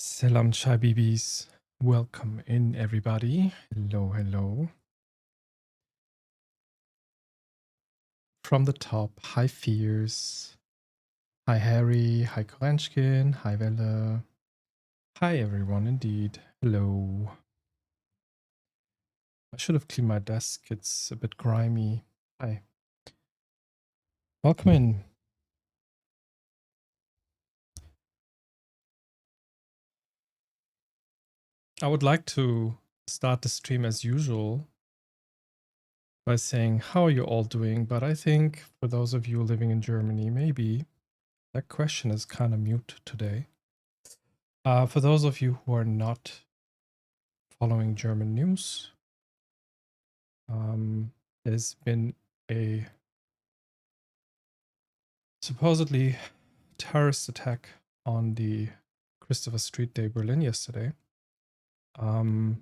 Salam Chabibis. Welcome in, everybody. Hello, hello. From the top, hi Fears. Hi Harry. Hi Korenchkin. Hi Welle. Hi everyone, indeed. Hello. I should have cleaned my desk. It's a bit grimy. Hi. Welcome in. I would like to start the stream as usual by saying, how are you all doing? But I think for those of you living in Germany, maybe that question is kind of mute today. For those of you who are not following German news, there's been a supposedly terrorist attack on the Christopher Street Day, Berlin yesterday. And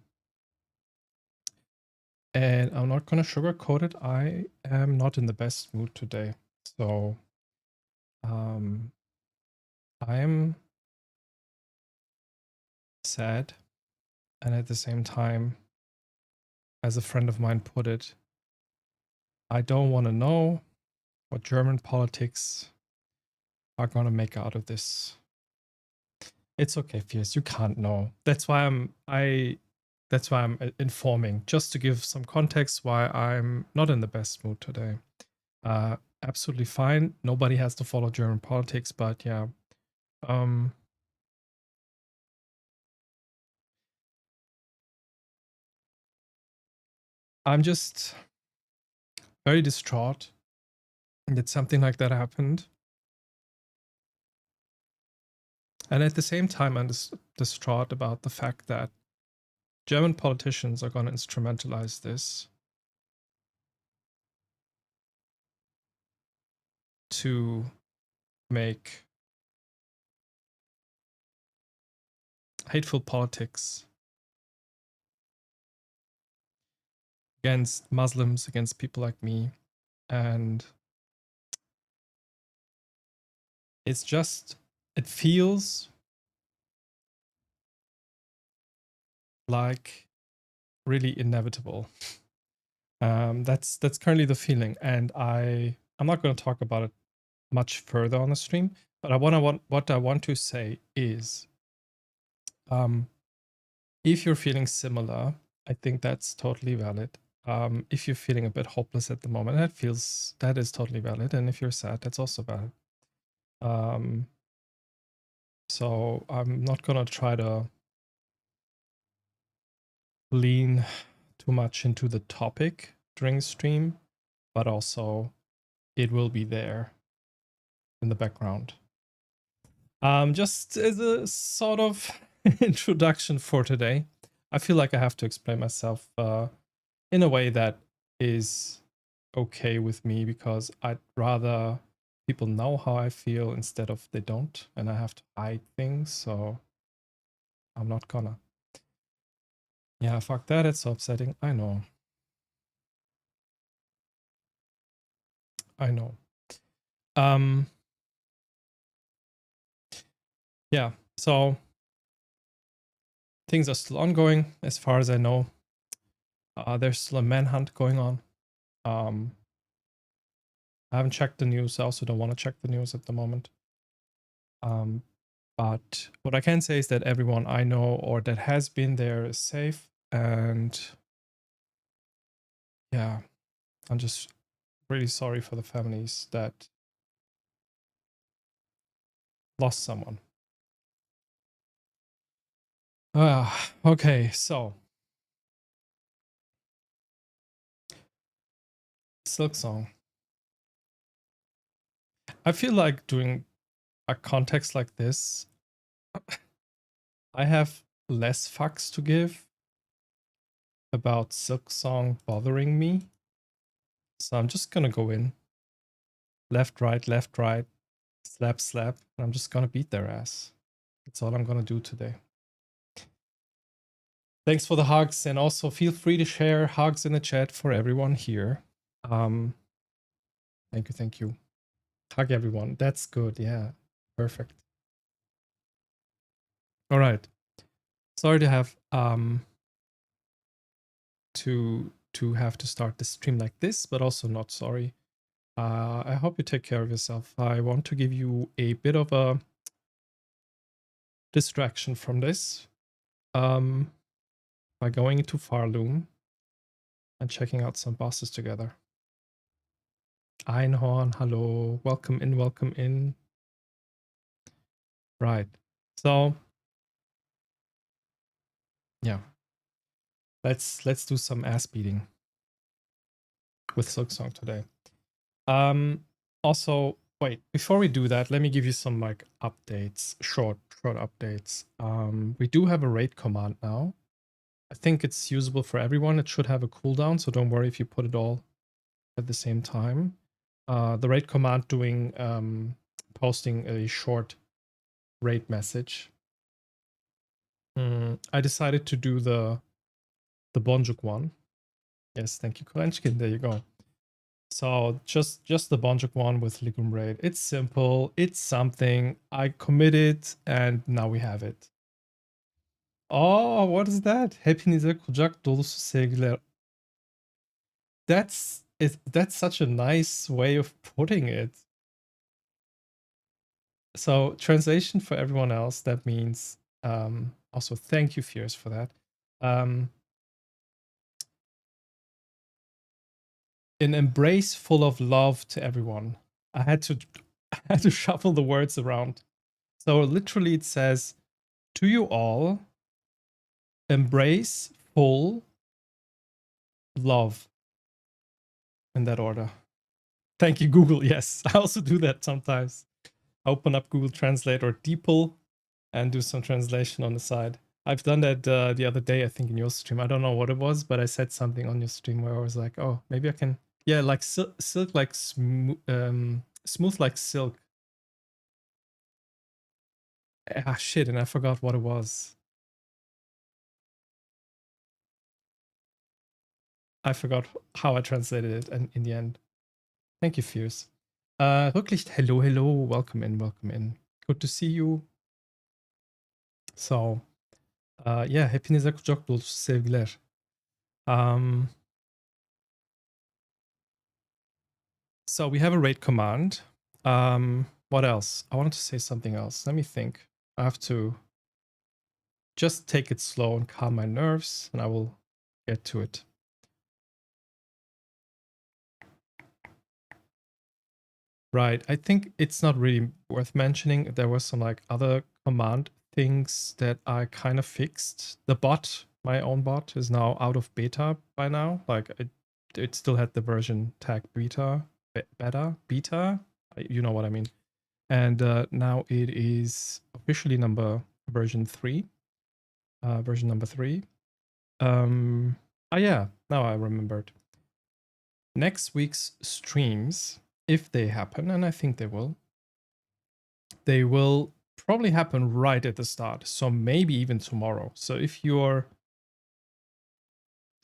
I'm not going to sugarcoat it. I am not in the best mood today. So I am sad. And at the same time, as a friend of mine put it, I don't want to know what German politics are going to make out of this. It's okay, Fierce. You can't know. That's why I'm informing, just to give some context why I'm not in the best mood today. Absolutely fine. Nobody has to follow German politics, but yeah. I'm just very distraught that something like that happened. And at the same time, I'm distraught about the fact that German politicians are going to instrumentalize this to make hateful politics against Muslims, against people like me. And it's just, it feels like really inevitable. That's currently the feeling, and I'm not going to talk about it much further on the stream. But what I want to say is, if you're feeling similar, I think that's totally valid. If you're feeling a bit hopeless at the moment, that is totally valid. And if you're sad, that's also valid. So I'm not gonna try to lean too much into the topic during the stream, but also it will be there in the background. Just as a sort of introduction for today, I feel like I have to explain myself in a way that is okay with me, because I'd rather people know how I feel instead of they don't, and I have to hide things. So I'm not gonna. Yeah, fuck that. It's so upsetting. I know. I know. Yeah. So things are still ongoing, as far as I know. There's still a manhunt going on. I haven't checked the news. I also don't want to check the news at the moment. But what I can say is that everyone I know or that has been there is safe. And yeah, I'm just really sorry for the families that lost someone. Okay, so Silksong. I feel like doing a context like this, I have less fucks to give about Silksong bothering me. So I'm just gonna go in. Left, right, slap, slap. And I'm just gonna beat their ass. That's all I'm gonna do today. Thanks for the hugs, and also feel free to share hugs in the chat for everyone here. Thank you. Hug everyone. That's good. Yeah, perfect. All right. Sorry to have to have to start the stream like this, but also not sorry. I hope you take care of yourself. I want to give you a bit of a distraction from this by going into Farloom and checking out some bosses together. Einhorn, hello, welcome in, welcome in. Right, so yeah, let's do some ass beating with Silksong today. Also, wait, before we do that, let me give you some like updates, short updates. We do have a raid command now. I think it's usable for everyone. It should have a cooldown, so don't worry if you put it all at the same time. The raid command doing posting a short raid message. I decided to do the Bonjuk one. Yes, thank you, Kolenchkin. There you go. So just the Bonjuk one with Ligum Raid. It's simple. It's something. I committed, and now we have it. Oh, what is that? Hepinize kucak dolusu sevgiler. That's such a nice way of putting it. So translation for everyone else, that means also thank you, Fierce, for that. An embrace full of love to everyone. I had to shuffle the words around. So literally it says, to you all, embrace full love, in that order. Thank you, Google. Yes, I also do that sometimes. Open up Google Translate or DeepL and do some translation on the side. I've done that the other day, I think, in your stream. I don't know what it was, but I said something on your stream where I was like, oh, maybe I can. Yeah, like silk like smooth like silk. Ah, shit, and I forgot what it was. I forgot how I translated it and in the end. Thank you, Fierce. Rücklicht, hello, hello. Welcome in, welcome in. Good to see you. So, yeah, hepinize kucak dolusu sevgiler. So we have a raid command. What else? I wanted to say something else. Let me think. I have to just take it slow and calm my nerves, and I will get to it. Right. I think it's not really worth mentioning. There were some like other command things that I kind of fixed. The bot, my own bot, is now out of beta by now. Like it still had the version tag beta. You know what I mean. And now it is officially version 3. Version number 3. Yeah, now I remembered. Next week's streams, if they happen, and I think they will probably happen right at the start. So maybe even tomorrow. So if you're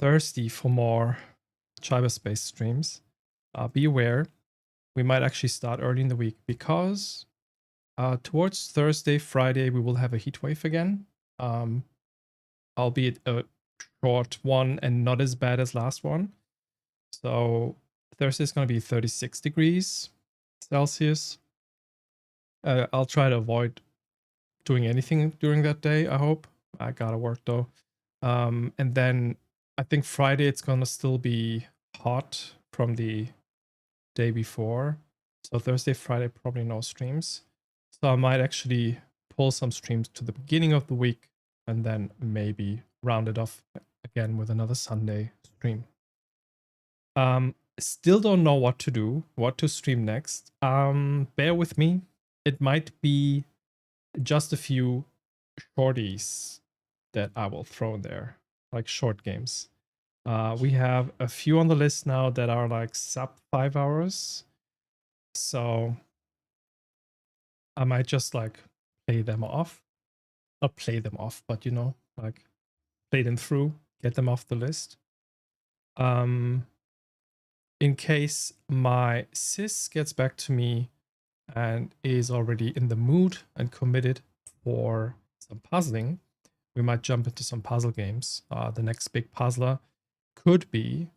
thirsty for more cyberspace streams, be aware we might actually start early in the week because towards Thursday, Friday, we will have a heat wave again. Albeit a short one and not as bad as last one. So Thursday is going to be 36 degrees Celsius. I'll try to avoid doing anything during that day, I hope. I gotta work though. And then I think Friday it's gonna still be hot from the day before. So Thursday, Friday, probably no streams. So I might actually pull some streams to the beginning of the week and then maybe round it off again with another Sunday stream. Still don't know what to do, what to stream next. Bear with me. It might be just a few shorties that I will throw in there, like short games. We have a few on the list now that are like sub 5 hours. So I might just like play them off. Not play them off, but you know, like play them through, get them off the list. In case my sis gets back to me and is already in the mood and committed for some puzzling, we might jump into some puzzle games. The next big puzzler could be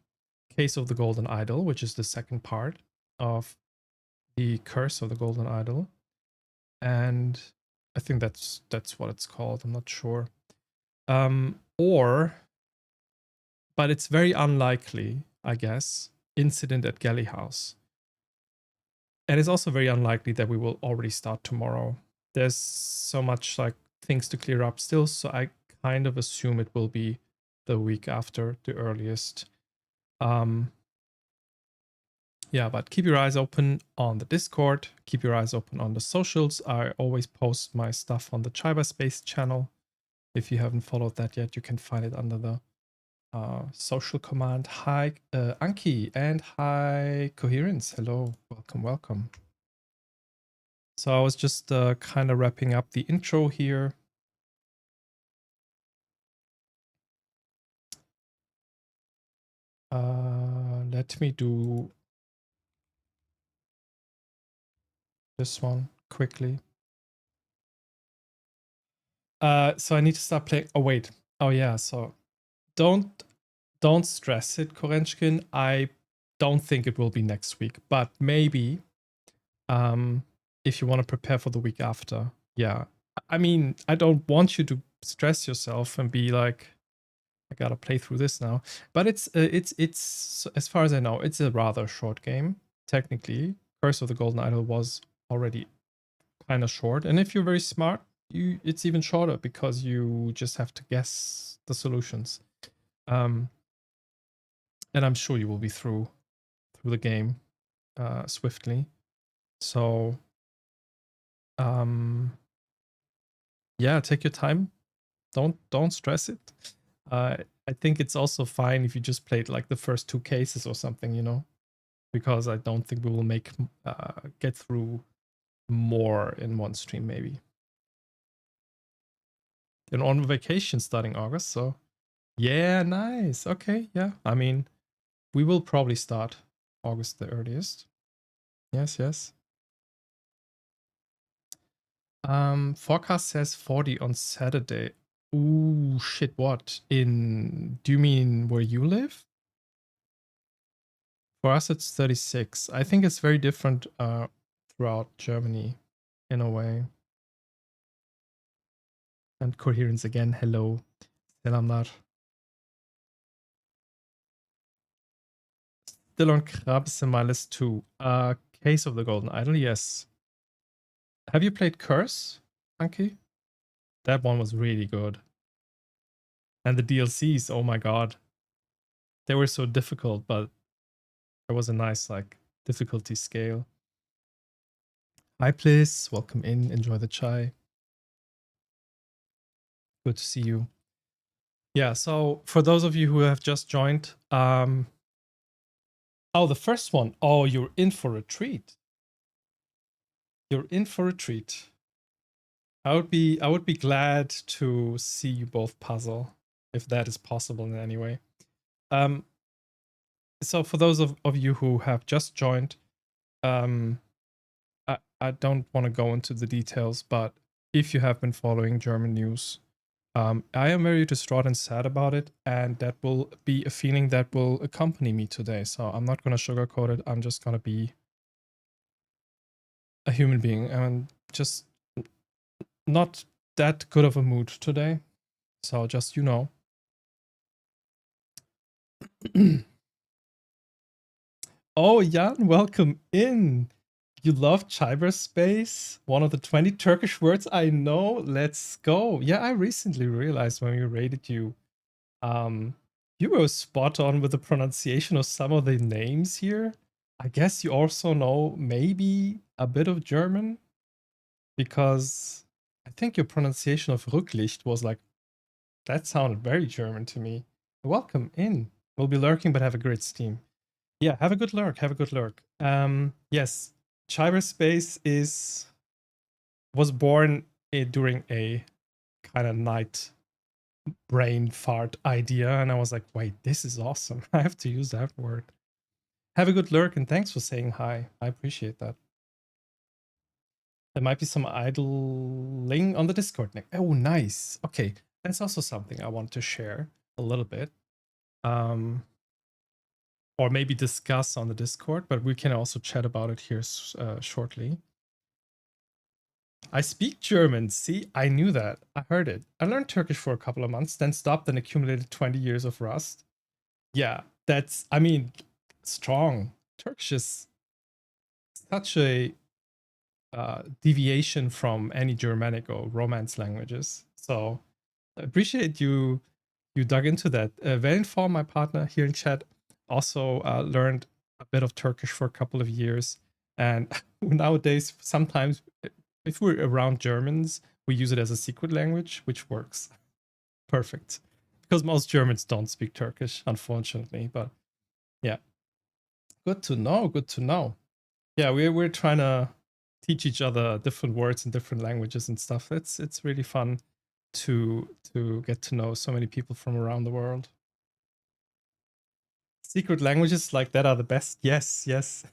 Case of the Golden Idol, which is the second part of the Curse of the Golden Idol. And I think that's what it's called. I'm not sure. But it's very unlikely, I guess, Incident at Galley House. And it's also very unlikely that we will already start tomorrow. There's so much like things to clear up still, so I kind of assume it will be the week after the earliest. Yeah, but keep your eyes open on the Discord. Keep your eyes open on the socials. I always post my stuff on the Cyberspace channel. If you haven't followed that yet, you can find it under the social command. Hi, Anki, and hi, Coherence. Hello, welcome, welcome. So I was just kind of wrapping up the intro here. Let me do this one quickly. So I need to start playing. Oh wait. Oh yeah. So don't stress it, Korenchkin. I don't think it will be next week, but maybe if you want to prepare for the week after. Yeah. I mean, I don't want you to stress yourself and be like, I gotta play through this now. But it's as far as I know, it's a rather short game. Technically, Curse of the Golden Idol was already kind of short, and if you're very smart, it's even shorter because you just have to guess the solutions. And I'm sure you will be through the game swiftly. So yeah, take your time. Don't stress it. I think it's also fine if you just played like the first two cases or something, you know, because I don't think we will make get through more in one stream maybe. And on vacation starting August, so yeah, nice. Okay, yeah. I mean, we will probably start August the earliest. Yes, yes. Forecast says 40 on Saturday. Ooh, shit, what? Do you mean where you live? For us, it's 36. I think it's very different throughout Germany in a way. And Coherence again, hello. Selamlar. Still on Krabs in my list too. Case of the Golden Idol, yes. Have you played Curse, Anki? That one was really good. And the DLCs, oh my god. They were so difficult, but there was a nice like difficulty scale. Hi, please. Welcome in. Enjoy the chai. Good to see you. Yeah, so for those of you who have just joined, oh, the first one. Oh, you're in for a treat. You're in for a treat. I would be glad to see you both puzzle, if that is possible in any way. So for those of you who have just joined, I don't want to go into the details, but if you have been following German news, I am very distraught and sad about it, and that will be a feeling that will accompany me today. So I'm not going to sugarcoat it. I'm just going to be a human being and just not that good of a mood today. So just, you know. Oh, Jan, welcome in. You love cyberspace? One of the 20 Turkish words I know. Let's go. Yeah, I recently realized when we rated you, you were spot on with the pronunciation of some of the names here. I guess you also know maybe a bit of German because I think your pronunciation of Rücklicht was like, that sounded very German to me. Welcome in. We'll be lurking, but have a great stream. Yeah, have a good lurk. Have a good lurk. Yes, cyberspace was born during a kind of night brain fart idea, and I was like, wait, this is awesome. I have to use that word. Have a good lurk, and thanks for saying hi. I appreciate that. There might be some idling on the Discord. Oh, nice. Okay, that's also something I want to share a little bit. Or maybe discuss on the Discord, but we can also chat about it here shortly. I speak German. See, I knew that. I heard it. I learned Turkish for a couple of months, then stopped and accumulated 20 years of rust. Yeah, that's, I mean, strong. Turkish is such a deviation from any Germanic or Romance languages. So I appreciate you dug into that. Velinfor, my partner here in chat, also learned a bit of Turkish for a couple of years. And nowadays, sometimes if we're around Germans, we use it as a secret language, which works perfect. Because most Germans don't speak Turkish, unfortunately. But yeah, good to know. Good to know. Yeah, we're trying to teach each other different words in different languages and stuff. It's really fun to get to know so many people from around the world. Secret languages like that are the best. Yes, yes.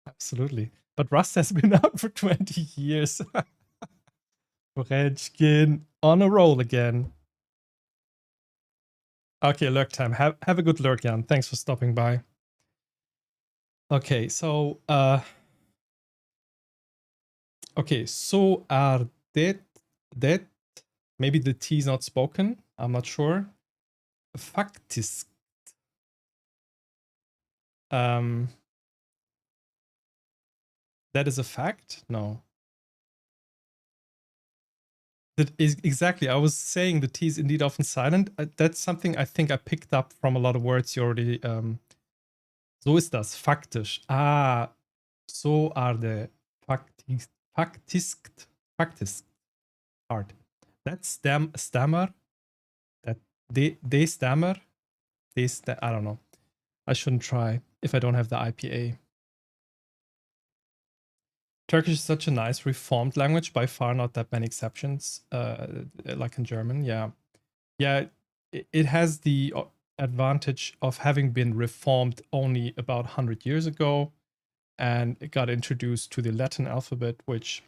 Absolutely. But Rust has been out for 20 years. Rechkin on a roll again. Okay, lurk time. Have a good lurk, Jan. Thanks for stopping by. Okay, so okay, so are that maybe the T is not spoken. I'm not sure. Faktisk. That is a fact? No. That is exactly. I was saying the T is indeed often silent. That's something I think I picked up from a lot of words you already. So ist das. Faktisch. Ah, so are the faktiskt part. That's stammer. That they stammer. I don't know. I shouldn't try if I don't have the IPA. Turkish is such a nice reformed language. By far, not that many exceptions, like in German. Yeah, yeah. It has the advantage of having been reformed only about 100 years ago, and it got introduced to the Latin alphabet, which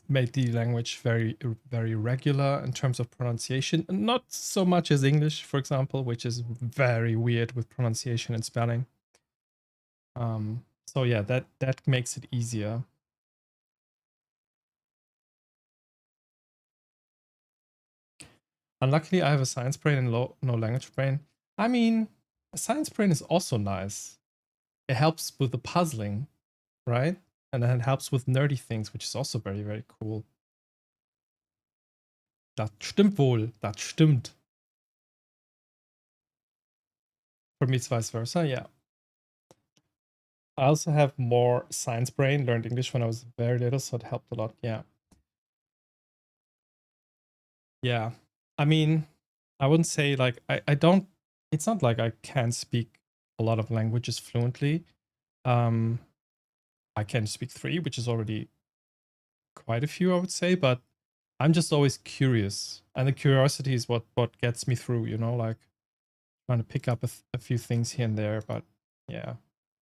made the language very, very regular in terms of pronunciation. Not so much as English, for example, which is very weird with pronunciation and spelling. So yeah, that makes it easier. Unluckily, I have a science brain and no language brain. I mean, a science brain is also nice. It helps with the puzzling, right? And then it helps with nerdy things, which is also very, very cool. Das stimmt wohl. Das stimmt. For me, it's vice versa. Yeah. I also have more science brain. Learned English when I was very little, so it helped a lot. Yeah. Yeah. I mean, I wouldn't say like I don't. It's not like I can speak a lot of languages fluently. I can speak 3, which is already quite a few, I would say, but I'm just always curious, and the curiosity is what gets me through, you know, like trying to pick up a few things here and there. But yeah,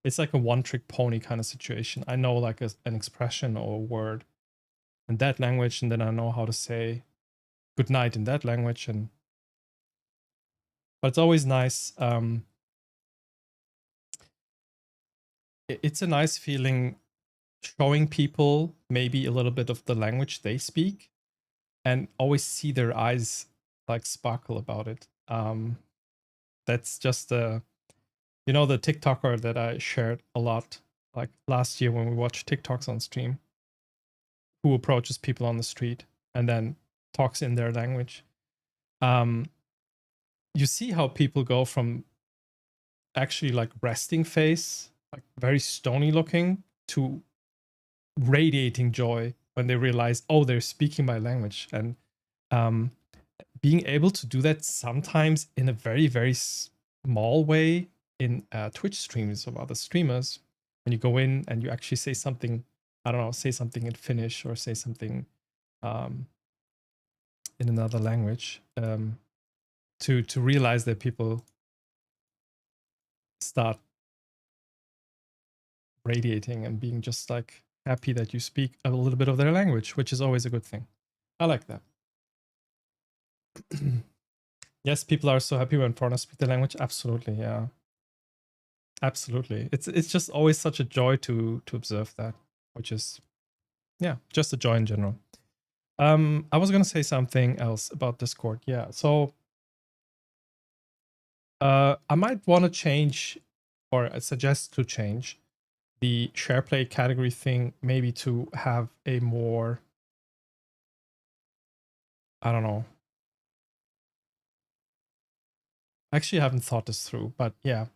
it's like a one-trick pony kind of situation. I know like an expression or a word in that language, and then I know how to say good night in that language, and but it's always nice. It's a nice feeling showing people maybe a little bit of the language they speak and always see their eyes like sparkle about it. That's just the TikToker that I shared a lot like last year when we watched TikToks on stream, who approaches people on the street and then talks in their language. You see how people go from actually like resting face, like very stony looking, to radiating joy when they realize, oh, they're speaking my language. And being able to do that sometimes in a very, very small way in Twitch streams of other streamers, when you go in and you actually say something, I don't know, say something in Finnish or say something in another language, to realize that people start radiating and being just like happy that you speak a little bit of their language, which is always a good thing. I like that. Yes, people are so happy when foreigners speak the language. Absolutely, yeah. Absolutely. It's just always such a joy to observe that, which is yeah, just a joy in general. I was gonna say something else about Discord. Yeah. So I might want to change or suggest to change the share play category thing, maybe to have a more, I don't know. Actually, I haven't thought this through, but yeah.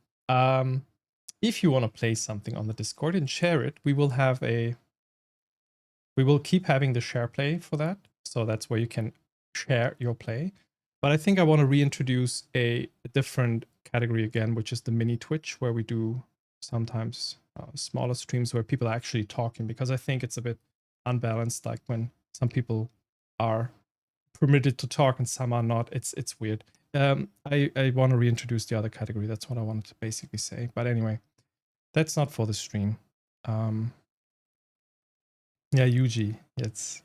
If you want to play something on the Discord and share it, we will keep having the share play for that. So that's where you can share your play. But I think I want to reintroduce a different category again, which is the mini Twitch, where we do sometimes smaller streams where people are actually talking, because I think it's a bit unbalanced, like when some people are permitted to talk and some are not. It's weird. I want to reintroduce the other category. That's what I wanted to basically say. But anyway, that's not for the stream. Yeah, Yuji. Yes.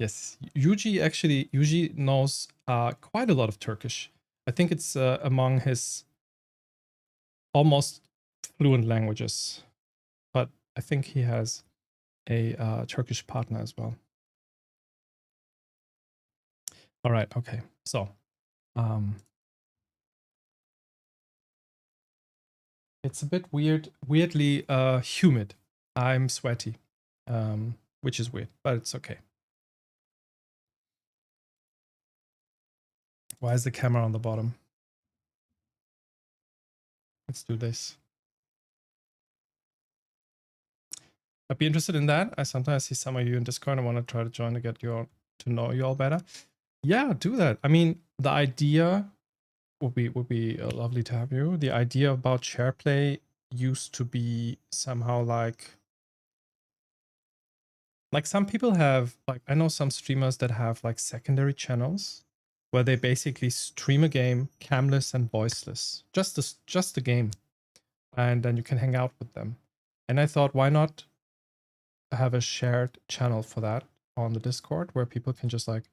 Yuji knows quite a lot of Turkish. I think it's among his almost fluent languages. But I think he has a Turkish partner as well. All right. Okay. So, it's a bit weirdly humid. I'm sweaty, which is weird, but it's okay. Why is the camera on the bottom? Let's do this. I'd be interested in that. I sometimes see some of you in Discord. I want to try to join to get you all, to know you all better. Yeah, do that. I mean, the idea would be lovely to have you. The idea about SharePlay used to be somehow like some people have, like, I know some streamers that have like secondary channels where they basically stream a game camless and voiceless, just the game, and then you can hang out with them. And I thought, why not have a shared channel for that on the Discord where people can just, like,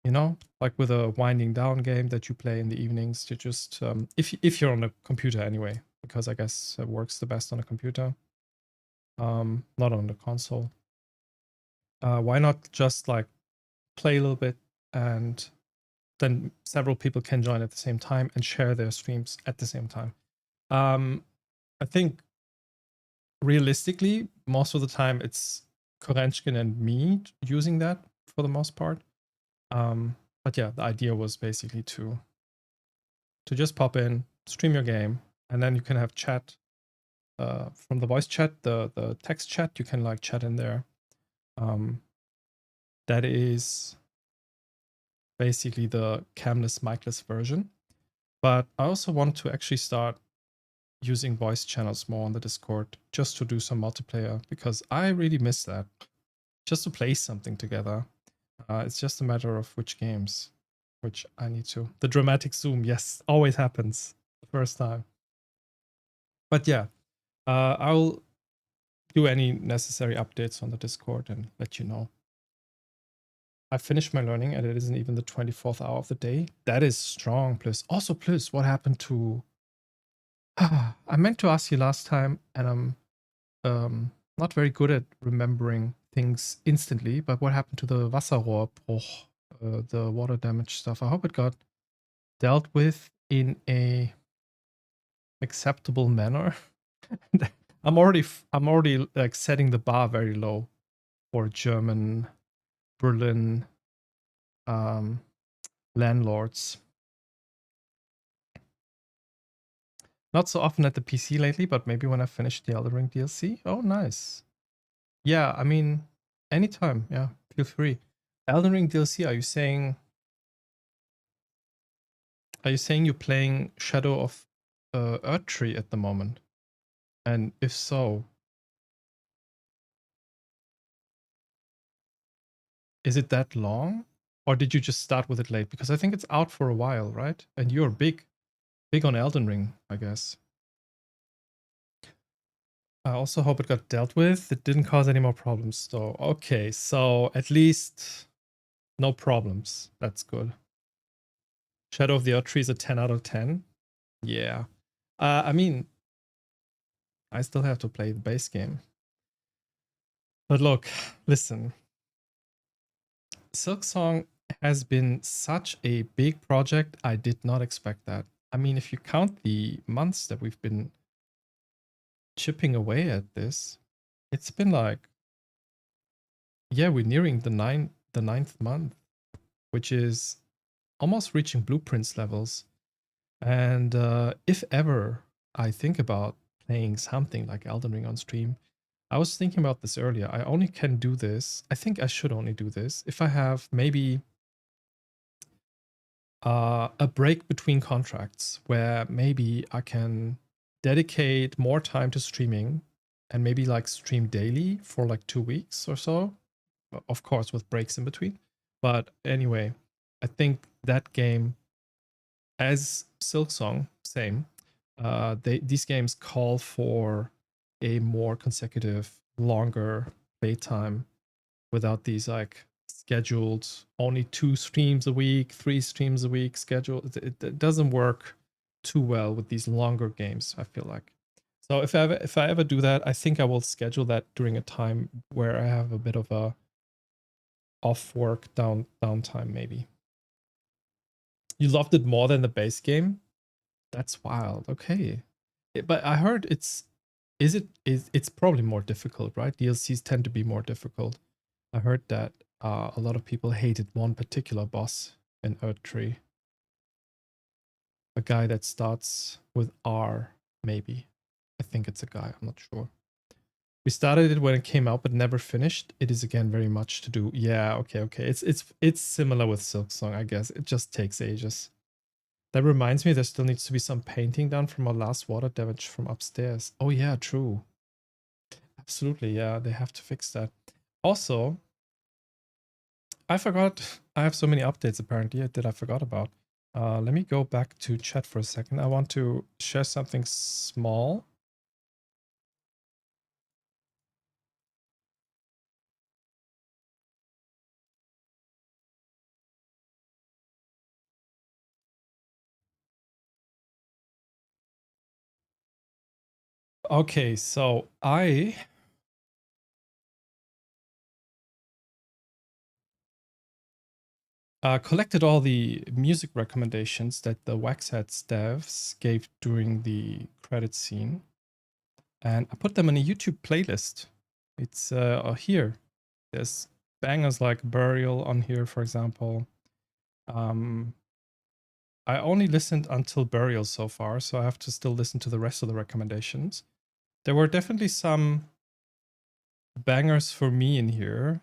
you know, like with a winding down game that you play in the evenings, to just if you're on a computer anyway, because I guess it works the best on a computer, not on the console. Why not just like play a little bit, and then several people can join at the same time and share their streams at the same time. I think realistically, most of the time it's Korenchkin and me using that for the most part. But yeah, the idea was basically to just pop in, stream your game, and then you can have chat from the voice chat, the text chat. You can like chat in there. That is basically the camless, mic-less version. But I also want to actually start using voice channels more on the Discord, just to do some multiplayer, because I really miss that. Just to play something together. It's just a matter of which games, which I need to. The dramatic zoom, yes, always happens the first time. But yeah, I'll do any necessary updates on the Discord and let you know. I finished my learning and it isn't even the 24th hour of the day. That is strong. Plus, also, plus, what happened to... I meant to ask you last time, and I'm not very good at remembering things instantly, but what happened to the Wasserrohrbruch, the water damage stuff? I hope it got dealt with in a acceptable manner. I'm already like setting the bar very low for German Berlin landlords. Not so often at the PC lately, but maybe when I finish the Elden Ring DLC. Oh, nice. Yeah, I mean, anytime. Yeah, feel free. Elden Ring DLC. Are you saying you're playing Shadow of Erdtree at the moment? And if so, is it that long, or did you just start with it late? Because I think it's out for a while, right? And you're big on Elden Ring, I guess. I also hope it got dealt with. It didn't cause any more problems though. Okay, so at least no problems. That's good. Shadow of the Earth Tree is a 10 out of 10. Yeah. I mean, I still have to play the base game. But look, listen. Silksong has been such a big project. I did not expect that. I mean, if you count the months that we've been chipping away at this, it's been like, yeah, we're nearing the ninth month, which is almost reaching blueprints levels. And if ever I think about playing something like Elden Ring on stream, I was thinking about this earlier. I only can do this. I think I should only do this if I have maybe a break between contracts where maybe I can dedicate more time to streaming and maybe like stream daily for like 2 weeks or so. Of course, with breaks in between. But anyway, I think that game, as Silksong, same. These games call for a more consecutive, longer playtime without these like scheduled only 2 streams a week, 3 streams a week schedule. It doesn't work too well with these longer games, I feel like. So if I ever do that, I think I will schedule that during a time where I have a bit of a off work downtime maybe. You loved it more than the base game? That's wild. Okay. But I heard it's probably more difficult, right? DLCs tend to be more difficult. I heard that a lot of people hated one particular boss in Earth Tree. A guy that starts with R, maybe. I think it's a guy, I'm not sure. We started it when it came out, but never finished. It is again very much to do. Yeah, okay. It's similar with Silksong, I guess. It just takes ages. That reminds me, there still needs to be some painting done from our last water damage from upstairs. Oh yeah, true. Absolutely, yeah, they have to fix that. Also, I forgot. I have so many updates apparently that I forgot about. Let me go back to chat for a second. I want to share something small. Okay, so I collected all the music recommendations that the Waxheads devs gave during the credit scene, and I put them in a YouTube playlist. It's here. There's bangers like Burial on here, for example. I only listened until Burial so far, so I have to still listen to the rest of the recommendations. There were definitely some bangers for me in here.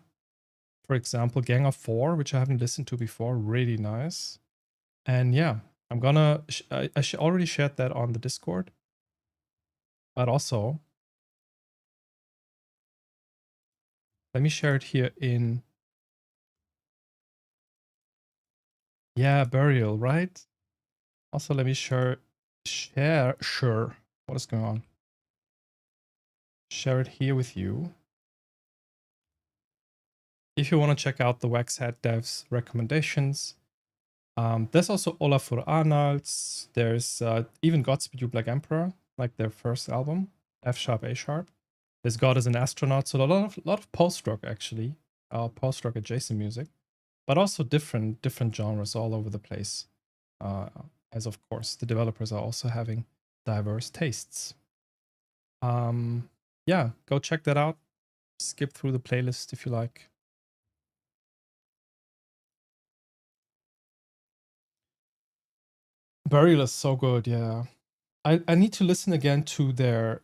For example, Gang of Four, which I haven't listened to before, really nice. And yeah, I'm gonna. I already shared that on the Discord, but also let me share it here in. Yeah, Burial, right? Also, let me share. Sure. What is going on? Share it here with you. If you want to check out the Waxhead devs recommendations, there's also Olafur Arnalds. There's even Godspeed You Black Emperor, like their first album, F sharp A sharp. There's God as an Astronaut, so a lot of post rock actually, post rock adjacent music, but also different genres all over the place. As of course, the developers are also having diverse tastes. Yeah, go check that out. Skip through the playlist if you like. Burial is so good, yeah. I need to listen again to their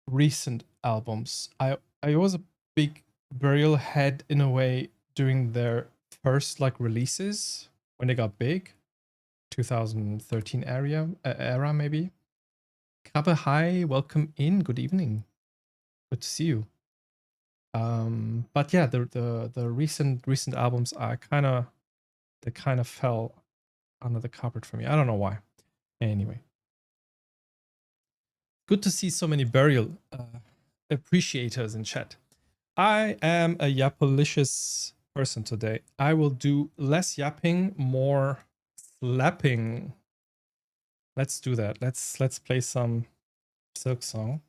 recent albums. I was a big Burial head in a way during their first like releases when they got big, 2013 era maybe. Kabe, hi, welcome in. Good evening. Good to see you. But yeah, the recent albums are they kind of fell under the carpet for me. I don't know why. Anyway, good to see so many Burial appreciators in chat. I am a yapalicious person today. I will do less yapping, more slapping. Let's do that. Let's play some Silksong.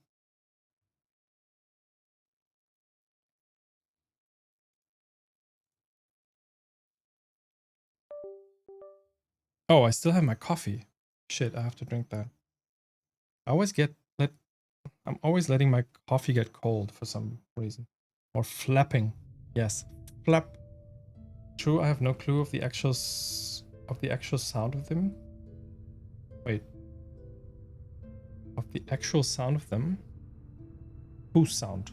Oh, I still have my coffee. Shit, I have to drink that. I'm always letting my coffee get cold for some reason. Or flapping. Yes, flap. True, I have no clue of the actual sound of them. Wait. Of the actual sound of them? Whose sound?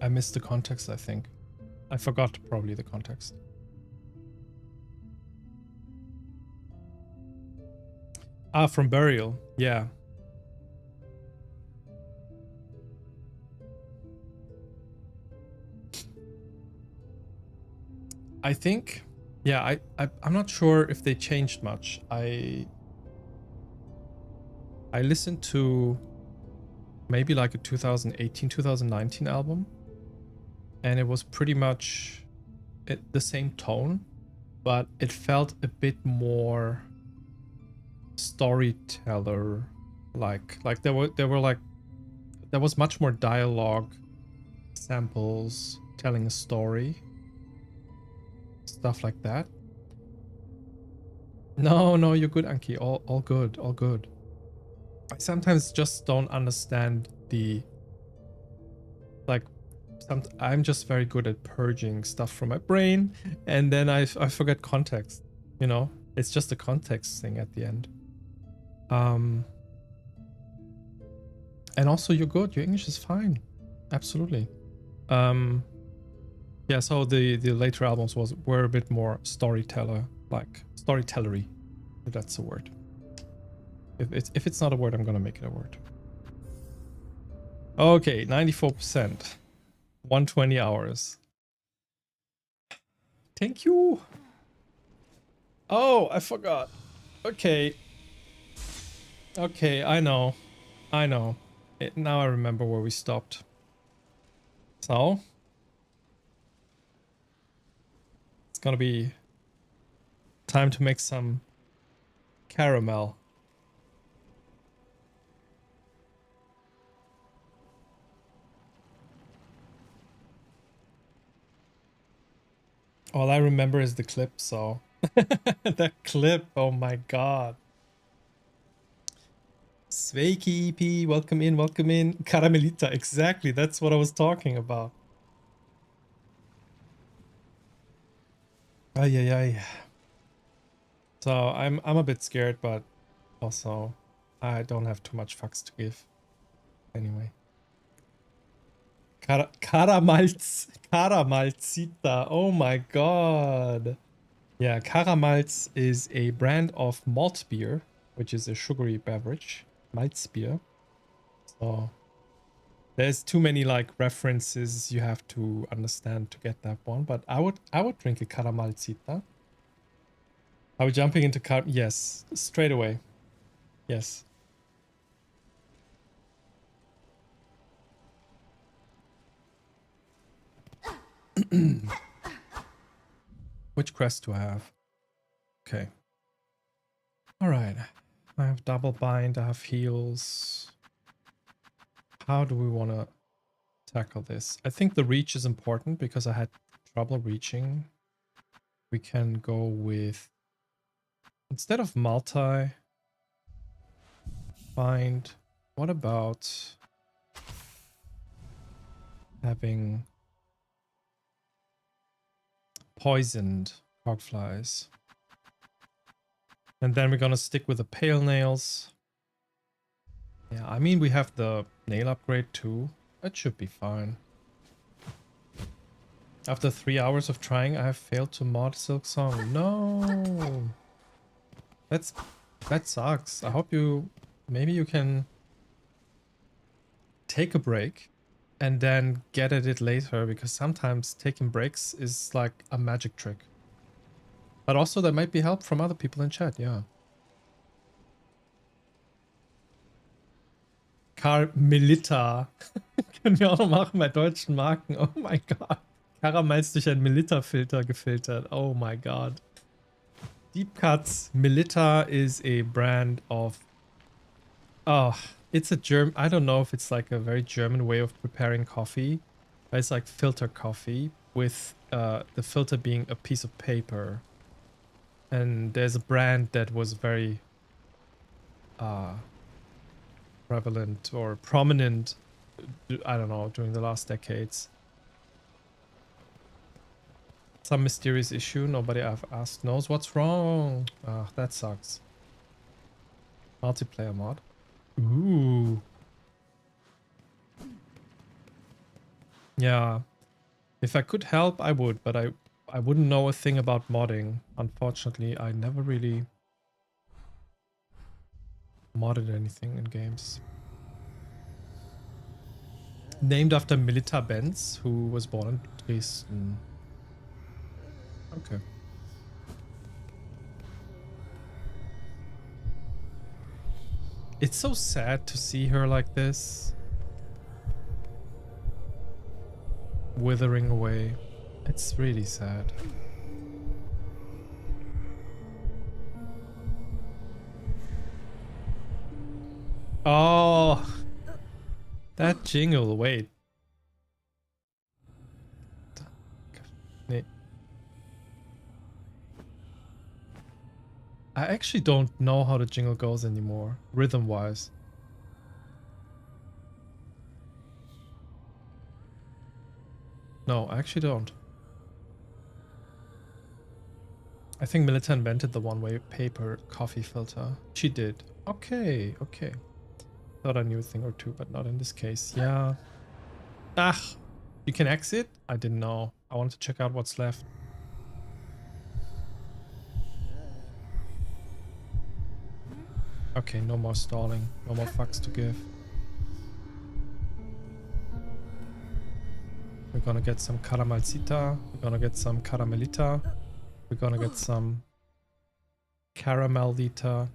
I missed the context, I think. I forgot probably the context. Ah, from Burial. Yeah. I think, yeah, I'm not sure if they changed much. I listened to maybe like a 2018, 2019 album, and it was pretty much the same tone, but it felt a bit more storyteller like there was much more dialogue, samples, telling a story, stuff like that. No, you're good, Anki. All good, all good. I sometimes just don't understand the I'm just very good at purging stuff from my brain, and then I forget context. You know, it's just a context thing at the end. And also you're good. Your English is fine. Absolutely. Yeah. So the later albums were a bit more storytellery. If that's a word. If it's not a word, I'm gonna make it a word. Okay, 94%. 120 hours. Thank you. Oh, I forgot. Okay. Okay, I know. Now I remember where we stopped. So, it's gonna be time to make some caramel. All I remember is the clip, so... that clip, oh my god. Sveiki EP, welcome in. Caramelita, exactly, that's what I was talking about. Ay. So I'm a bit scared, but also I don't have too much fucks to give. Anyway. Caramalzita, oh my god. Yeah, Caramalz is a brand of malt beer, which is a sugary beverage. Malzbier. So there's too many like references you have to understand to get that one, but I would drink a Caramalzita. Are we jumping into yes, straight away. Yes. Which crest do I have? Okay. All right. I have double bind, I have heals. How do we want to tackle this? I think the reach is important because I had trouble reaching. We can go with, instead of multi bind, what about having poisoned cogflies? And then we're gonna stick with the pale nails. Yeah, I mean, we have the nail upgrade too. That should be fine. After 3 hours of trying, I have failed to mod Silksong. No! That sucks. I hope maybe you can take a break and then get at it later, because sometimes taking breaks is like a magic trick. But also there might be help from other people in chat, yeah. Melita. Können wir auch noch machen bei deutschen Marken. Oh my god. Karamals durch einen Melita-Filter gefiltert. Oh my god. Deep Cuts Melita is a brand of... Oh, it's a German... I don't know if it's like a very German way of preparing coffee. But it's like filter coffee with the filter being a piece of paper. And there's a brand that was very prevalent or prominent, I don't know, during the last decades. Some mysterious issue nobody I've asked knows what's wrong. Ah, that sucks. Multiplayer mod. Ooh. Yeah. If I could help, I would, but I wouldn't know a thing about modding. Unfortunately, I never really modded anything in games. Named after Melita Benz, who was born in Dresden. Okay. It's so sad to see her like this. Withering away. It's really sad. Oh, that jingle, wait. I actually don't know how the jingle goes anymore, rhythm-wise. No, I actually don't. I think Melita invented the one-way paper coffee filter. She did. Okay, okay. Thought I knew a thing or two, but not in this case. Yeah. Ah, you can exit? I didn't know. I wanted to check out what's left. Okay, no more stalling. No more fucks to give. We're gonna get some caramelcita. We're gonna get some caramelita. We're gonna get some caramelita.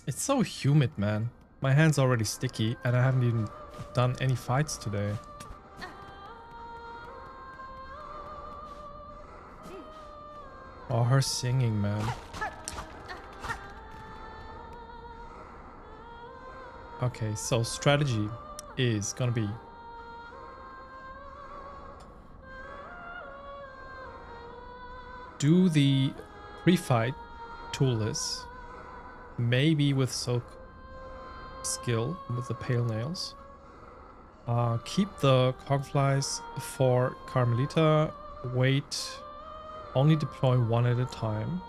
It's so humid, man. My hand's already sticky and I haven't even done any fights today. Oh, her singing, man. Okay, so strategy is gonna be do the pre-fight toolless, maybe with soak skill with the pale nails. Keep the cogflies for Carmelita. Wait. Only deploy one at a time.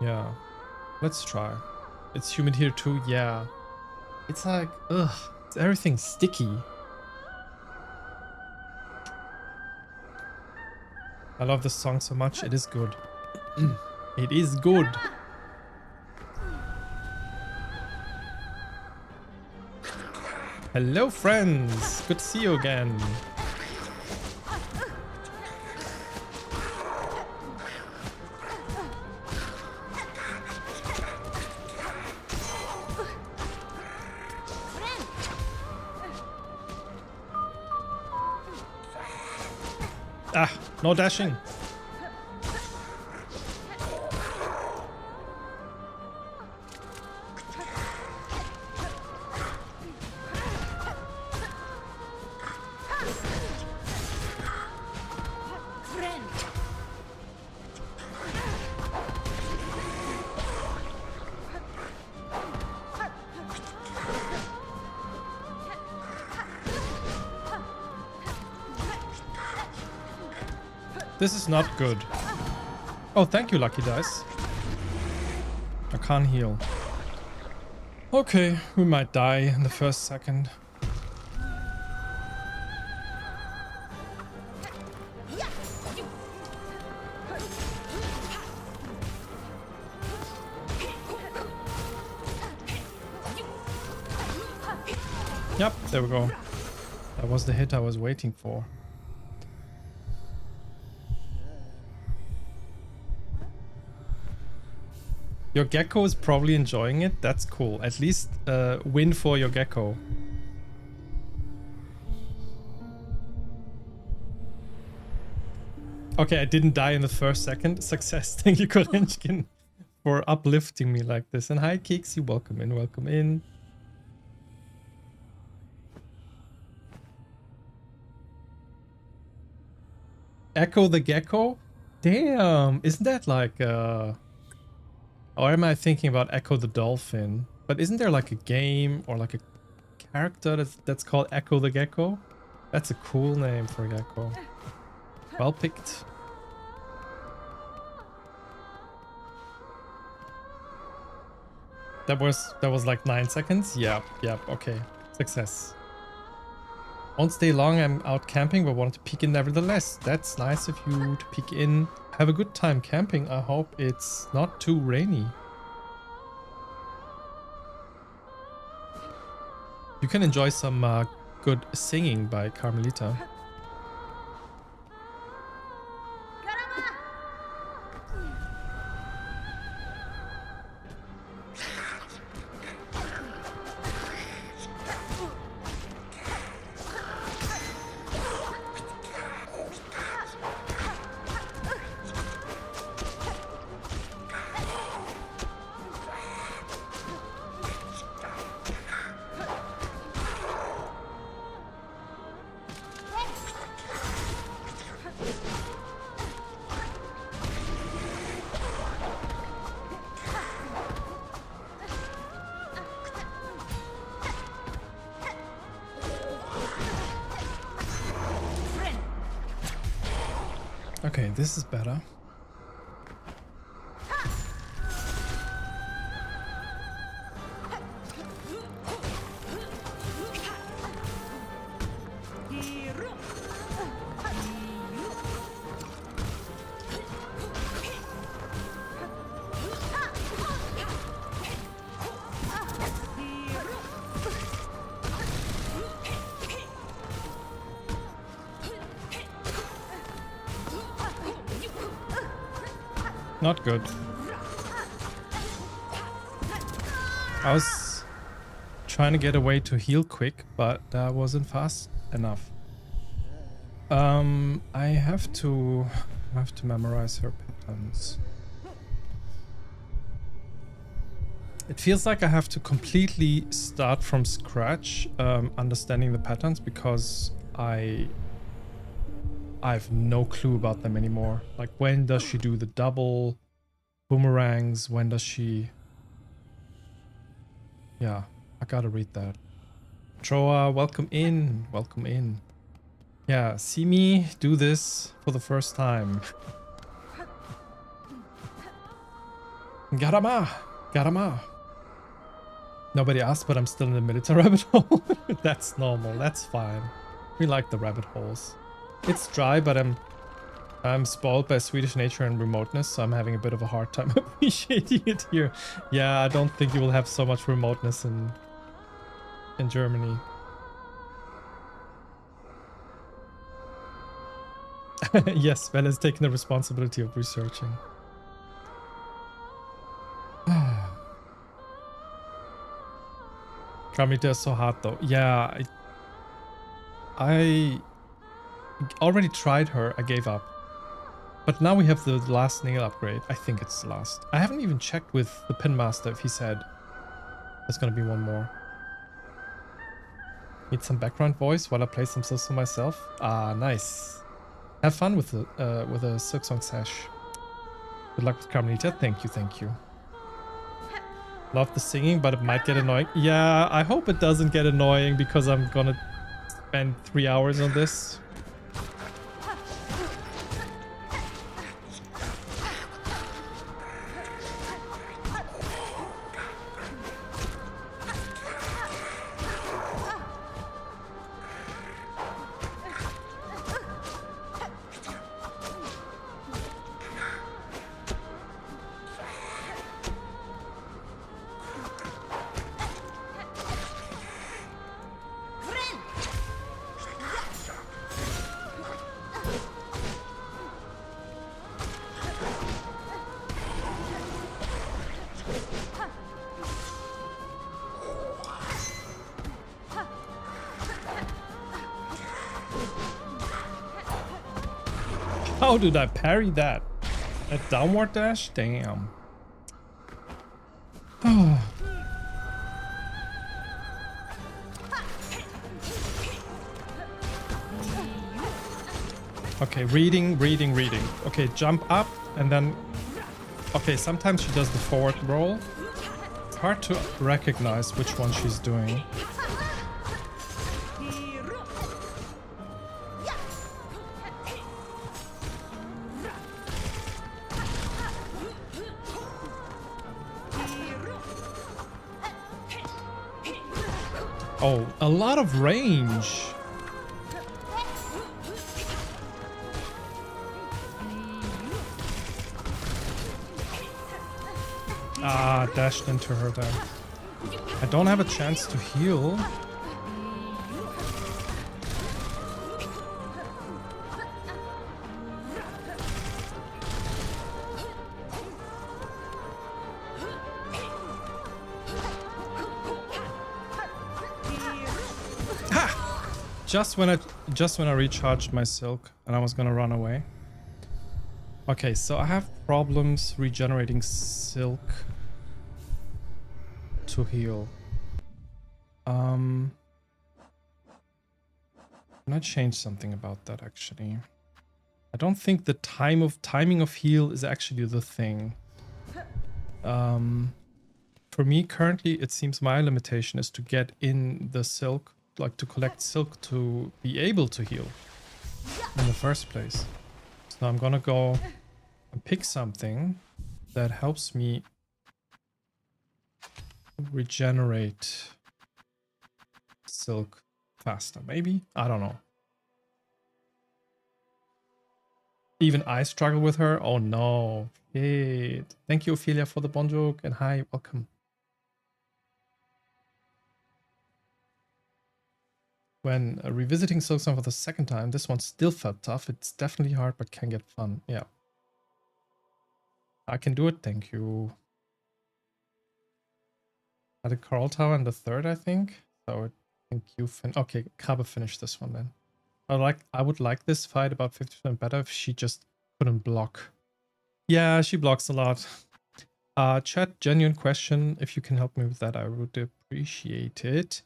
Yeah. Let's try. It's humid here too. Yeah. It's like, ugh. It's everything sticky. I love this song so much. It is good. It is good. Hello, friends. Good to see you again. Ah, no dashing. This is not good. Oh, thank you, Lucky Dice. I can't heal. Okay, we might die in the first second. Yep, there we go. That was the hit I was waiting for. Your gecko is probably enjoying it. That's cool. At least win for your gecko. Okay, I didn't die in the first second. Success. Thank you, Korenchkin, for uplifting me like this. And hi, Kixie. Welcome in. Welcome in. Echo the Gecko? Damn. Isn't that like... Or am I thinking about Echo the Dolphin? But isn't there like a game or like a character that's called Echo the Gecko? That's a cool name for a gecko. Well picked. That was like 9 seconds? Yep, okay. Success. Won't stay long, I'm out camping, but wanted to peek in nevertheless. That's nice of you to peek in. Have a good time camping. I hope it's not too rainy. You can enjoy some good singing by Carmelita. Okay, this is better. Not good. I was trying to get away to heal quick, but that wasn't fast enough. I have to memorize her patterns. It feels like I have to completely start from scratch, understanding the patterns, because I have no clue about them anymore. Like, when does she do the double boomerangs? When does she... Yeah, I gotta read that. Troa, welcome in. Welcome in. Yeah, see me do this for the first time. Garama! Garama! Nobody asked, but I'm still in the military rabbit hole. That's normal. That's fine. We like the rabbit holes. It's dry, but I'm spoiled by Swedish nature and remoteness, so I'm having a bit of a hard time appreciating it here. Yeah, I don't think you will have so much remoteness in Germany. Yes, Vel has taken the responsibility of researching. Carmelita is so hard though. Yeah, I already tried her. I gave up. But now we have the last nail upgrade. I think it's the last. I haven't even checked with the pin master if he said there's gonna be one more. Need some background voice while I play some Silksong myself. Ah, nice. Have fun with the Silksong sesh. Good luck with Carmelita. Thank you, thank you. Love the singing, but it might get annoying. Yeah, I hope it doesn't get annoying because I'm gonna spend 3 hours on this. How did I parry that? A downward dash? Damn. Okay, reading. Okay, jump up and then... Okay, sometimes she does the forward roll. It's hard to recognize which one she's doing. Oh, a lot of range. Ah, dashed into her there. I don't have a chance to heal. Just when I recharged my silk and I was gonna run away. Okay, so I have problems regenerating silk to heal. Can I change something about that actually? I don't think the timing of heal is actually the thing. For me currently it seems my limitation is to get in the silk, like to collect silk to be able to heal in the first place. So I'm gonna go and pick something that helps me regenerate silk faster. Maybe? I don't know. Even I struggle with her. Oh no. Hey, thank you Ophelia for the bon joke and hi, welcome. When revisiting Silksong for the second time, this one still felt tough. It's definitely hard, but can get fun. Yeah. I can do it, thank you. I did Coral Tower in the third, I think. So I think you okay, Kabe finished this one then. I would like this fight about 50% better if she just couldn't block. Yeah, she blocks a lot. Chat, genuine question. If you can help me with that, I would appreciate it.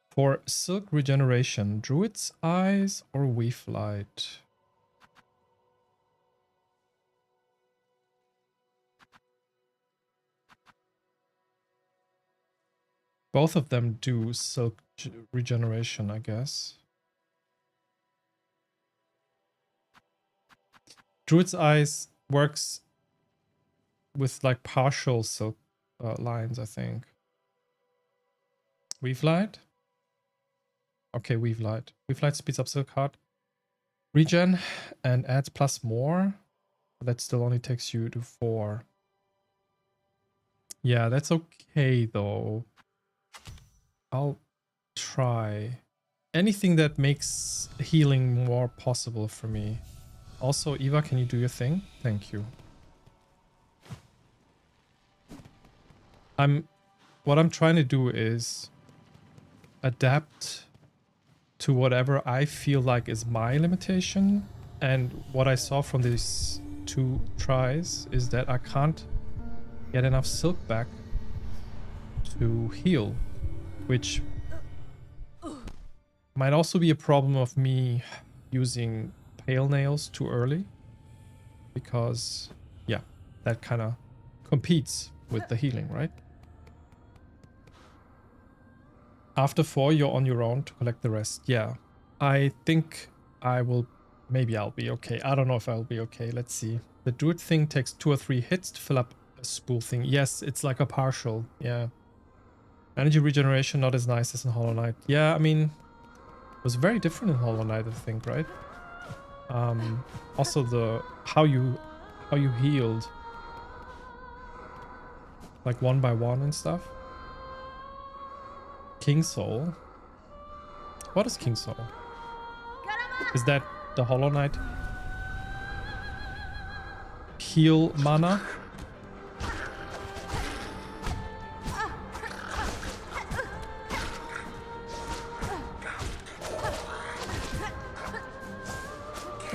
For silk regeneration, Druid's Eyes or Weave Light? Both of them do silk regeneration, I guess. Druid's Eyes works with like partial silk lines, I think. Weave Light? Okay, Weave Light. Weave Light speeds up silk hard regen and adds plus more. But that still only takes you to 4. Yeah, that's okay though. I'll try anything that makes healing more possible for me. Also, Eva, can you do your thing? Thank you. What I'm trying to do is adapt to whatever I feel like is my limitation. And what I saw from these 2 tries is that I can't get enough silk back to heal, which might also be a problem of me using pale nails too early, because yeah, that kind of competes with the healing, right? After 4, you're on your own to collect the rest. Yeah, I think I will. Maybe I'll be okay. I don't know if I'll be okay. Let's see. The druid thing takes 2 or 3 hits to fill up a spool thing. Yes, it's like a partial. Yeah. Energy regeneration not as nice as in Hollow Knight. Yeah, I mean, it was very different in Hollow Knight, I think, right? Also the how you healed, like 1 by 1 and stuff. King Soul. What is King Soul? Is that the Hollow Knight heal mana?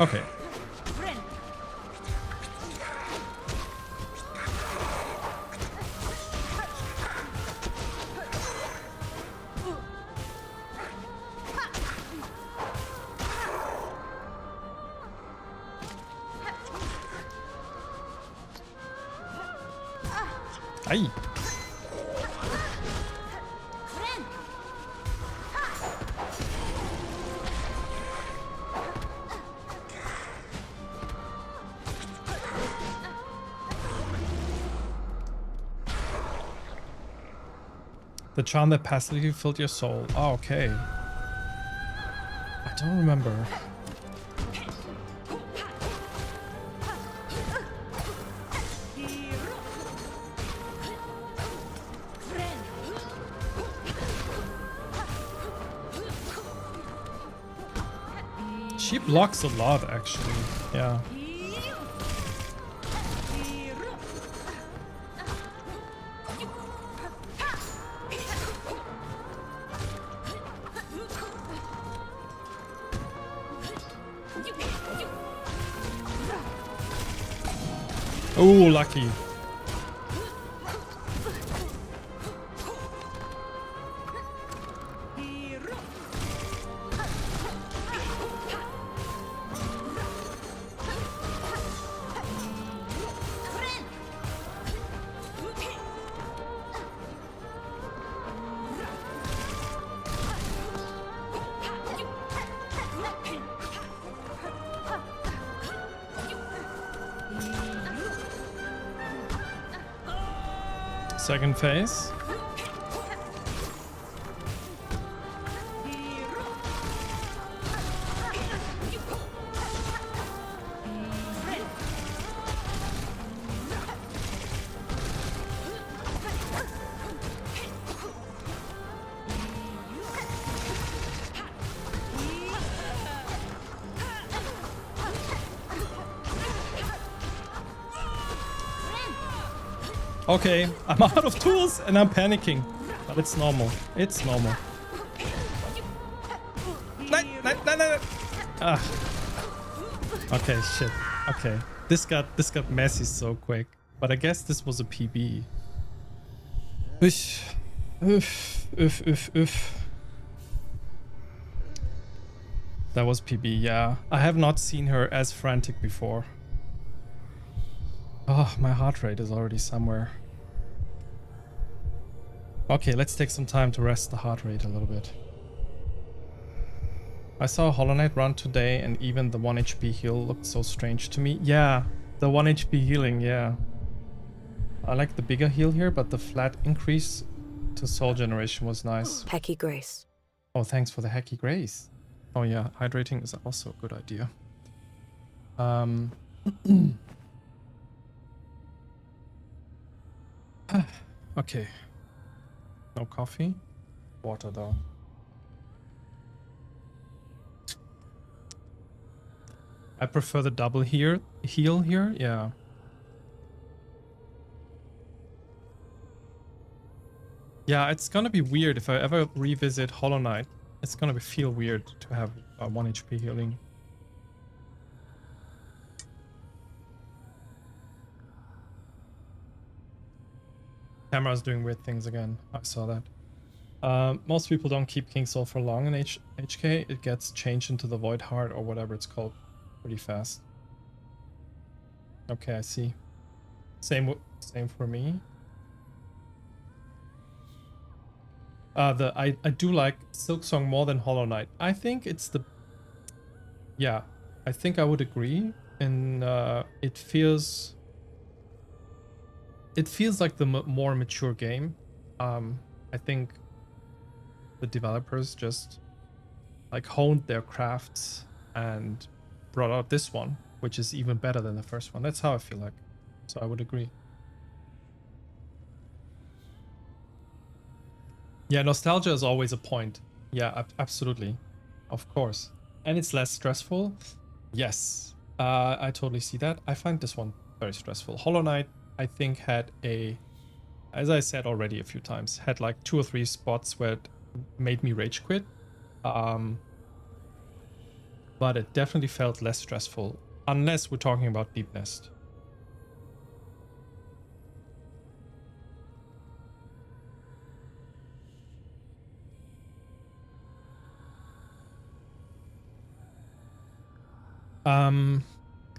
Okay. Aye. The charm that passively filled your soul. Oh, okay. I don't remember. She blocks a lot, actually. Yeah. Oh, lucky. Second phase. Okay, I'm out of tools and I'm panicking. But it's normal. It's normal. No. Ah. Okay, shit. Okay. This got messy so quick. But I guess this was a PB. Oof. That was PB, yeah. I have not seen her as frantic before. Oh, my heart rate is already somewhere. Okay, let's take some time to rest the heart rate a little bit. I saw a Hollow Knight run today and even the 1 HP heal looked so strange to me. Yeah, the 1 HP healing, yeah. I like the bigger heal here, but the flat increase to soul generation was nice. Hacky Grace. Oh, thanks for the Hacky Grace. Oh yeah, hydrating is also a good idea. Okay. No coffee. Water though. I prefer the double heal here, yeah. Yeah, it's gonna be weird if I ever revisit Hollow Knight. It's gonna feel weird to have 1 HP healing. Camera's doing weird things again. I saw that. Most people don't keep King Soul for long in HK. It gets changed into the Void Heart or whatever it's called pretty fast. Okay, I see. Same for me. I do like Silksong more than Hollow Knight. I think it's the... Yeah, I think I would agree. And it feels like the more mature game. I think the developers just like honed their crafts and brought out this one, which is even better than the first one. That's how I feel like. So I would agree. Yeah, nostalgia is always a point. Yeah, absolutely. Of course. And it's less stressful. Yes, I totally see that. I find this one very stressful. Hollow Knight, I think, had as I said already a few times, had like 2 or 3 spots where it made me rage quit. But it definitely felt less stressful, unless we're talking about Deep Nest.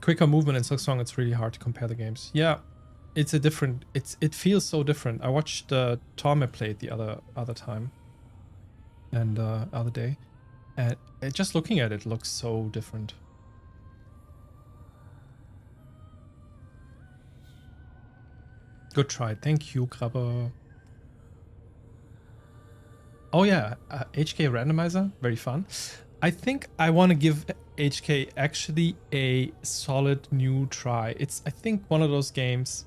Quicker movement in Silksong, it's really hard to compare the games. Yeah, it's a different. It feels so different. I watched Tom play it the other time, and other day, and just looking at it looks so different. Good try. Thank you, Krabber. Oh yeah, HK randomizer, very fun. I think I want to give HK actually a solid new try. It's, I think, one of those games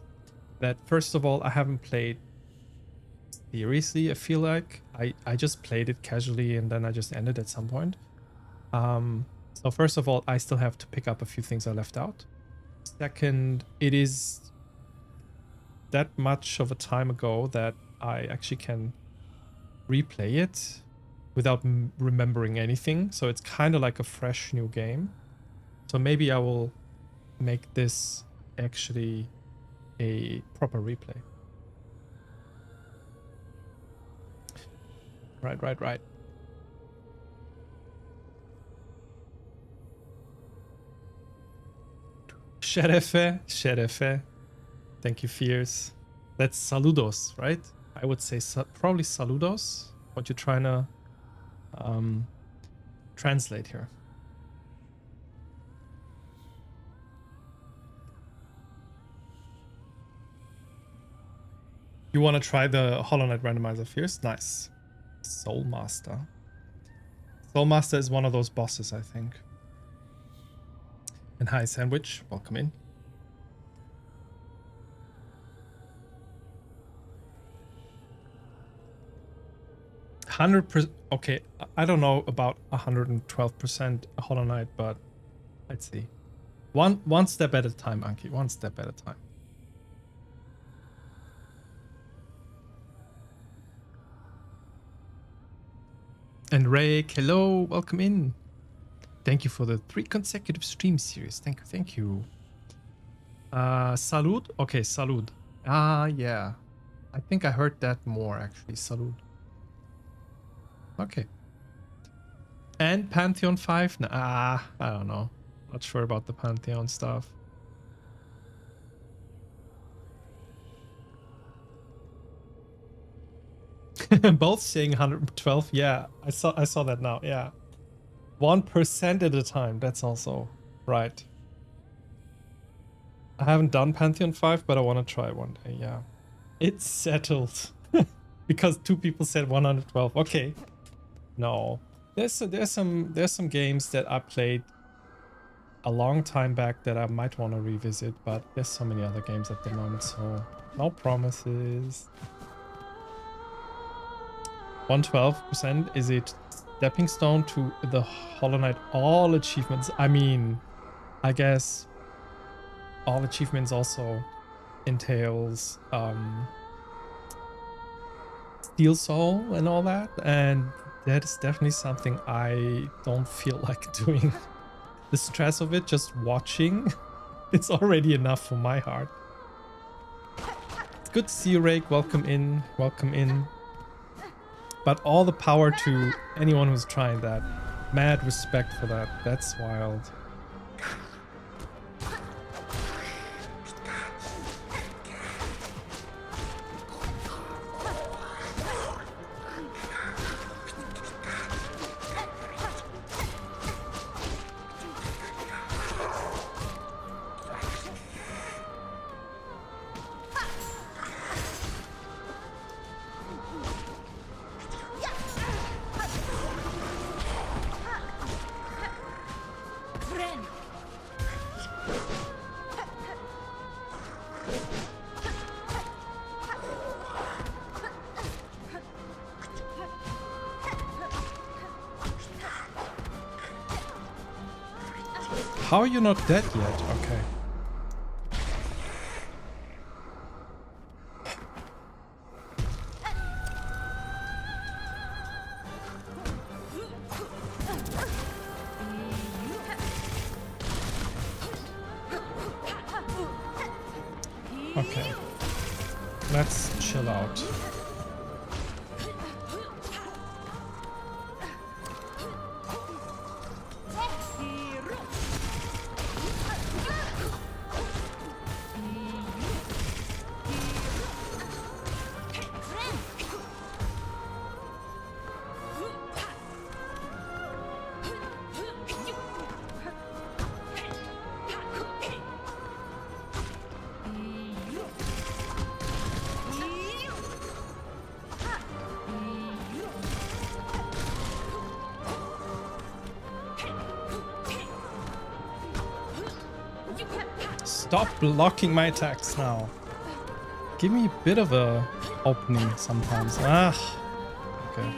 that, first of all, I haven't played seriously. I feel like I just played it casually and then I just ended at some point. So first of all, I still have to pick up a few things I left out. Second, it is that much of a time ago that I actually can replay it without remembering anything, so it's kind of like a fresh new game. So maybe I will make this actually a proper replay. Right. Sherefe. Thank you, Fierce. That's saludos, right? I would say probably saludos. What you're trying to translate here. You want to try the Hollow Knight randomizer, Fierce? Nice. Soul Master. Soul Master is one of those bosses, I think. And hi, Sandwich. Welcome in. 100%. Okay, I don't know about 112% Hollow Knight, but let's see. One step at a time, Anki. One step at a time. And Rake, hello, welcome in. Thank you for the 3 consecutive stream series. Thank you. Salud? Okay, salud. Yeah. I think I heard that more, actually. Salud. Okay. And Pantheon 5? Nah, I don't know. Not sure about the Pantheon stuff. Both saying 112. Yeah, I saw that now. Yeah. 1% at a time. That's also right. I haven't done Pantheon 5, but I want to try one day. Yeah. It's settled. Because 2 people said 112. Okay. No. There's some games that I played a long time back that I might want to revisit, but there's so many other games at the moment, so no promises. 112%, is it stepping stone to the Hollow Knight all achievements? I mean, I guess all achievements also entails Steel Soul and all that, and that is definitely something I don't feel like doing. The stress of it, just watching, it's already enough for my heart. It's good to see you, Rake. Welcome in. Welcome in. But all the power to anyone who's trying that. Mad respect for that. That's wild. How are you not dead yet? Okay. Okay. Let's chill out. Stop blocking my attacks now. Give me a bit of a opening sometimes. Ah, okay.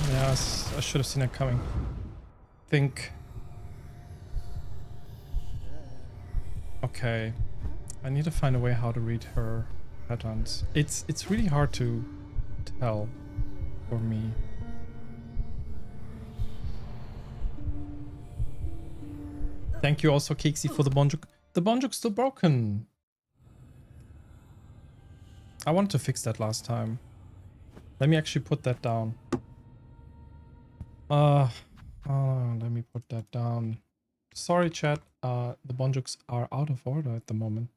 Yes, I should have seen it coming. Think. Okay. I need to find a way how to read her patterns. It's really hard to tell for me. Thank you also, Kixi, for the bonjuk. The bonjuk's still broken. I wanted to fix that last time. Let me actually put that down. Let me put that down. Sorry, chat. The bonjuks are out of order at the moment.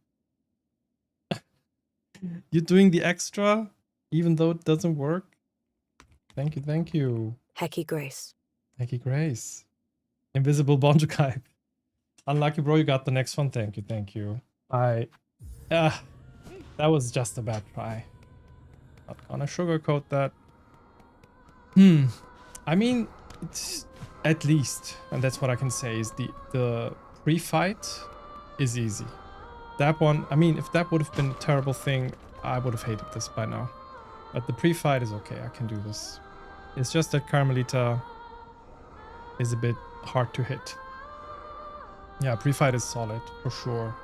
You're doing the extra, even though it doesn't work. Thank you, thank you. Hecky Grace. Hecky Grace. Invisible bonjuk hype. Unlucky bro, you got the next one. Thank you, thank you. That was just a bad try. Not gonna sugarcoat that. I mean, it's at least, and that's what I can say, is the pre-fight is easy. That one, I mean, if that would have been a terrible thing, I would have hated this by now. But the pre-fight is okay, I can do this. It's just that Carmelita is a bit hard to hit. Yeah, pre-fight is solid, for sure.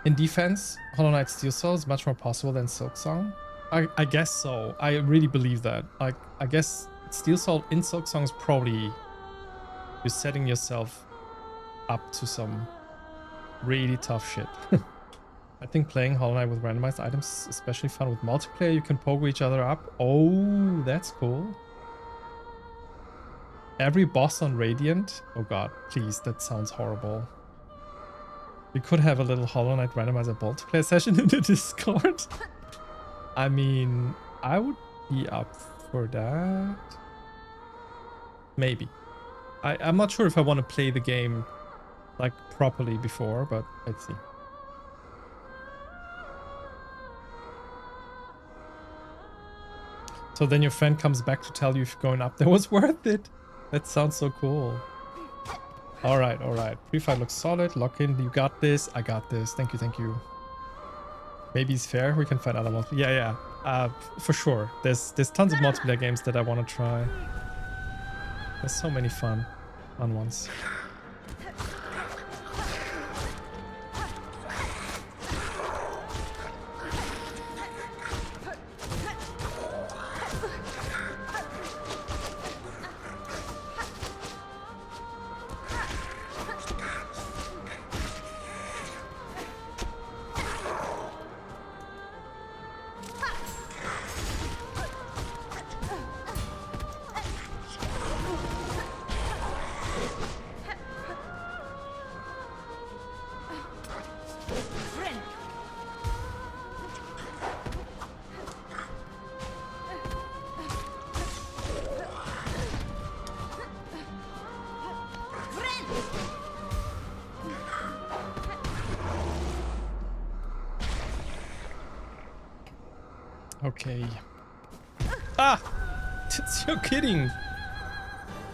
In defense, Hollow Knight Steel Soul is much more possible than Silksong. I guess so. I really believe that. Like, I guess Steel Soul in Silksong is probably you're setting yourself up to some really tough shit. I think playing Hollow Knight with randomized items is especially fun with multiplayer. You can pogo each other up. Oh, that's cool. Every boss on Radiant. Oh god, please, that sounds horrible. We could have a little Hollow Knight randomizer multiplayer session in the Discord. I mean, I would be up for that. Maybe. I'm not sure if I want to play the game like properly before, but let's see. So then your friend comes back to tell you if going up there was worth it. That sounds so cool. All right, all right. Pre-fight looks solid. Lock in. You got this. I got this. Thank you, thank you. Maybe it's fair. We can find other multiplayer. Yeah. For sure. There's tons of multiplayer games that I want to try. There's so many fun ones. Okay. Ah! You're kidding!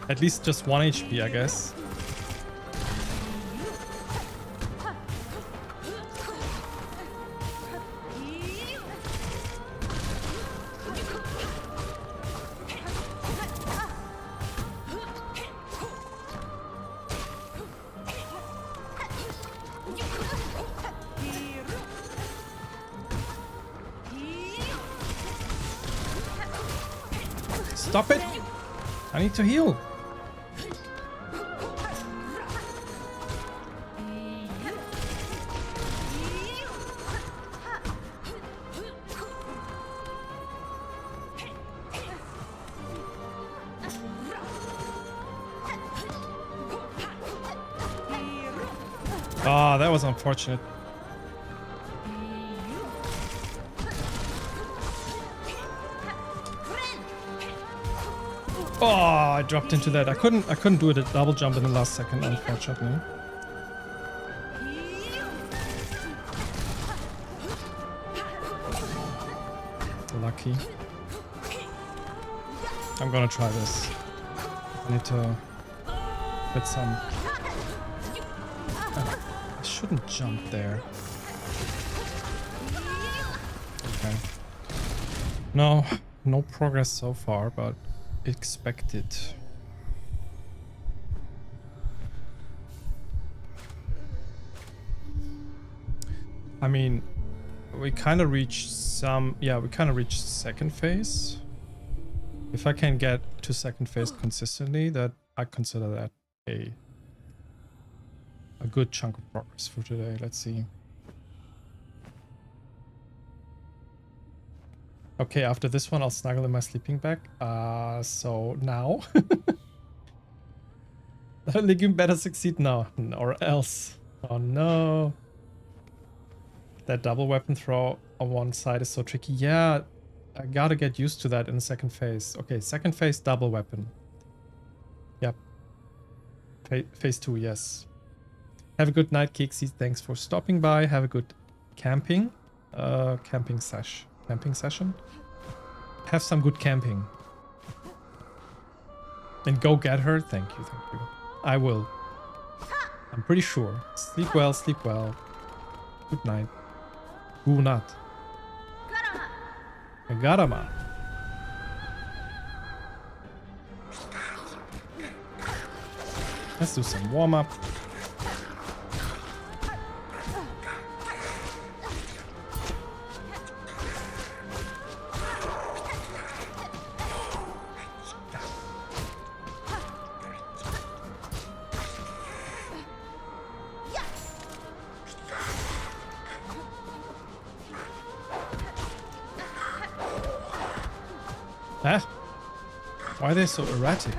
At least just 1 HP, I guess. Stop it! I need to heal. Ah, that was unfortunate. Oh, I dropped into that. I couldn't do it a double jump in the last second, unfortunately. Lucky. I'm gonna try this. I need to get some. I shouldn't jump there. Okay. No progress so far, but expected. I mean, we kind of reached some. Yeah, we kind of reached second phase. If I can get to second phase consistently, that I consider that a good chunk of progress for today. Let's see. Okay, after this one, I'll snuggle in my sleeping bag. So now, Legume better succeed now, or else. Oh no! That double weapon throw on one side is so tricky. Yeah, I gotta get used to that in the second phase. Okay, second phase, double weapon. Yep. Phase 2, yes. Have a good night, Kixie. Thanks for stopping by. Have a good camping. Camping session. Have some good camping. And go get her. Thank you. I will. I'm pretty sure. Sleep well, sleep well. Good night. Gunat. Garama. Let's do some warm-up. Ah, why are they so erratic?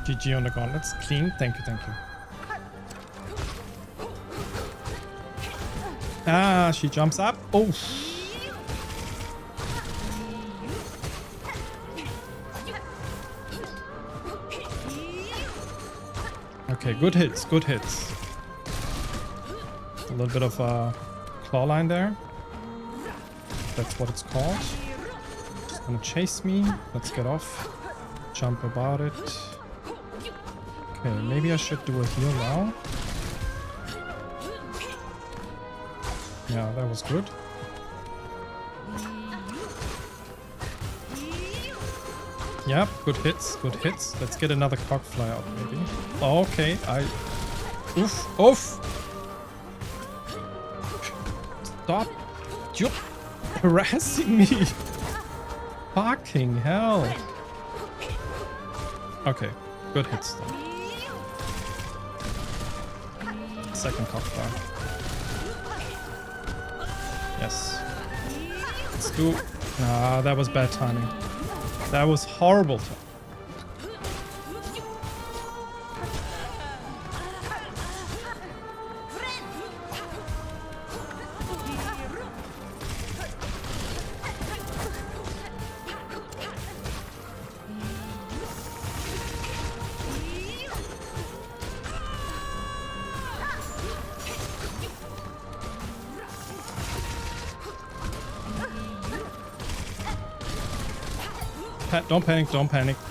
GG on the gauntlets. Clean. Thank you. Ah, she jumps up. Oh. Okay, good hits. A little bit of a claw line there. That's what it's called. It's gonna chase me. Let's get off. Jump about it. Okay, maybe I should do a heal now. Yeah, that was good. Yep, good hits. Let's get another cockfly out, maybe. Okay, Oof! Stop! You harassing me! Fucking hell! Okay, good hits though. Second cockfly. Yes. Let's do... Ah, that was bad timing. That was horrible timing.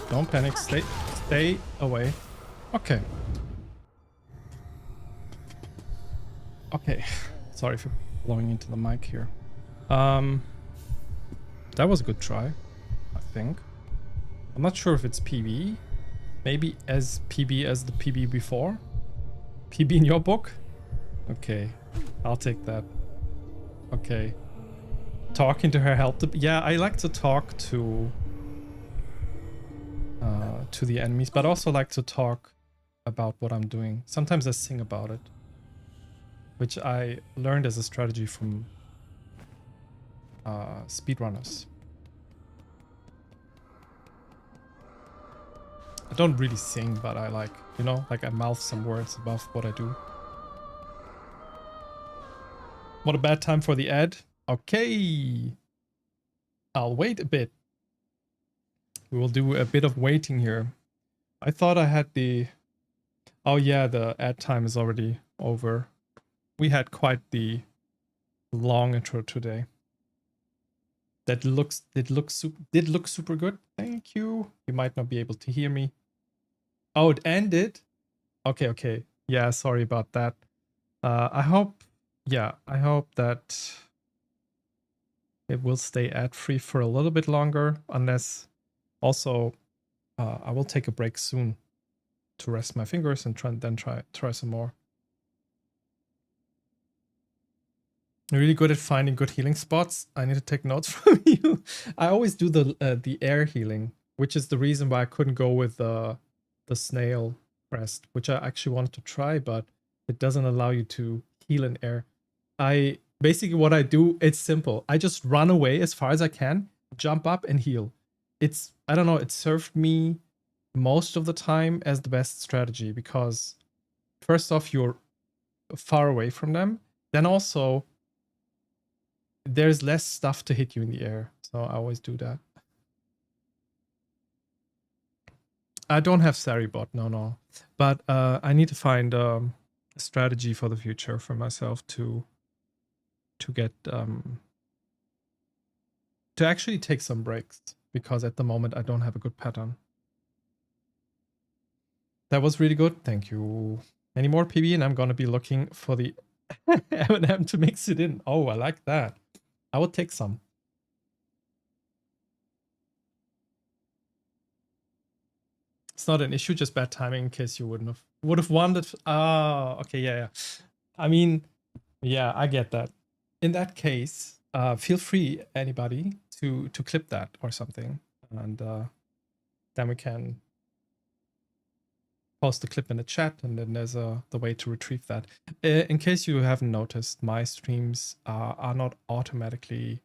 Don't panic. Stay away. Okay. Sorry for blowing into the mic here. That was a good try, I think. I'm not sure if it's PB. Maybe as PB as the PB before. PB in your book? Okay, I'll take that. Okay. Talking to her helped. Yeah, I like to talk to the enemies, but also like to talk about what I'm doing. Sometimes I sing about it, which I learned as a strategy from speedrunners. I don't really sing, but I like, you know, like I mouth some words above what I do. What a bad time for the ad. Okay. I'll wait a bit. We will do a bit of waiting here. I thought I had the... Oh yeah, the ad time is already over. We had quite the long intro today. Did look super good. Thank you. You might not be able to hear me. Oh, it ended? Okay. Yeah, sorry about that. I hope that it will stay ad-free for a little bit longer, unless also I will take a break soon to rest my fingers and try some more. I'm really good at finding good healing spots. I need to take notes from you. I always do the air healing, which is the reason why I couldn't go with the snail crest, which I actually wanted to try, but it doesn't allow you to heal in air. I basically what I do, it's simple. I just run away as far as I can, jump up and heal. It's, I don't know, it served me most of the time as the best strategy because first off, you're far away from them. Then also there's less stuff to hit you in the air. So I always do that. I don't have Saribot, no. But I need to find a strategy for the future for myself to get to actually take some breaks, because at the moment I don't have a good pattern. That was really good. Thank you. Any more PB? And I'm gonna be looking for the M&M to mix it in. Oh, I like that. I would take some. It's not an issue, just bad timing in case you would have wanted. Oh, okay, yeah. I mean, yeah, I get that. In that case, feel free, anybody, to clip that or something, and then we can post the clip in the chat, and then there's the way to retrieve that. In case you haven't noticed, my streams are not automatically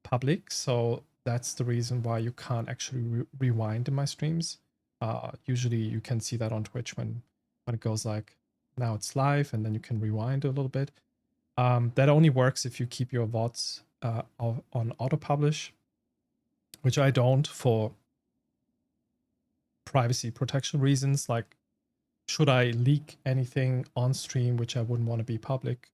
public, so that's the reason why you can't actually rewind in my streams. Usually you can see that on Twitch when it goes like, now it's live, and then you can rewind a little bit. That only works if you keep your VODs on auto publish, which I don't for privacy protection reasons. Like, should I leak anything on stream which I wouldn't want to be public,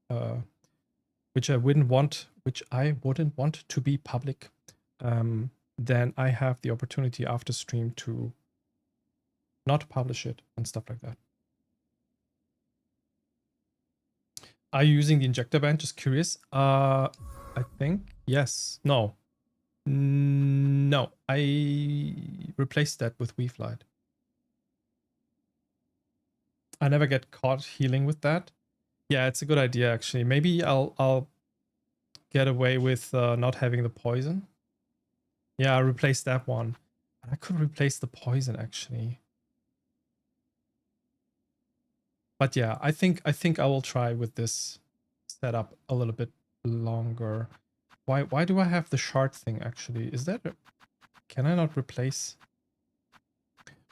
which I wouldn't want to be public, then I have the opportunity after stream to not publish it and stuff like that. Are you using the injector band? Just curious. I think yes. No, I replaced that with WeFlight. I never get caught healing with that. Yeah, it's a good idea actually. Maybe I'll get away with not having the poison. Yeah, I replaced that one. I could replace the poison actually. But yeah, I think I will try with this setup a little bit longer. Why do I have the shard thing actually? Is that can I not replace?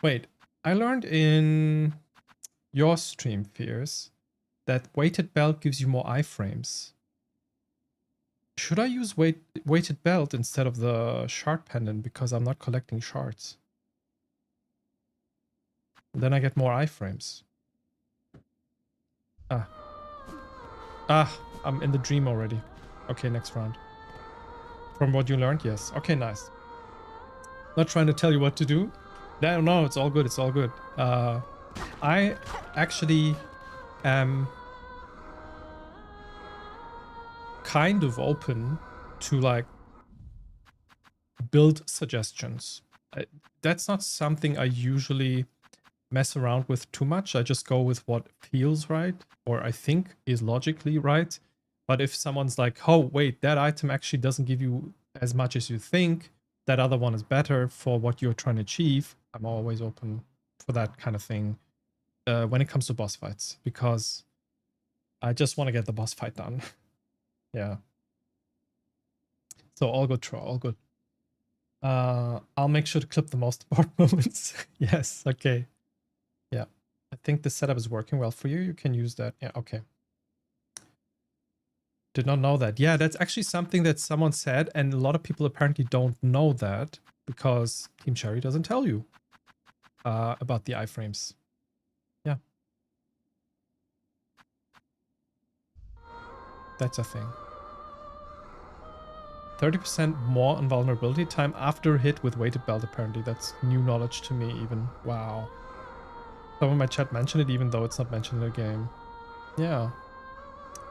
Wait, I learned in your stream, Fears, that weighted belt gives you more iframes. Should I use weighted belt instead of the shard pendant because I'm not collecting shards? Then I get more iframes. I'm in the dream already. Okay, next round. From what you learned, yes. Okay, nice. Not trying to tell you what to do. No, it's all good. It's all good. I actually am kind of open to like build suggestions. That's not something I usually mess around with too much. I just go with what feels right or I think is logically right. But if someone's like, oh, wait, that item actually doesn't give you as much as you think, that other one is better for what you're trying to achieve, I'm always open for that kind of thing. when it comes to boss fights, because I just want to get the boss fight done. Yeah. So all good, Tro, all good. I'll make sure to clip the most important moments. Yes, okay. Yeah. I think the setup is working well for you. You can use that. Yeah, okay. Did not know that. Yeah, that's actually something that someone said, and a lot of people apparently don't know that because Team Cherry doesn't tell you about the iframes. Yeah. That's a thing. 30% more on vulnerability time after a hit with weighted belt, apparently. That's new knowledge to me even. Wow. Some of my chat mentioned it even though it's not mentioned in the game. Yeah.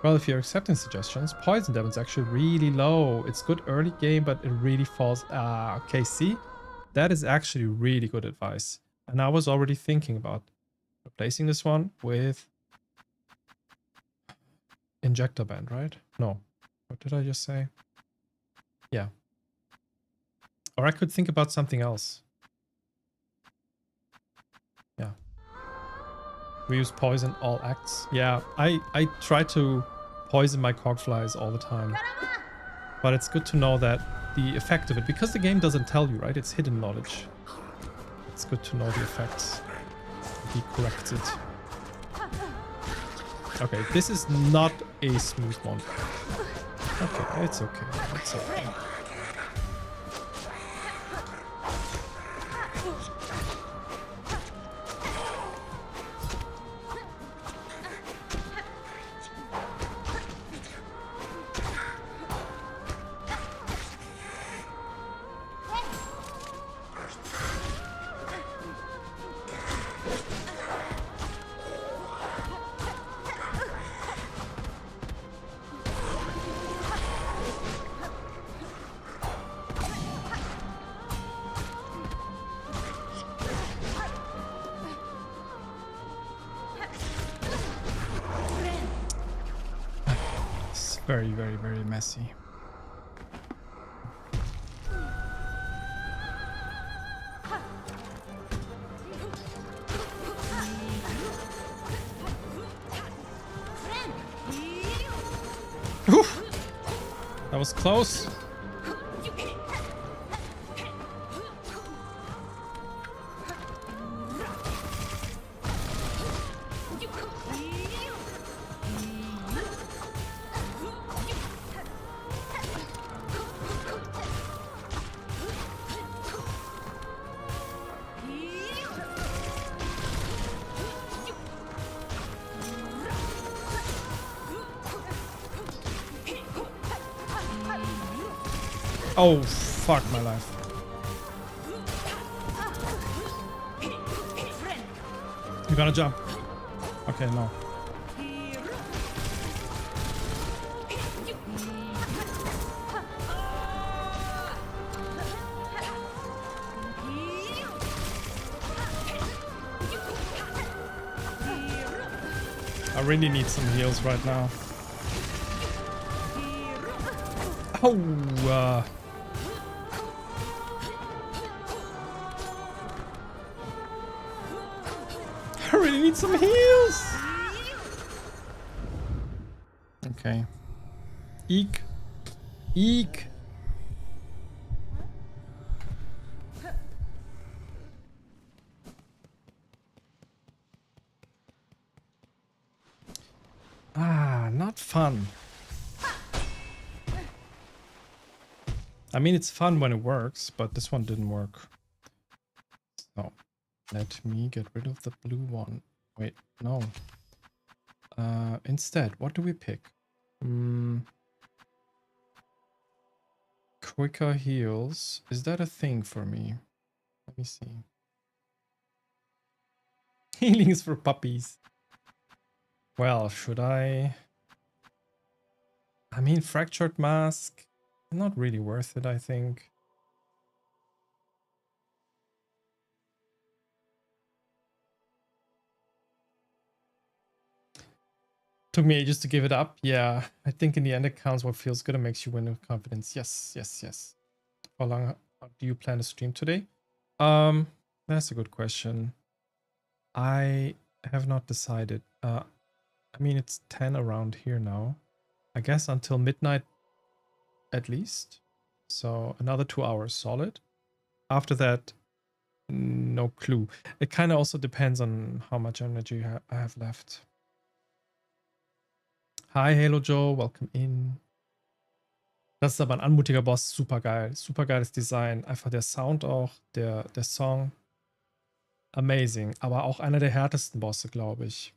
Well, if you're accepting suggestions, poison damage is actually really low. It's good early game, but it really falls... okay, see? That is actually really good advice. And I was already thinking about replacing this one with injector band, right? No. What did I just say? Yeah. Or I could think about something else. Yeah. We use poison all acts. Yeah, I try to poison my cogflies all the time. But it's good to know that the effect of it, because the game doesn't tell you, right? It's hidden knowledge. It's good to know the effects. He corrects it. Okay, this is not a smooth one. Okay, it's okay. It's okay. Very, very, very messy. Oof. That was close. Oh, fuck my life. You gotta jump. Okay, no. I really need some heals right now. Oh, I really need some heals. Okay. Eek. Eek. Ah, not fun. I mean, it's fun when it works, but this one didn't work. So, let me get rid of the blue one. Wait, no. Instead, what do we pick? Quicker heals. Is that a thing for me? Let me see. Healing is for puppies. Well, should I? I mean, fractured mask. Not really worth it, I think. Took me ages to give it up. Yeah, I think in the end it counts what feels good and makes you win with confidence. Yes, yes, yes. How long do you plan to stream today? That's a good question. I have not decided. I mean, it's 10 around here now. I guess until midnight at least. So another 2 hours solid. After that, no clue. It kind of also depends on how much energy I have left. Hi, Halo Joe, welcome in. Das ist aber ein anmutiger Boss, super geil. Super geiles Design. Einfach der Sound auch, der Song. Amazing. Aber auch einer der härtesten Bosse, glaube ich.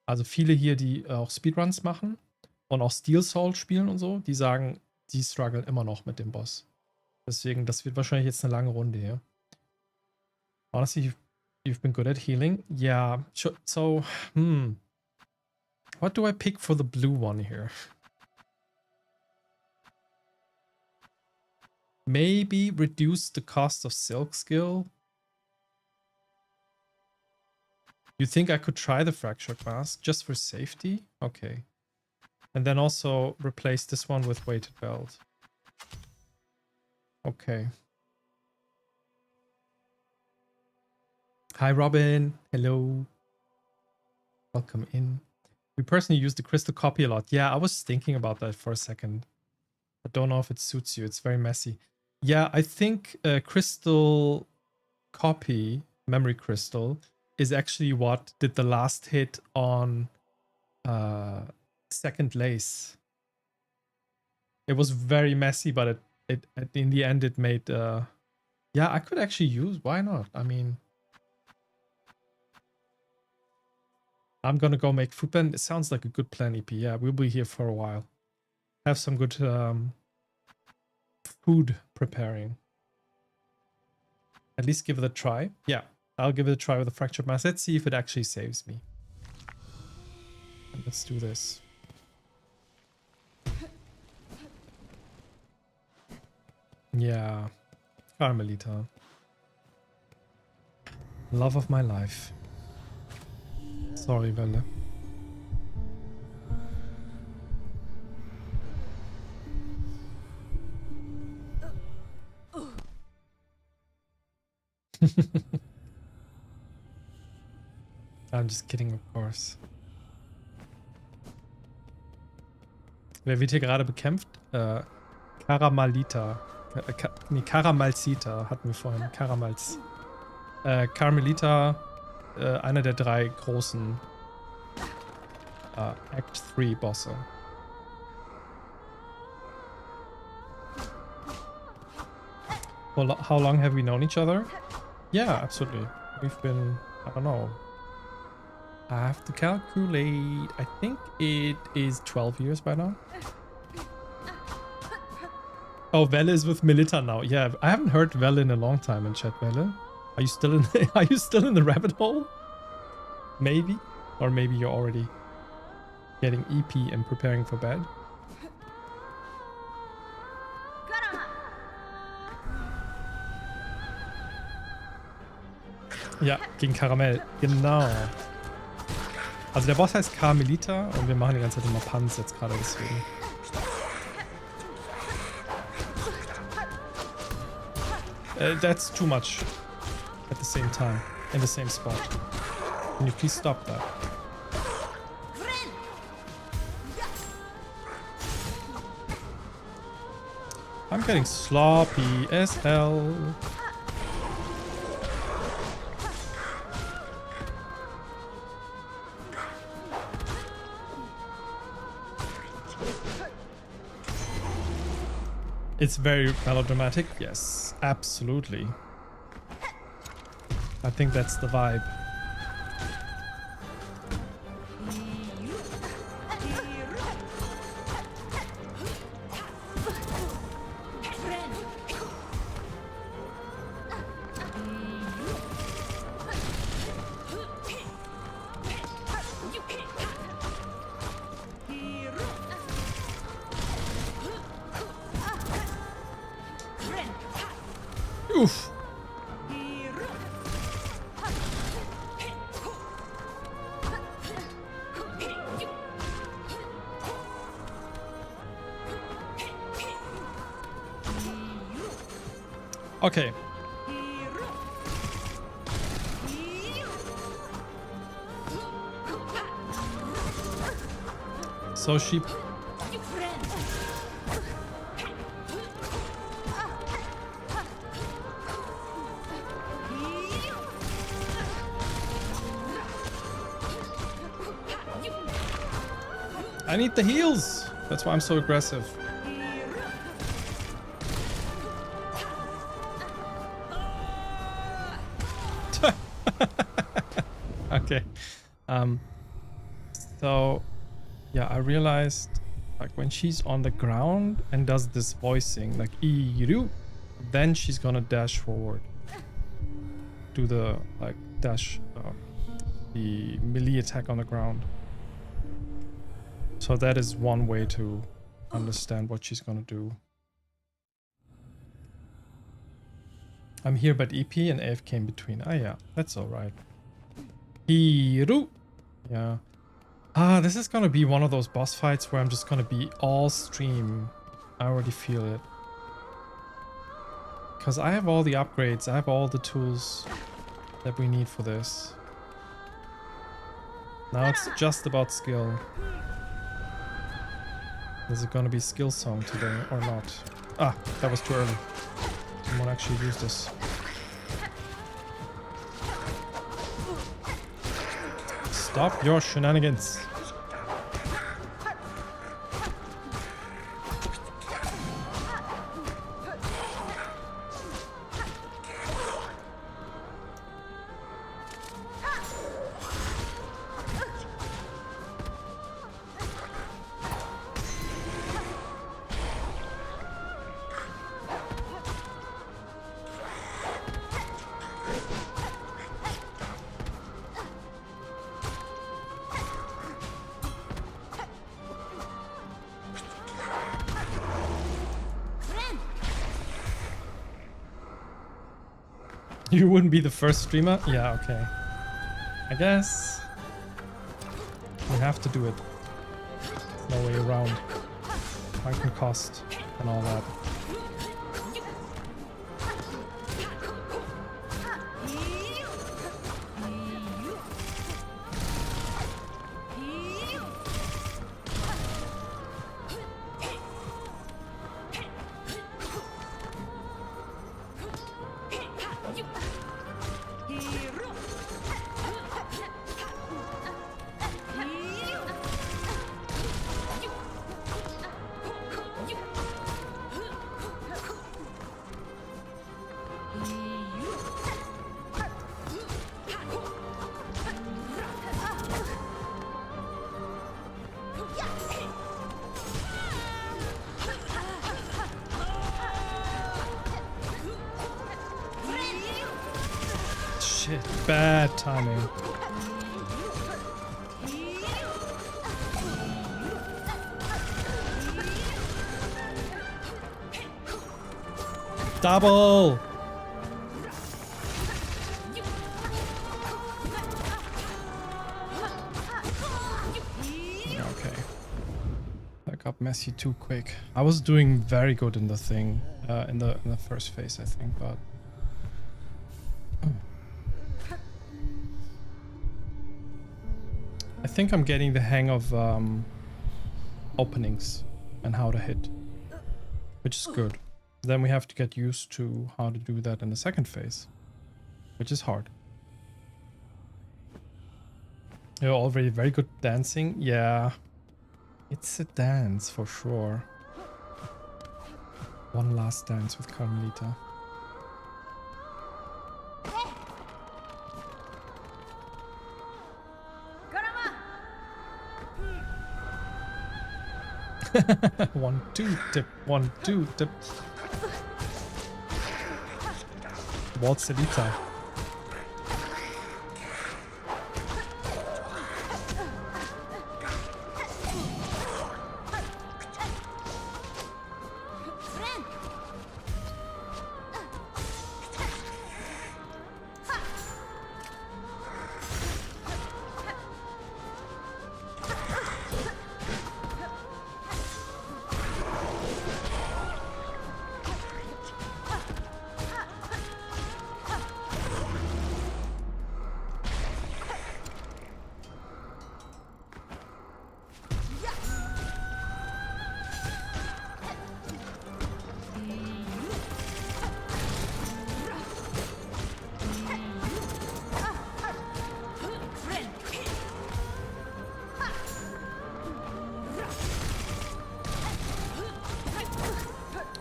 Also viele hier, die auch Speedruns machen und auch Steel Soul spielen und so, die sagen, die strugglen immer noch mit dem Boss. Deswegen, das wird wahrscheinlich jetzt eine lange Runde hier. Honestly, you've been good at healing. Yeah. So, what do I pick for the blue one here? Maybe reduce the cost of Silk skill. You think I could try the Fractured Mask just for safety? Okay. And then also replace this one with Weighted Belt. Okay. Hi, Robin. Hello. Welcome in. We personally use the Crystal Copy a lot. Yeah, I was thinking about that for a second. I don't know if it suits you. It's very messy. Yeah, I think Crystal Copy, Memory Crystal, is actually what did the last hit on Second Lace. It was very messy, but it in the end it made yeah, I could actually use, why not? I mean, I'm gonna go make food plan. It sounds like a good plan, EP. Yeah, we'll be here for a while. Have some good food preparing. At least give it a try. Yeah, I'll give it a try with the Fractured Mask. Let's see if it actually saves me. Let's do this. Yeah, Carmelita. Love of my life. Sorry, Welle. I'm just kidding, of course. Wer wird hier gerade bekämpft? Karamalita. Nee, Karamalzita hatten wir vorhin. Karamals. Carmelita, einer der 3 großen Act 3 Bosse. Well, how long have we known each other? Yeah, absolutely. We've been, I don't know. I have to calculate. I think it is 12 years by now. Oh, Welle is with Melita now. Yeah, I haven't heard Welle in a long time in chat. Welle, are you still in? Are you still in the rabbit hole? Maybe, or maybe you're already getting EP and preparing for bed. Ja, gegen Karamell. Genau. Also der Boss heißt Carmelita und wir machen die ganze Zeit immer Punts jetzt gerade deswegen. That's too much at the same time, in the same spot. Can you please stop that? I'm getting sloppy as hell. It's very melodramatic. Yes, absolutely. I think that's the vibe. Oof. Okay. So she... I need the heals! That's why I'm so aggressive. Okay. So yeah, I realized like when she's on the ground and does this voicing like Iru, then she's gonna dash forward. Do the like dash the melee attack on the ground. So that is one way to understand what she's gonna do. I'm here but EP and AFK in between. Ah yeah, that's alright. Hiru! Yeah. Ah, this is gonna be one of those boss fights where I'm just gonna be all stream. I already feel it. Because I have all the upgrades, I have all the tools that we need for this. Now it's just about skill. Is it gonna be Silksong today or not? Ah, that was too early. Someone actually use this. Stop your shenanigans. You wouldn't be the first streamer? Yeah, okay. I guess we have to do it. No way around. Franken cost and all that. Shit, bad timing. Double! Okay. That got messy too quick. I was doing very good in the thing, in the first phase, I think, but... I think I'm getting the hang of openings and how to hit, which is good. Then we have to get used to how to do that in the second phase, which is hard. You're already very good dancing. Yeah, it's a dance for sure. One last dance with Carmelita. One, two, tip, 1, 2, tip. Waltzerita.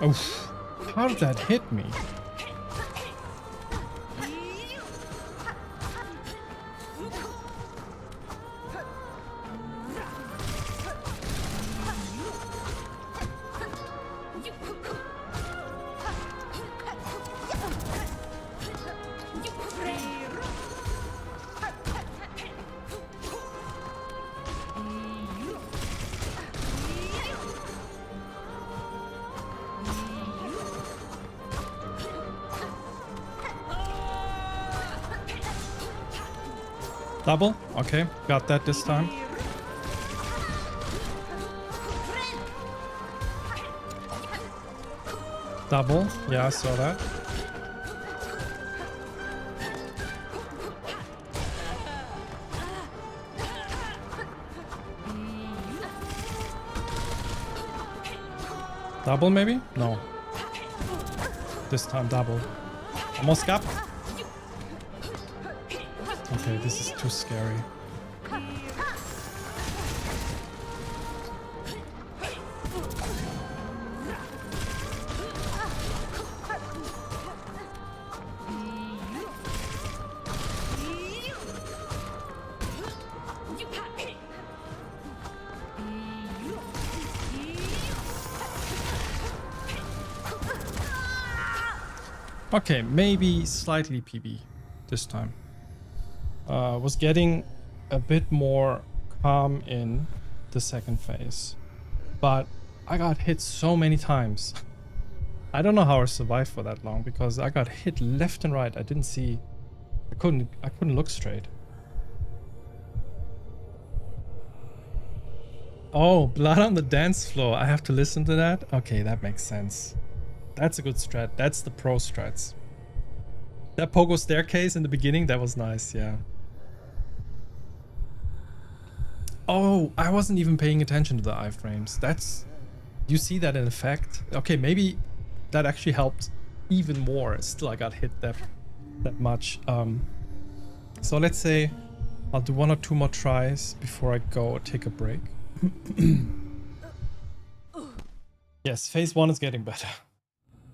Oof. How did that hit me? Double? Okay, got that this time. Double? Yeah, I saw that. Double maybe? No. This time double. Almost got. Okay, this is too scary. Okay, maybe slightly PB this time. Was getting a bit more calm in the second phase, but I got hit so many times. I don't know how I survived for that long because I got hit left and right. I didn't see. I couldn't look straight. Oh, blood on the dance floor. I have to listen to that? Okay, that makes sense. That's a good strat. That's the pro strats. That pogo staircase in the beginning, that was nice, yeah. Oh, I wasn't even paying attention to the iframes. That's... You see that in effect? Okay, maybe that actually helped even more. Still, I got hit that much. So let's say I'll do 1 or 2 more tries before I go take a break. Yes, phase 1 is getting better.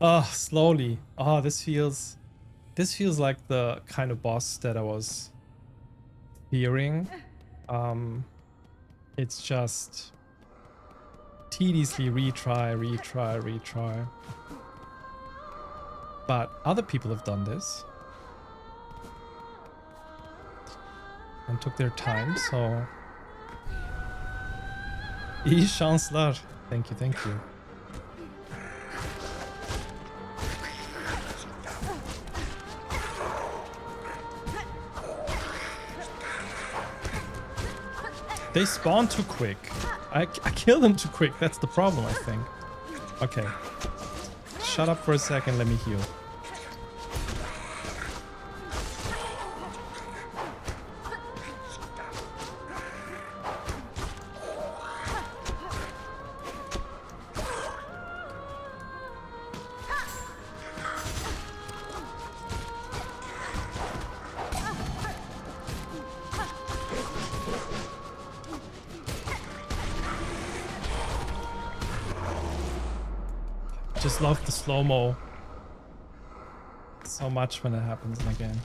Oh, slowly. Oh, this feels like the kind of boss that I was fearing. It's just tediously retry. But other people have done this and took their time, so... Chancellor. Thank you. They spawn too quick. I kill them too quick. That's the problem, I think. Okay. Shut up for a second. Let me heal. Just love the slow-mo so much when it happens again.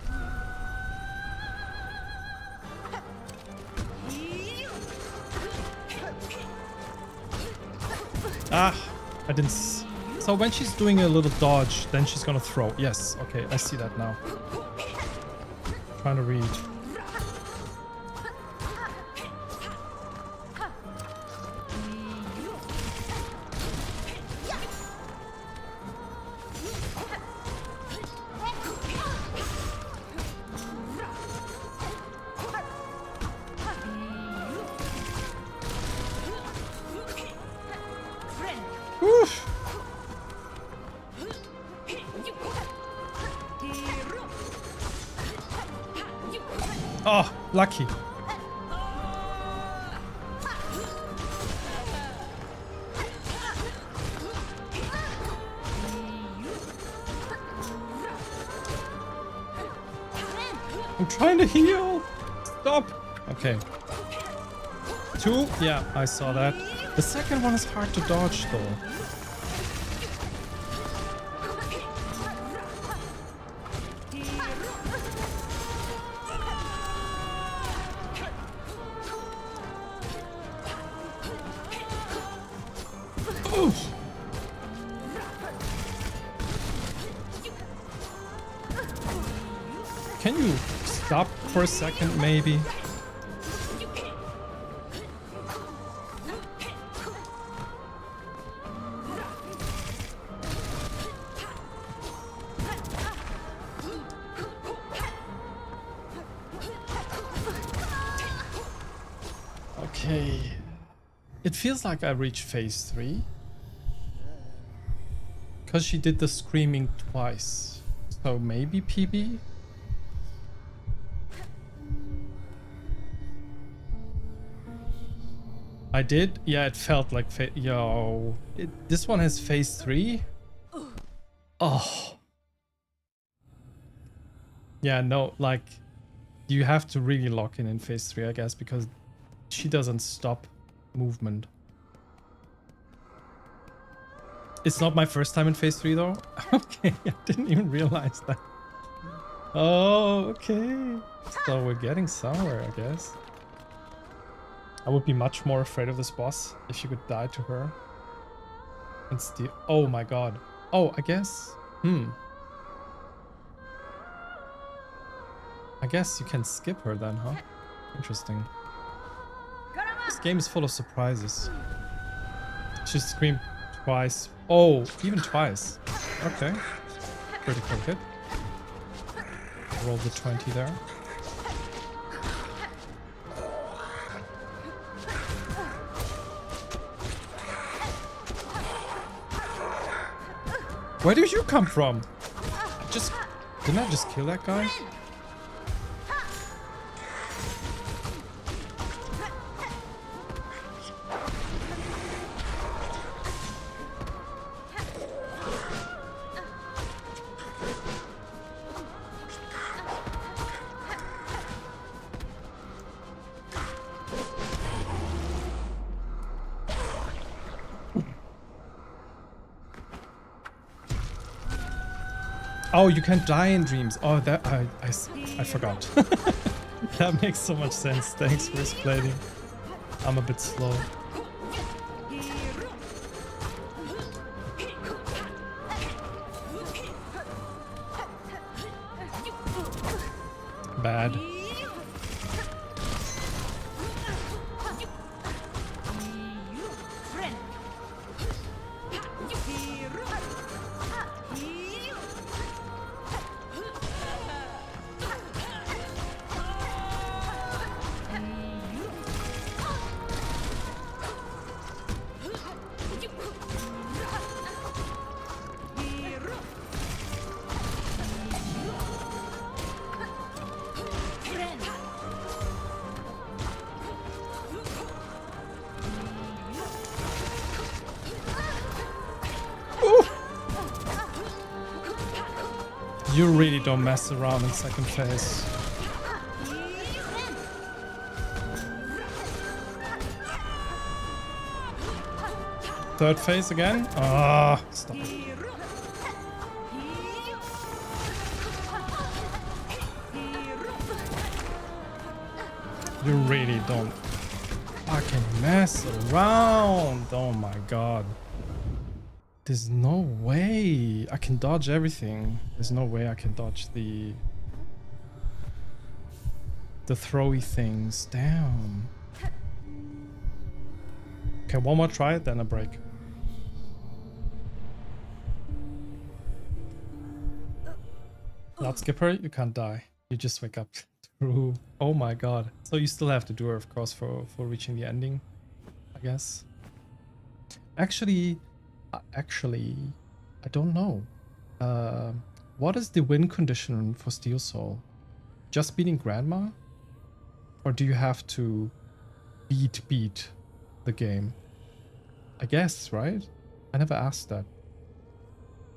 Ah, I didn't. So when she's doing a little dodge, then she's gonna throw. Yes, okay, I see that now. Trying to read. Oh, lucky. I'm trying to heal. Stop. Okay. 2. Yeah, I saw that. The second one is hard to dodge though. Oof. Can you stop for a second, maybe? Okay. It feels like I reached phase 3. Because she did the screaming twice. So maybe PB? I did? Yeah, it felt like yo. This one has phase 3? Oh. Yeah, no, like, you have to really lock in phase 3, I guess, because she doesn't stop movement. It's not my first time in phase 3 though. Okay, I didn't even realize that. Oh, okay. So we're getting somewhere, I guess. I would be much more afraid of this boss if you could die to her. And steal. Oh my god. Oh, I guess. I guess you can skip her then, huh? Interesting. This game is full of surprises. She screamed twice. Oh, even twice. Okay. Critical hit. Roll the 20 there. Where did you come from? Didn't I just kill that guy? Oh, you can die in dreams. Oh, that I forgot. That makes so much sense. Thanks for explaining. I'm a bit slow. Bad. You really don't mess around in second phase. Third phase again? Ah, stop it. You really don't fucking mess around. Oh my god. There's no way I can dodge everything. There's no way I can dodge the throwy things. Damn. Okay, one more try, then a break. Not skip her, you can't die. You just wake up. True. Oh my god. So you still have to do her, of course, for reaching the ending, I guess. Actually, I don't know. What is the win condition for Steel Soul? Just beating Grandma? Or do you have to beat the game? I guess, right? I never asked that.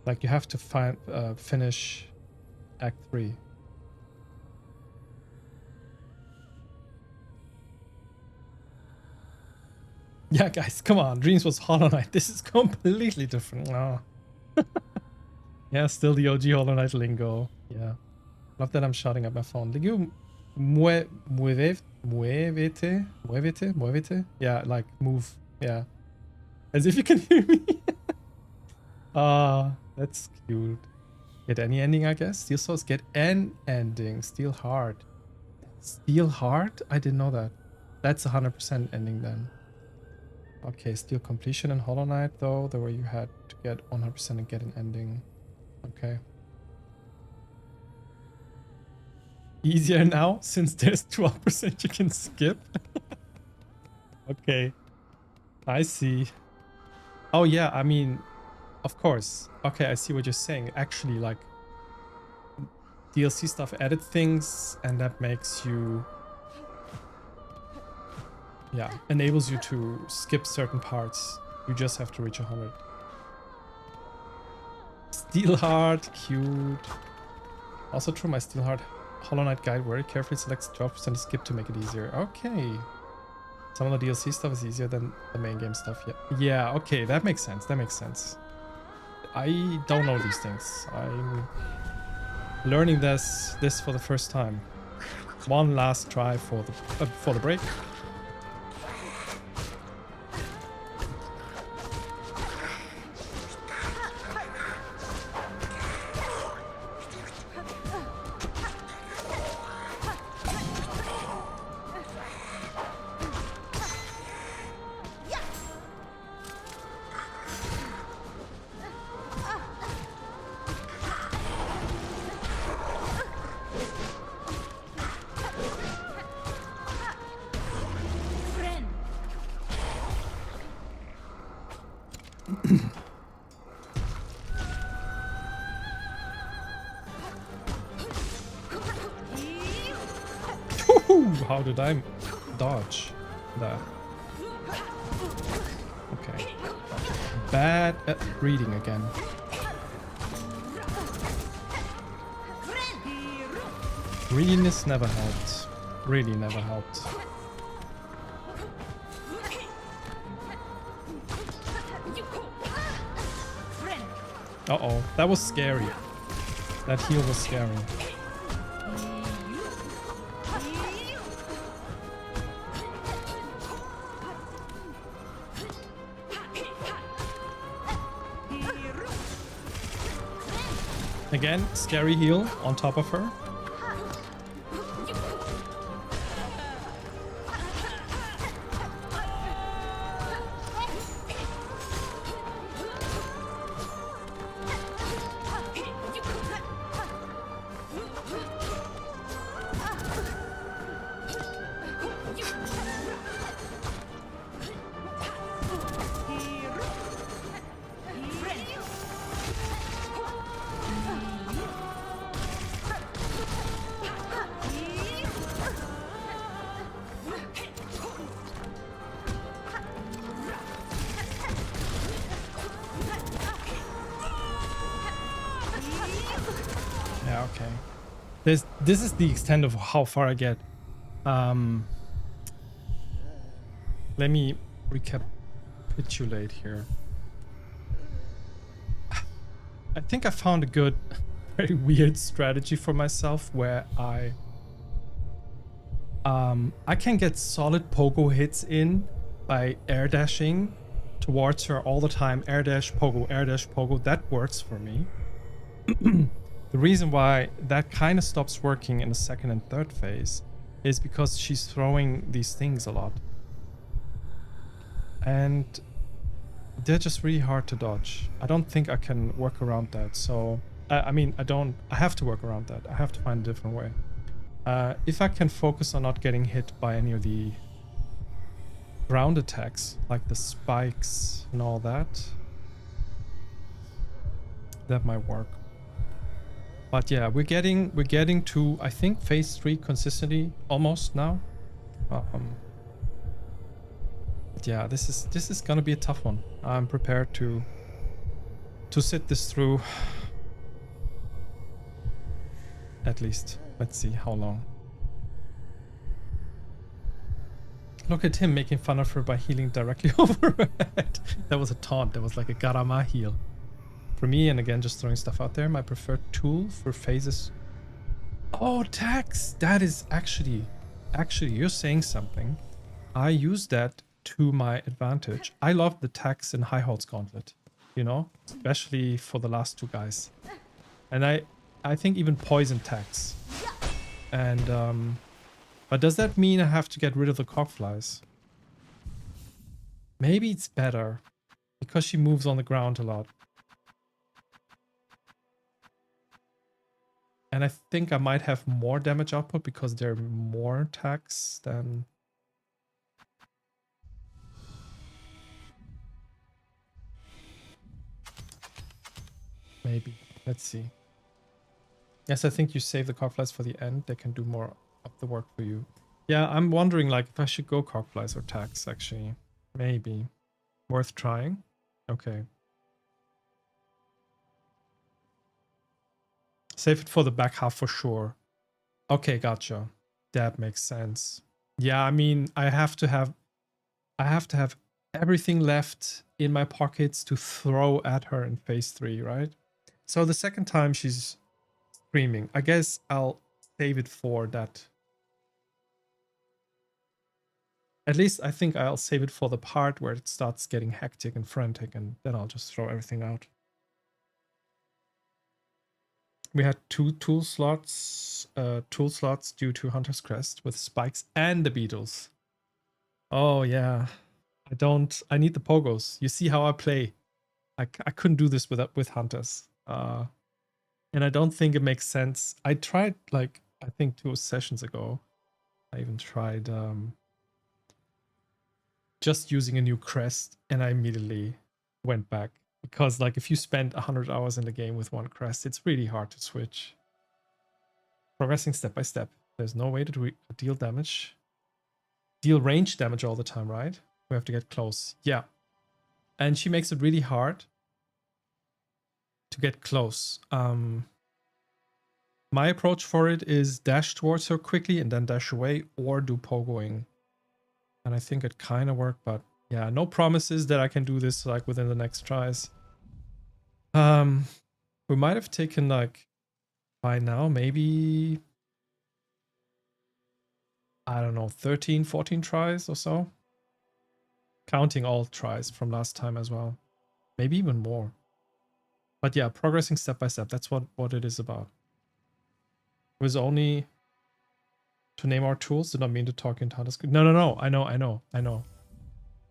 Like, you have to finish Act 3. Yeah, guys, come on. Dreams was Hollow Knight. This is completely different. Oh. Yeah, still the OG Hollow Knight lingo. Yeah. Love that I'm shouting at my phone. Muévete? Yeah, like move. Yeah. As if you can hear me. Ah, that's cute. Get any ending, I guess. Steel Souls get an ending. Steel Heart. Steel Heart? I didn't know that. That's 100% ending then. Okay, Steel Completion and Hollow Knight though, the way you had to get 100% and get an ending. Okay. Easier now since there's 12% you can skip. Okay. I see. Oh yeah, I mean, of course. Okay, I see what you're saying. Actually, like, DLC stuff added things, and that makes you... yeah, enables you to skip certain parts. You just have to reach 100. Steel Heart, cute. Also true, my Steel Heart Hollow Knight guide very carefully selects 12% skip to make it easier. Okay. Some of the DLC stuff is easier than the main game stuff. Yeah, yeah, okay, that makes sense. That makes sense. I don't know these things. I'm learning this for the first time. One last try for the break. How did I dodge that? Okay. Bad at reading again. Greediness never helped. Really never helped. Uh-oh, that was scary. That heal was scary. Again, scary heal on top of her. Yeah, okay. This is the extent of how far I get. Let me recapitulate here. I think I found a good, very weird strategy for myself where I can get solid pogo hits in by air dashing towards her all the time. Air dash pogo. That works for me. The reason why that kind of stops working in the second and third phase is because she's throwing these things a lot. And they're just really hard to dodge. I don't think I can work around that. So, I mean, I have to work around that. I have to find a different way. If I can focus on not getting hit by any of the ground attacks, like the spikes and all that, that might work. But yeah, we're getting to, I think, phase 3 consistently almost now. Yeah, this is gonna be a tough one. I'm prepared to sit this through. At least, let's see how long. Look at him making fun of her by healing directly over her head. That was a taunt. That was like a Garama heal. For me, and again, just throwing stuff out there, my preferred tool for phases. Oh, tax! That is actually, you're saying something. I use that to my advantage. I love the tax in High Holds Gauntlet, you know, especially for the last two guys. And I think even poison tax. And but does that mean I have to get rid of the cockflies? Maybe it's better because she moves on the ground a lot. And I think I might have more damage output because there are more attacks than... Maybe. Let's see. Yes, I think you save the cockflies for the end. They can do more of the work for you. Yeah, I'm wondering like if I should go cockflies or tax actually. Maybe. Worth trying? Okay. Save it for the back half for sure. Okay, gotcha. That makes sense. Yeah, I mean, I have to have everything left in my pockets to throw at her in phase 3, right? So the second time she's screaming, I guess I'll save it for that. At least I think I'll save it for the part where it starts getting hectic and frantic, and then I'll just throw everything out. We had two tool slots due to Hunter's Crest with spikes and the beetles. Oh yeah, I need the pogos. You see how I play. I couldn't do this with hunters. And I don't think it makes sense. I tried like, I think 2 sessions ago. I even tried just using a new crest and I immediately went back. Because like if you spend 100 hours in the game with one crest, it's really hard to switch. Progressing step by step. There's no way to deal damage. Deal range damage all the time, right? We have to get close. Yeah. And she makes it really hard to get close. My approach for it is dash towards her quickly and then dash away, or do pogoing. And I think it kind of worked, but yeah, no promises that I can do this like within the next tries. We might have taken like by now maybe, I don't know, 13, 14 tries or so. Counting all tries from last time as well. Maybe even more. But yeah, progressing step by step. That's what it is about. It was only to name our tools. Did not mean to talk in Hunter's. No. I know.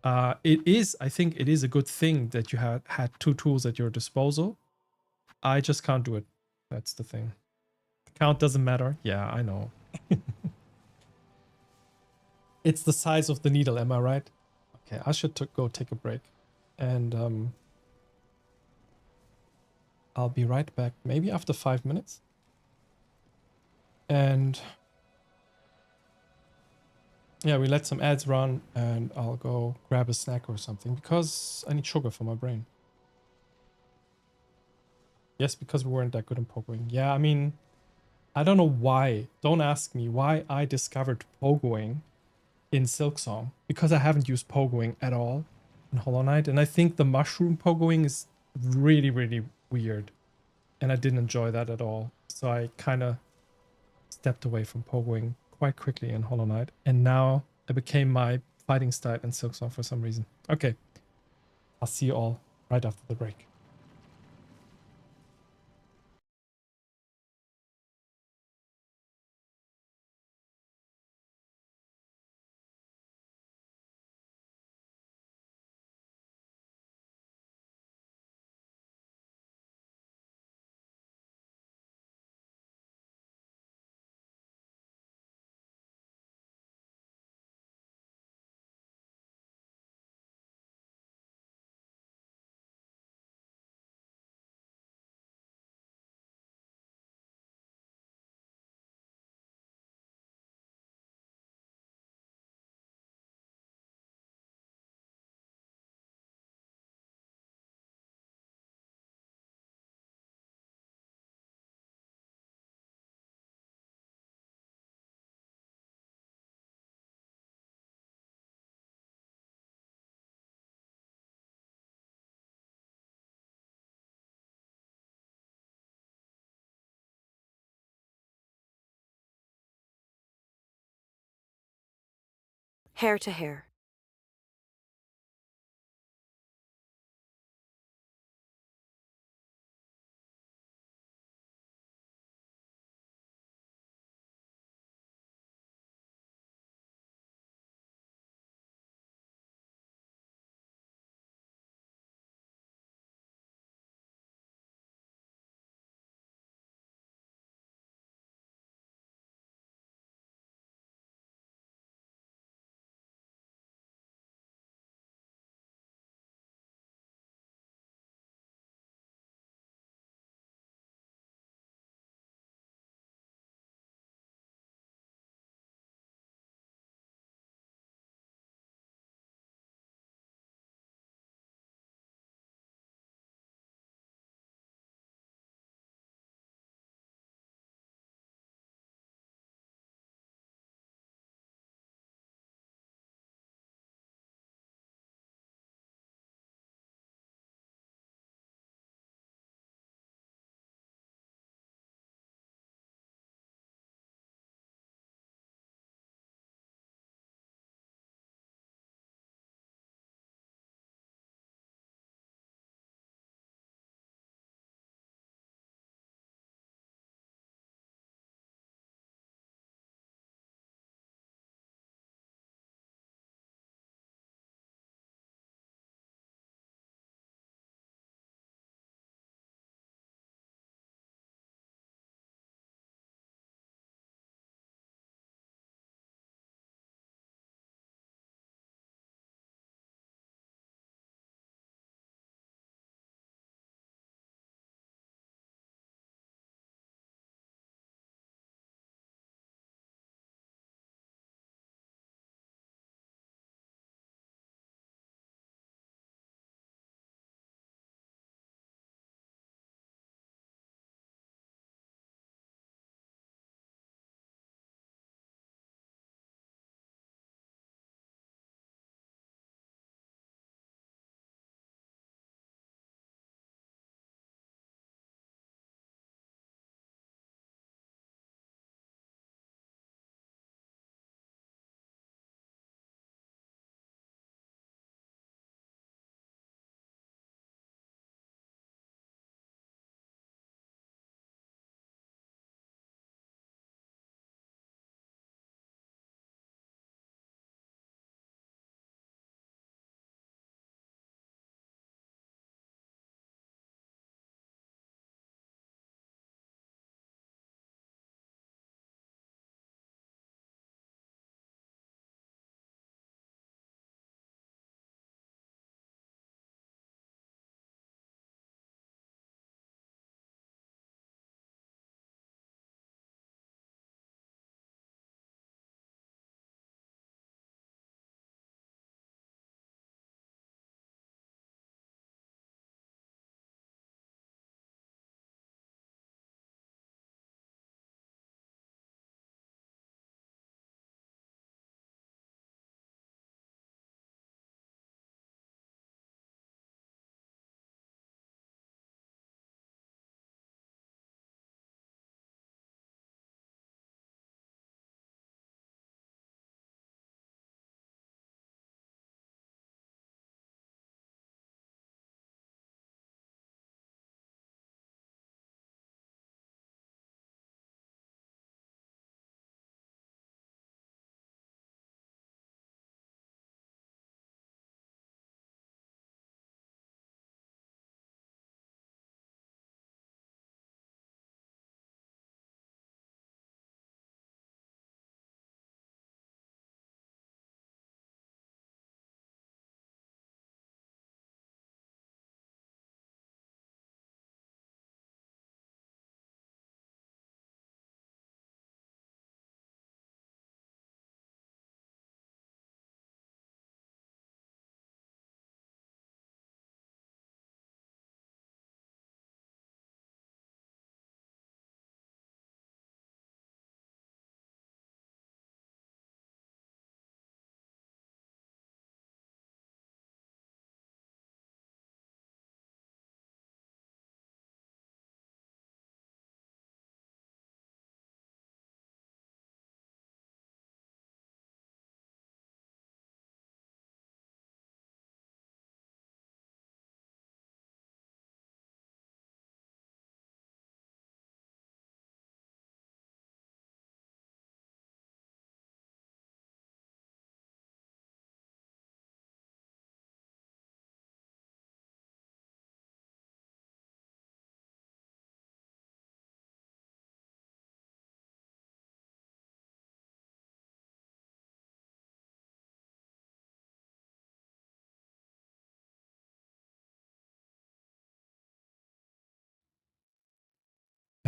I think it is a good thing that you had 2 tools at your disposal. I just can't do it. That's the thing. Count doesn't matter. Yeah, I know. It's the size of the needle, am I right? Okay, I should go take a break. And I'll be right back, maybe after 5 minutes. And yeah, we let some ads run and I'll go grab a snack or something because I need sugar for my brain. Yes, because we weren't that good in pogoing. Yeah, I mean, I don't know why. Don't ask me why I discovered pogoing in Silksong, because I haven't used pogoing at all in Hollow Knight. And I think the mushroom pogoing is really, really weird. And I didn't enjoy that at all. So I kind of stepped away from pogoing quite quickly in Hollow Knight. And now it became my fighting style in Silksong for some reason. Okay. I'll see you all right after the break. Hair to hair.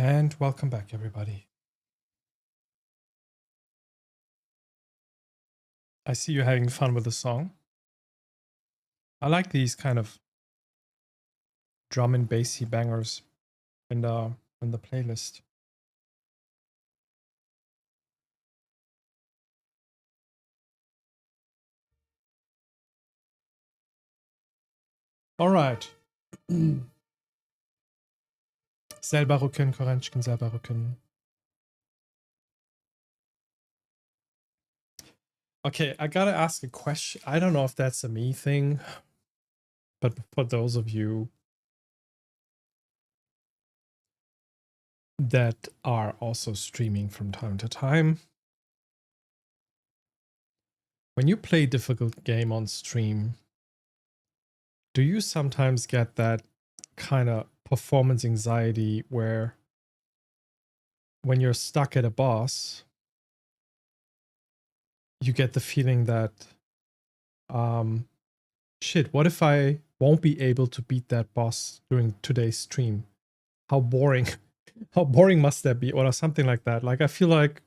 And welcome back, everybody. I see you're having fun with the song. I like these kind of drum and bassy bangers in the playlist. All right. Selber rücken, Korenchken selber rücken. Okay, I gotta ask a question. I don't know if that's a me thing, but for those of you that are also streaming from time to time, when you play a difficult game on stream, do you sometimes get that kind of performance anxiety where when you're stuck at a boss, you get the feeling that, shit, what if I won't be able to beat that boss during today's stream? How boring, how boring must that be? Or something like that. Like, I feel like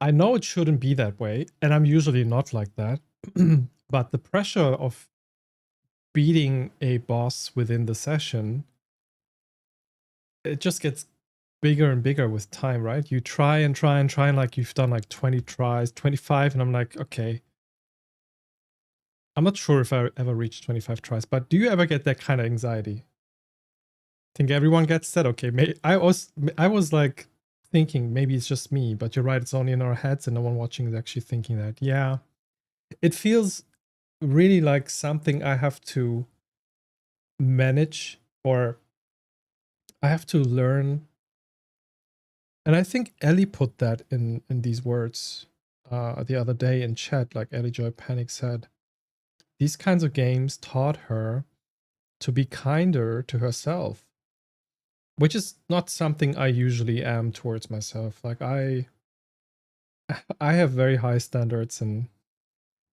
I know it shouldn't be that way, and I'm usually not like that. But the pressure of beating a boss within the session, it just gets bigger and bigger with time, right? You try and try and try, and like you've done like 20 tries, 25, and I'm like, okay. I'm not sure if I ever reached 25 tries, but do you ever get that kind of anxiety? Think everyone gets that? Okay, I was like thinking maybe it's just me, but you're right, it's only in our heads and no one watching is actually thinking that. Yeah. It feels really like something I have to manage, or I have to learn. And I think Ellie put that in these words the other day in chat, like Ellie Joy Panic said. These kinds of games taught her to be kinder to herself, which is not something I usually am towards myself. Like I have very high standards and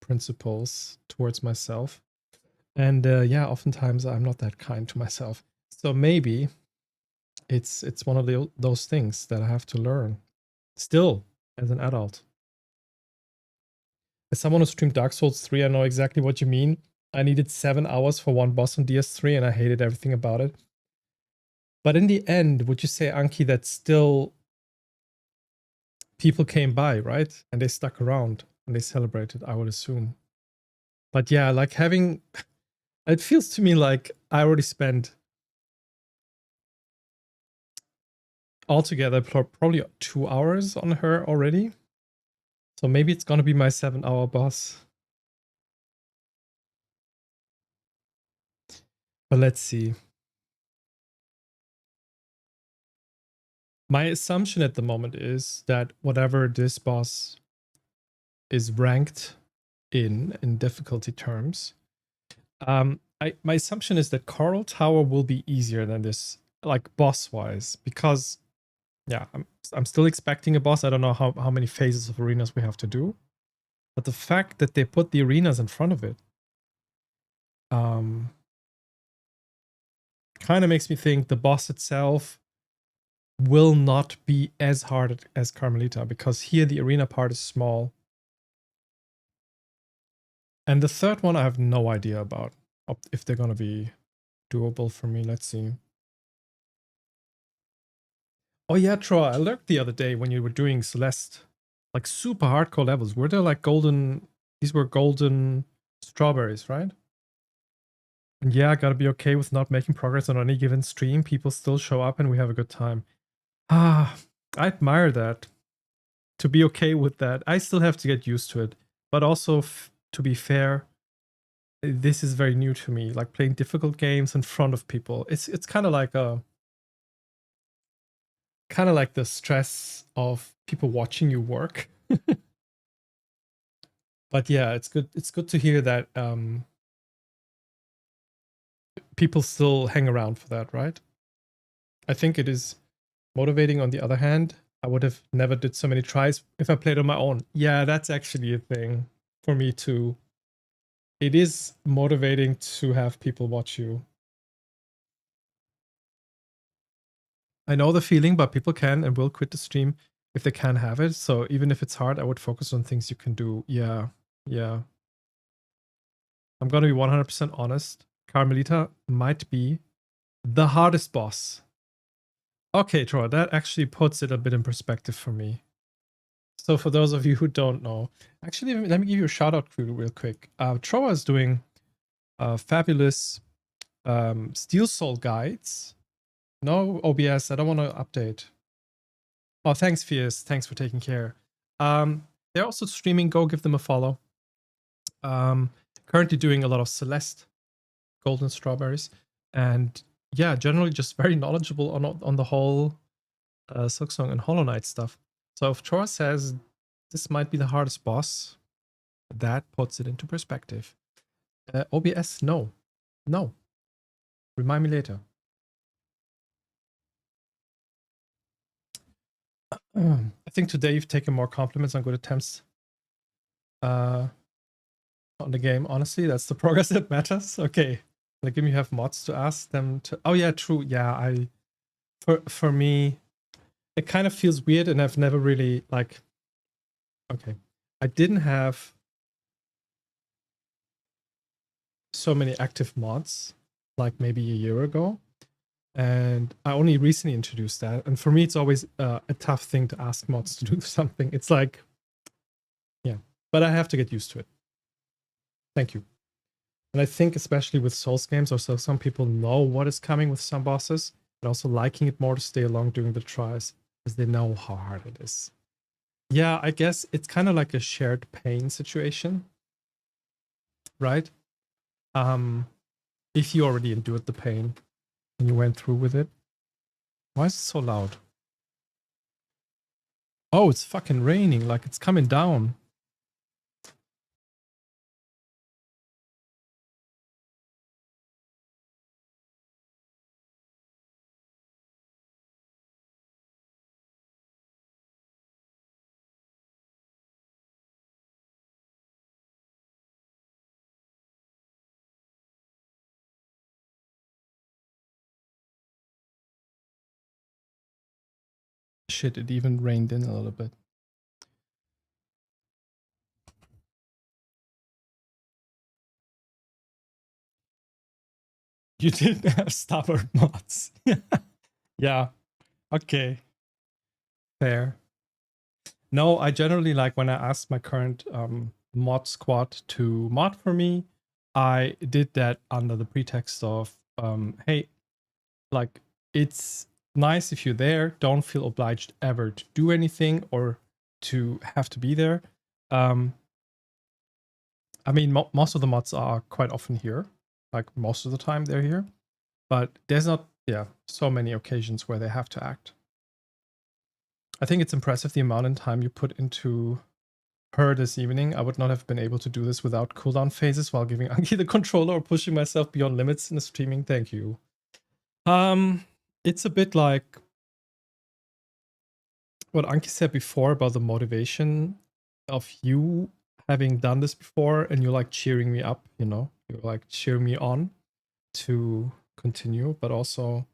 principles towards myself. And yeah, oftentimes I'm not that kind to myself. So maybe it's one of those things that I have to learn still as an adult. As someone who streamed Dark Souls 3, I know exactly what you mean. I needed 7 hours for one boss on DS3 and I hated everything about it. But in the end, would you say, Anki, that still people came by, right? And they stuck around and they celebrated, I would assume. But yeah, like having, it feels to me like I already spent altogether probably 2 hours on her already. So maybe it's gonna be my 7-hour boss. But let's see. My assumption at the moment is that whatever this boss is ranked in difficulty terms, my assumption is that Coral Tower will be easier than this, like boss wise, because yeah, I'm still expecting a boss. I don't know how many phases of arenas we have to do, but the fact that they put the arenas in front of it, kind of makes me think the boss itself will not be as hard as Carmelita, because here the arena part is small. And the third one I have no idea about if they're gonna be doable for me. Let's see. Oh yeah, Troy, I lurked the other day when you were doing Celeste, like super hardcore levels. Were there like golden? These were golden strawberries, right? And yeah, gotta be okay with not making progress on any given stream. People still show up and we have a good time. Ah, I admire that. To be okay with that. I still have to get used to it. But also, to be fair, this is very new to me. Like playing difficult games in front of people. It's kind of like the stress of people watching you work. But yeah, it's good to hear that people still hang around for that, right? I think it is motivating. On the other hand, I would have never did so many tries if I played on my own. Yeah, that's actually a thing for me too. It is motivating to have people watch you. I know the feeling, but people can and will quit the stream if they can't have it. So even if it's hard, I would focus on things you can do. Yeah, yeah. I'm gonna be 100% honest. Carmelita might be the hardest boss. Okay, Troy, that actually puts it a bit in perspective for me. So for those of you who don't know, actually, let me give you a shout out real quick. Troa is doing fabulous Steel Soul guides. No OBS, I don't want to update. Oh, thanks, Fierce. Thanks for taking care. They're also streaming. Go give them a follow. Currently doing a lot of Celeste, Golden Strawberries, and yeah, generally just very knowledgeable on the whole Silksong and Hollow Knight stuff. So if Troa says this might be the hardest boss, that puts it into perspective. OBS, no. No. Remind me later. I think today you've taken more compliments on good attempts on the game. Honestly, that's the progress that matters. Okay. Like, if you have mods to ask them to... Oh, yeah, true. Yeah, for me, it kind of feels weird, and I've never really, like... Okay. I didn't have so many active mods, like maybe a year ago. And I only recently introduced that. And for me, it's always a tough thing to ask mods to do something. It's like, yeah, but I have to get used to it. Thank you. And I think especially with Souls games, or so some people know what is coming with some bosses, but also liking it more to stay along during the tries, because they know how hard it is. Yeah, I guess it's kind of like a shared pain situation, right? If you already endured the pain and you went through with it. Why is it so loud? Oh, it's fucking raining, like it's coming down. Shit, it even rained in a little bit. You didn't have stubborn mods. Yeah. Okay. Fair. No, I generally like when I asked my current mod squad to mod for me, I did that under the pretext of, hey, like, it's nice if you're there. Don't feel obliged ever to do anything or to have to be there. I mean, most of the mods are quite often here. Like, most of the time they're here. But there's not, yeah, so many occasions where they have to act. I think it's impressive the amount of time you put into her this evening. I would not have been able to do this without cooldown phases while giving Anki the controller or pushing myself beyond limits in the streaming. Thank you. It's a bit like what Anki said before about the motivation of you having done this before, and you're like cheering me up, you know, you're like cheering me on to continue, but also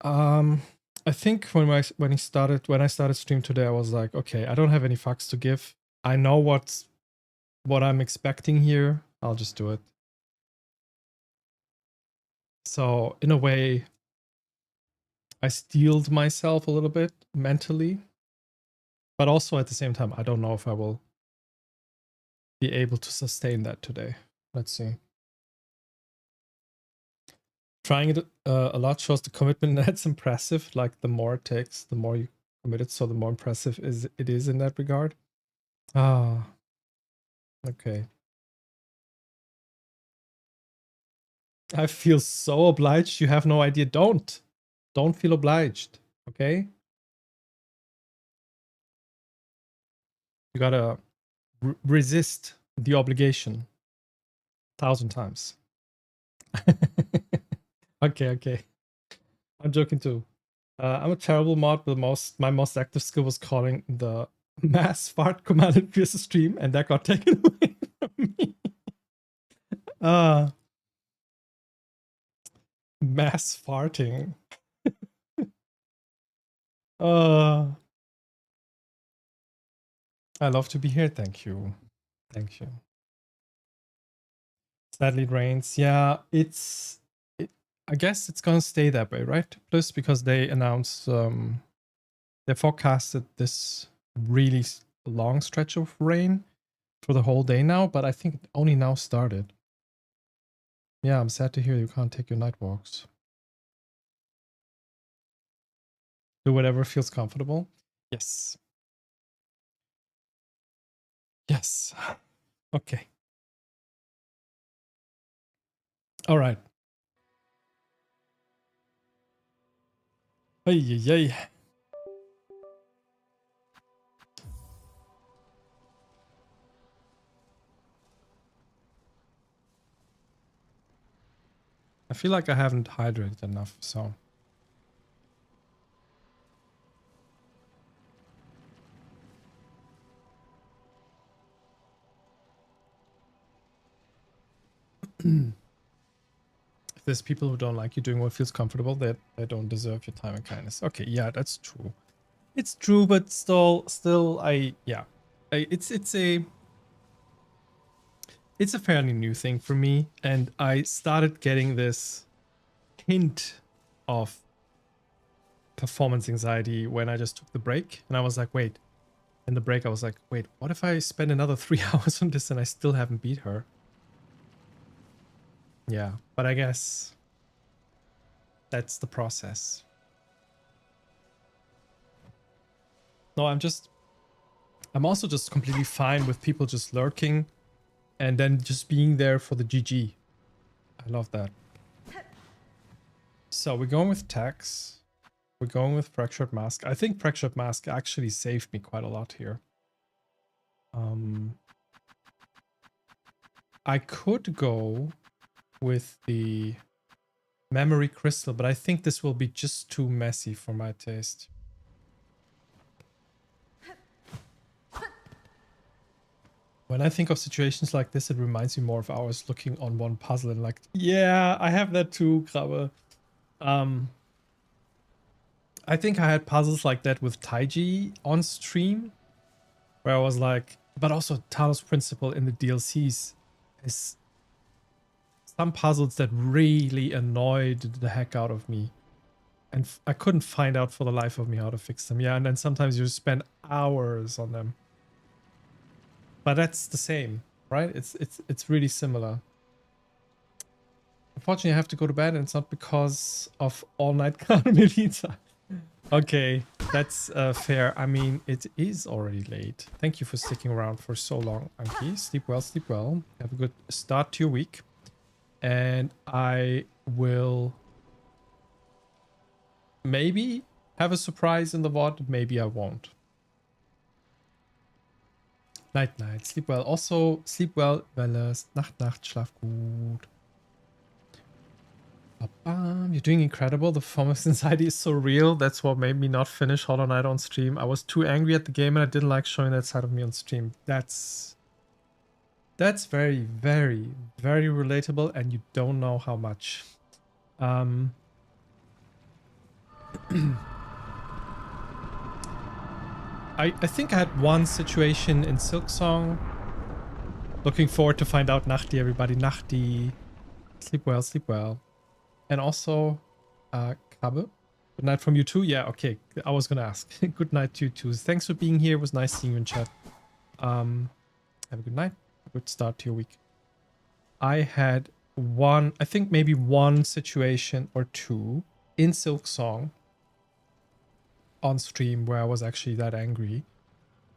I think when I started stream today, I was like, okay, I don't have any fucks to give. I know what I'm expecting here. I'll just do it. So in a way, I steeled myself a little bit mentally, but also at the same time, I don't know if I will be able to sustain that today. Let's see. Trying it a lot shows the commitment. That's impressive. Like, the more it takes, the more you commit it, so the more impressive it is in that regard. Ah, okay. I feel so obliged. You have no idea. Don't feel obliged. Okay. You gotta resist the obligation 1,000 times. Okay. I'm joking too. I'm a terrible mod, but my most active skill was calling the mass fart command in Fierce's stream, and that got taken away from me. Mass farting. I love to be here. Thank you. Thank you. Sadly, it rains. Yeah, I guess it's gonna stay that way, right? Plus, because they announced, they forecasted this really long stretch of rain for the whole day now, but I think it only now started. Yeah, I'm sad to hear you can't take your night walks. Do whatever feels comfortable. Yes. Yes. Okay. All right. Ay, ay, ay. I feel like I haven't hydrated enough, so. If there's people who don't like you doing what feels comfortable, they don't deserve your time and kindness. Okay, yeah, that's true. It's true, but still, it's a fairly new thing for me, and I started getting this hint of performance anxiety when I just took the break, and I was like, wait. In the break, I was like, wait, what if I spend another 3 hours on this and I still haven't beat her? Yeah, but I guess that's the process. No, I'm also just completely fine with people just lurking and then just being there for the GG. I love that. So we're going with Tax. We're going with Fractured Mask. I think Fractured Mask actually saved me quite a lot here. I could go with the Memory Crystal, but I think this will be just too messy for my taste. When I think of situations like this, it reminds me more of ours looking on one puzzle and like, yeah, I have that too, Krabbe. I think I had puzzles like that with Taiji on stream, where I was like, but also Talos Principle in the DLCs is some puzzles that really annoyed the heck out of me. And I couldn't find out for the life of me how to fix them. Yeah, and then sometimes you spend hours on them. But that's the same, right? It's really similar. Unfortunately, I have to go to bed, and it's not because of all-night Carmelita. Okay, that's fair. I mean, it is already late. Thank you for sticking around for so long, Anki. Sleep well, sleep well. Have a good start to your week. And I will maybe have a surprise in the VOD. Maybe I won't. Night, night. Sleep well. Also, sleep well, Welles. Nacht, Nacht. Schlaf gut. You're doing incredible. The performance anxiety is so real. That's what made me not finish Hollow Knight on stream. I was too angry at the game and I didn't like showing that side of me on stream. That's very, very, very relatable, and you don't know how much. I think I had one situation in Silksong. Looking forward to find out. Nachti, everybody. Nachti. Sleep well, sleep well. And also, Krabbe. Good night from you too. Yeah, okay. I was gonna ask. Good night to you too. Thanks for being here. It was nice seeing you in chat. Have a good night. A good start to your week. I had I think maybe one situation or two in Silksong on stream where I was actually that angry.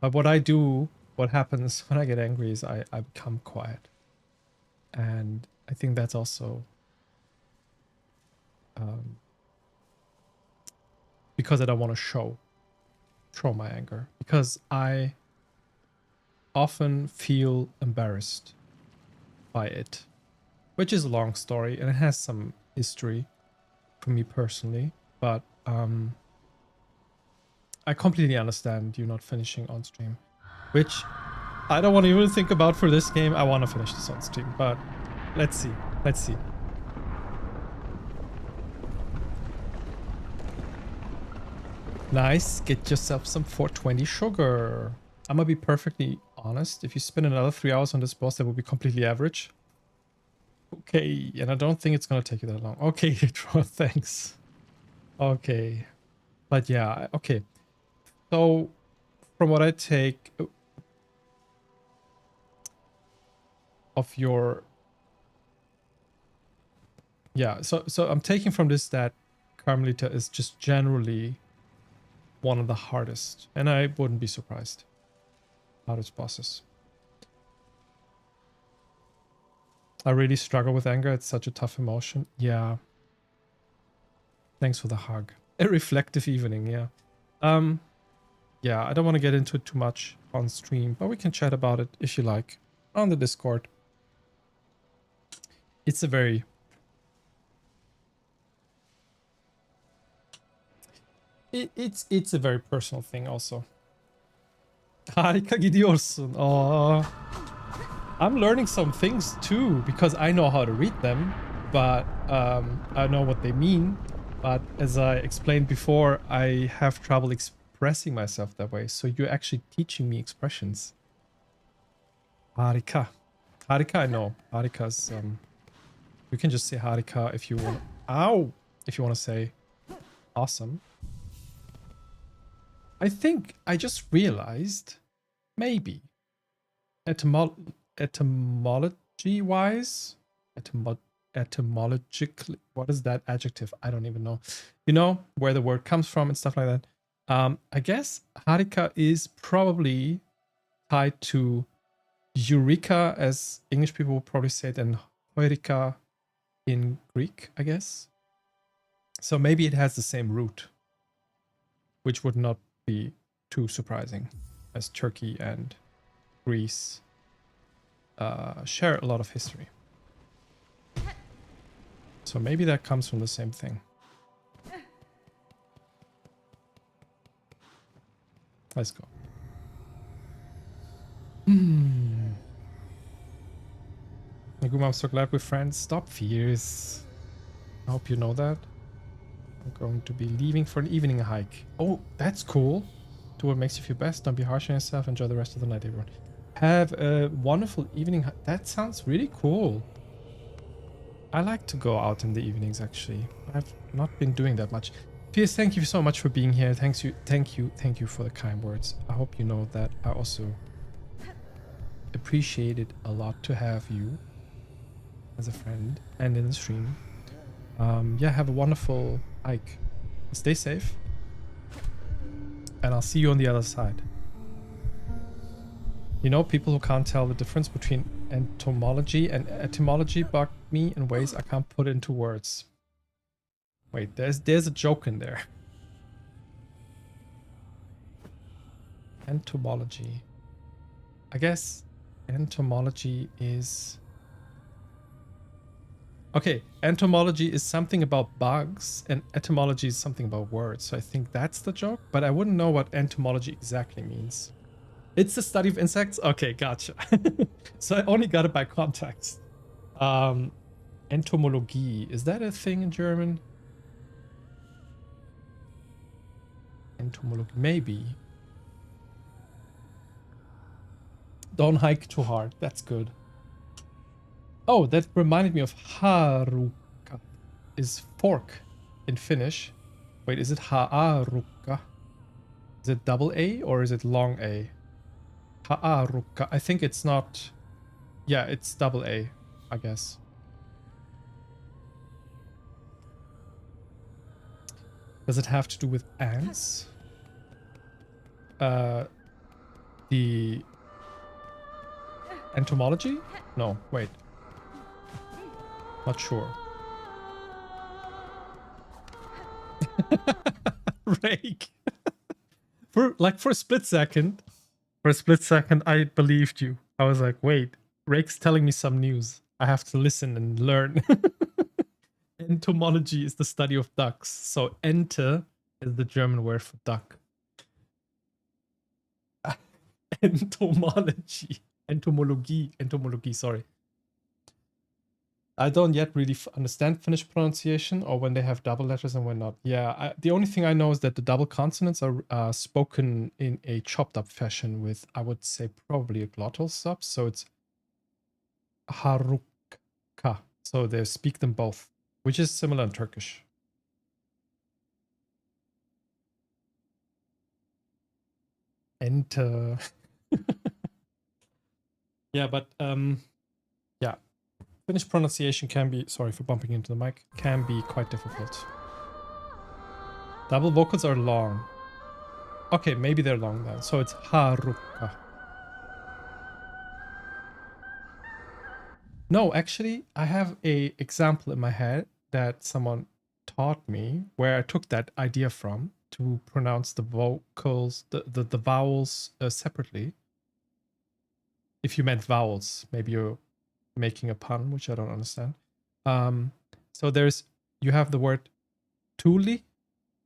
But what happens when I get angry is I become quiet. And I think that's also because I don't want to show my anger. Because I often feel embarrassed by it. Which is a long story and it has some history for me personally. But I completely understand you not finishing on stream. Which I don't want to even think about for this game. I want to finish this on stream, but let's see. Let's see. Nice. Get yourself some 420 sugar. I'm gonna be perfectly honest. If you spend another 3 hours on this boss, that will be completely average. Okay, and I don't think it's gonna take you that long. Okay, Troy, thanks. Okay. But yeah, okay. So from what I take of your so I'm taking from this that Carmelita is just generally one of the hardest, and I wouldn't be surprised. Hardest bosses. I really struggle with anger. It's such a tough emotion. Yeah. Thanks for the hug. A reflective evening, yeah. Yeah, I don't want to get into it too much on stream, but we can chat about it if you like on the Discord. It's a very it's a very personal thing also. Harika gidiyorsun. Oh, I'm learning some things too because I know how to read them, but I know what they mean. But as I explained before, I have trouble expressing myself that way. So you're actually teaching me expressions. Harika. Harika, I know. Harika's you can just say Harika if you want. Ow! If you want to say awesome. I think I just realized maybe etymology wise, etymologically, what is that adjective? I don't even know. You know where the word comes from and stuff like that. I guess Harika is probably tied to Eureka, as English people would probably say it, and Heureka in Greek, I guess. So maybe it has the same root, which would not be too surprising, as Turkey and Greece share a lot of history. So maybe that comes from the same thing. Let's go. Naguma, I'm so glad we're friends. Stop fears. I hope you know that. I'm going to be leaving for an evening hike. Oh, that's cool. Do what makes you feel best. Don't be harsh on yourself. Enjoy the rest of the night, everyone. Have a wonderful evening. That sounds really cool. I like to go out in the evenings, actually. I've not been doing that much. Piers, thank you so much for being here. Thank you for the kind words. I hope you know that I also appreciate it a lot to have you as a friend and in the stream. Yeah, have a wonderful hike. Stay safe. And I'll see you on the other side. You know, people who can't tell the difference between entomology and etymology bug me in ways I can't put into words. Wait, there's a joke in there. Entomology. I guess entomology is... Okay, entomology is something about bugs and etymology is something about words. So I think that's the joke, but I wouldn't know what entomology exactly means. It's the study of insects? Okay, gotcha. So I only got it by context. Entomologie. Is that a thing in German? Entomologie. Maybe. Don't hike too hard. That's good. Oh, that reminded me of haruka. Is fork in Finnish. Wait, is it haarukka? Is it double A or is it long A? Haarukka. I think it's not... Yeah, it's double A, I guess. Does it have to do with ants? The entomology? No, wait. Not sure. Rake. For a split second, I believed you. I was like, wait, Rake's telling me some news. I have to listen and learn. Entomology is the study of ducks. So ente is the German word for duck. Entomology. Entomologie, sorry. I don't yet really understand Finnish pronunciation, or when they have double letters and when not. Yeah, the only thing I know is that the double consonants are spoken in a chopped up fashion with, I would say, probably a glottal sub. So it's harukka. So they speak them both, which is similar in Turkish. Enter. Yeah, but yeah. Finnish pronunciation can be, sorry for bumping into the mic, can be quite difficult. Double vocals are long. Okay, maybe they're long then. So it's harukka. No, actually, I have a example in my head that someone taught me where I took that idea from to pronounce the vocals, the vowels separately. If you meant vowels, maybe you're making a pun, which I don't understand. So you have the word tuli,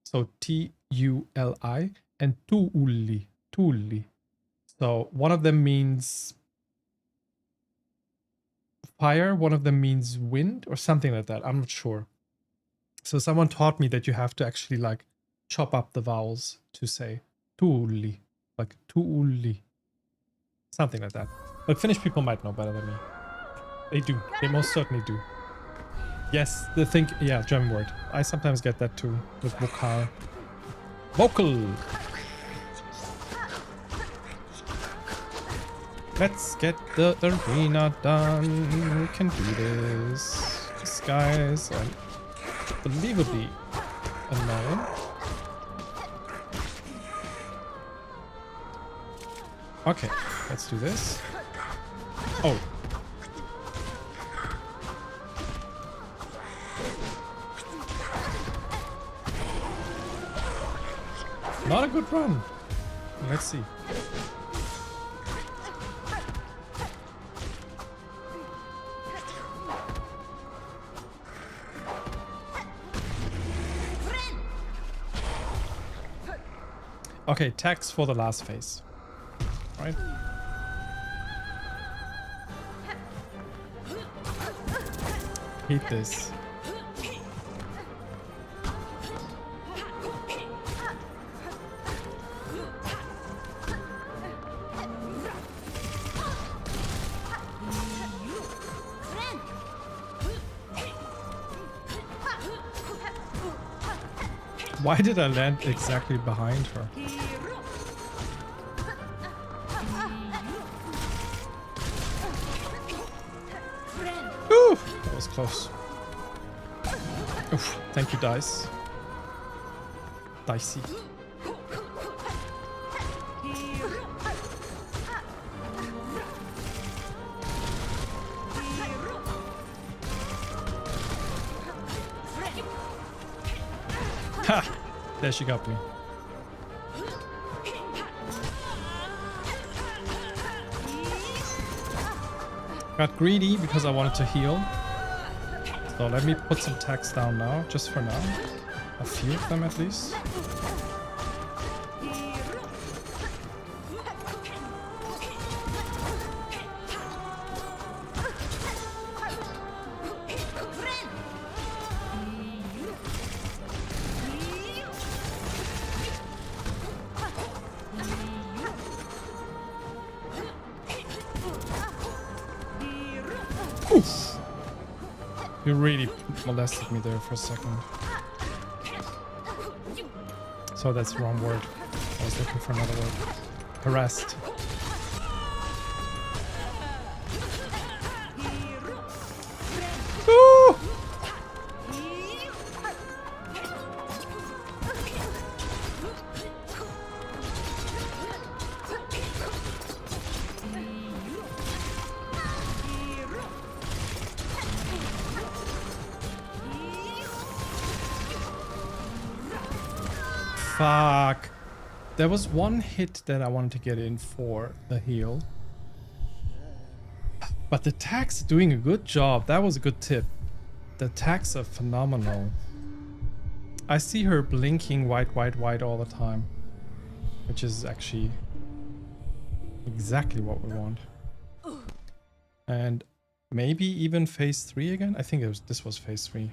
so T-U-L-I, and tuuli, tuuli. So one of them means fire, one of them means wind, or something like that. I'm not sure. So someone taught me that you have to actually like chop up the vowels to say tuuli, like tuuli, something like that. But Finnish people might know better than me. They do. They most certainly do. Yes, yeah, German word. I sometimes get that too with vocal. Vocal! Let's get the arena done. We can do this. This guy is unbelievably annoying. Okay, let's do this. Oh. Not a good run. Let's see. Okay, tags for the last phase. Right? Hate this. Why did I land exactly behind her? Ooh, that was close. Oof, thank you, dice. Dicey. Ha! There she got me. Got greedy because I wanted to heal. So let me put some tags down now, just for now. A few of them at least. Oof. You really molested me there for a second. So that's the wrong word. I was looking for another word. Harassed. Ooh! Fuck. There was one hit that I wanted to get in for the heal. But the tags are doing a good job. That was a good tip. The tags are phenomenal. I see her blinking white, white, white all the time. Which is actually exactly what we want. And Maybe even phase 3 again? I think this was phase 3.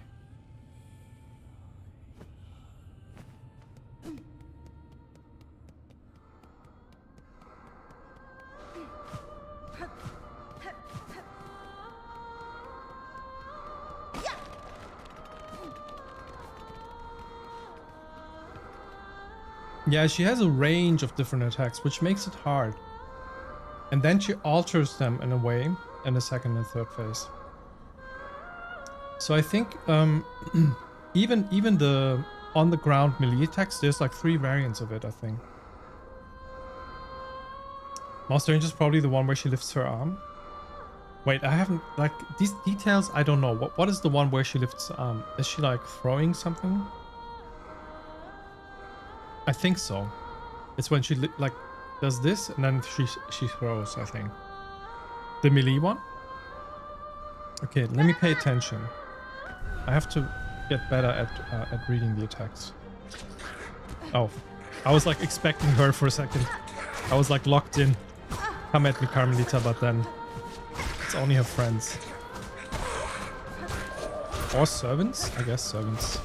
Yeah, she has a range of different attacks, which makes it hard. And then she alters them in a way in the second and third phase. So I think even the on the ground melee attacks, there's like 3 variants of it, I think. Monster Range is probably the one where she lifts her arm. Wait, I haven't, like, these details, I don't know. What is the one where she lifts her arm? Is she like throwing something? I think so. It's when she like does this and then she throws, I think. The melee one? Okay, let me pay attention. I have to get better at reading the attacks. Oh, I was like expecting her for a second. I was like locked in. Come at me, Carmelita, but then it's only her friends. Or servants? I guess servants.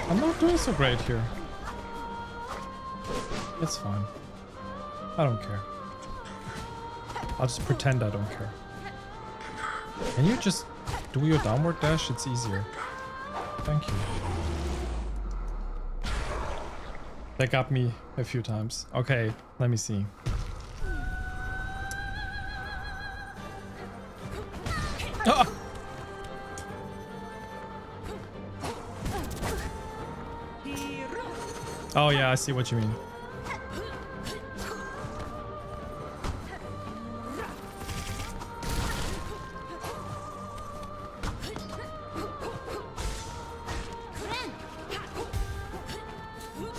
I'm not doing so great here. It's fine. I don't care. I'll just pretend I don't care. Can you just do your downward dash? It's easier. Thank you. That got me a few times. Okay, let me see. Ah! Oh yeah, I see what you mean.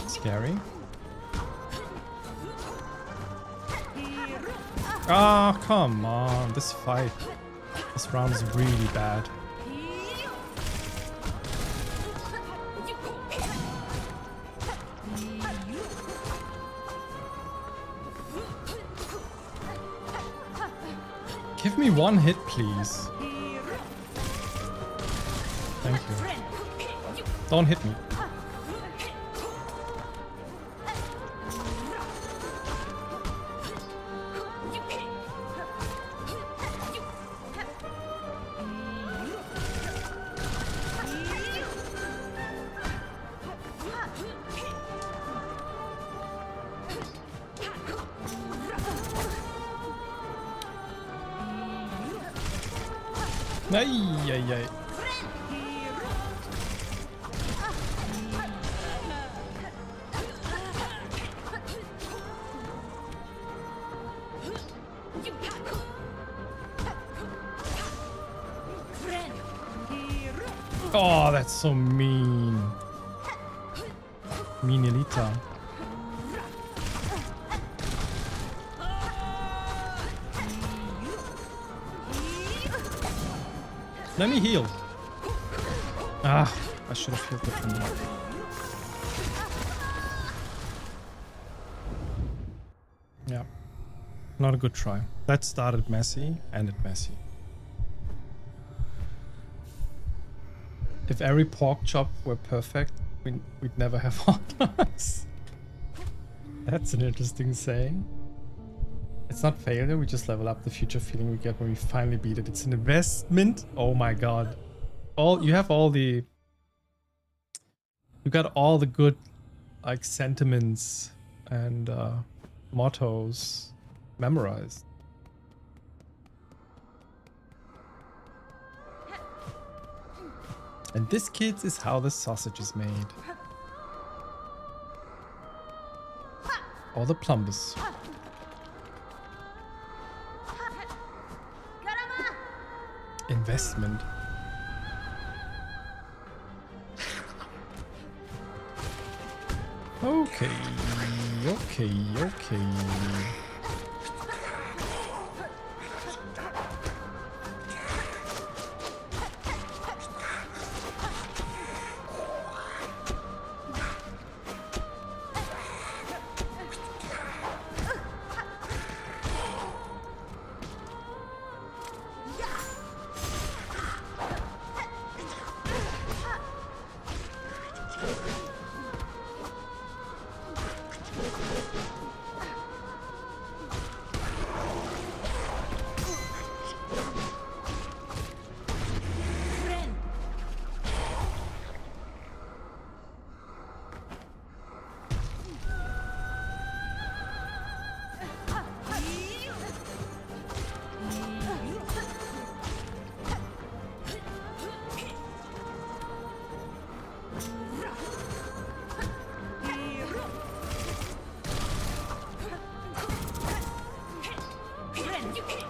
Scary. Oh, come on. This fight. This round is really bad. Give me one hit, please. Thank you. Don't hit me. Ay, ay, ay. Oh, that's so mean. Meanilita. Let me heal. Ah, I should have healed differently. Yeah, not a good try. That started messy, ended messy. If every pork chop were perfect, we'd never have hot dogs. That's an interesting saying. It's not failure, we just level up the future feeling we get when we finally beat it. It's an investment. Oh my god. You got all the good like sentiments and mottos memorized. And this, kids, is how the sausage is made. Or the plumbus. Investment. Okay, okay.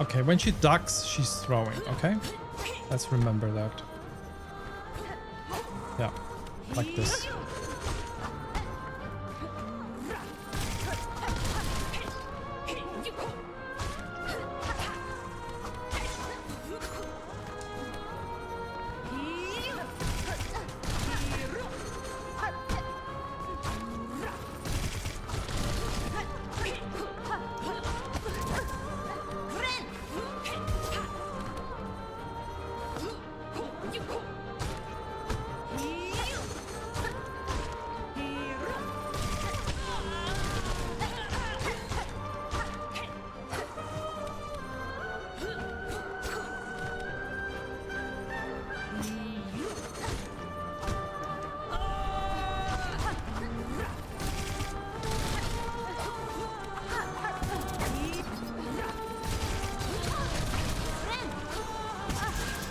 Okay, when she ducks, she's throwing, okay? Let's remember that. Yeah, like this.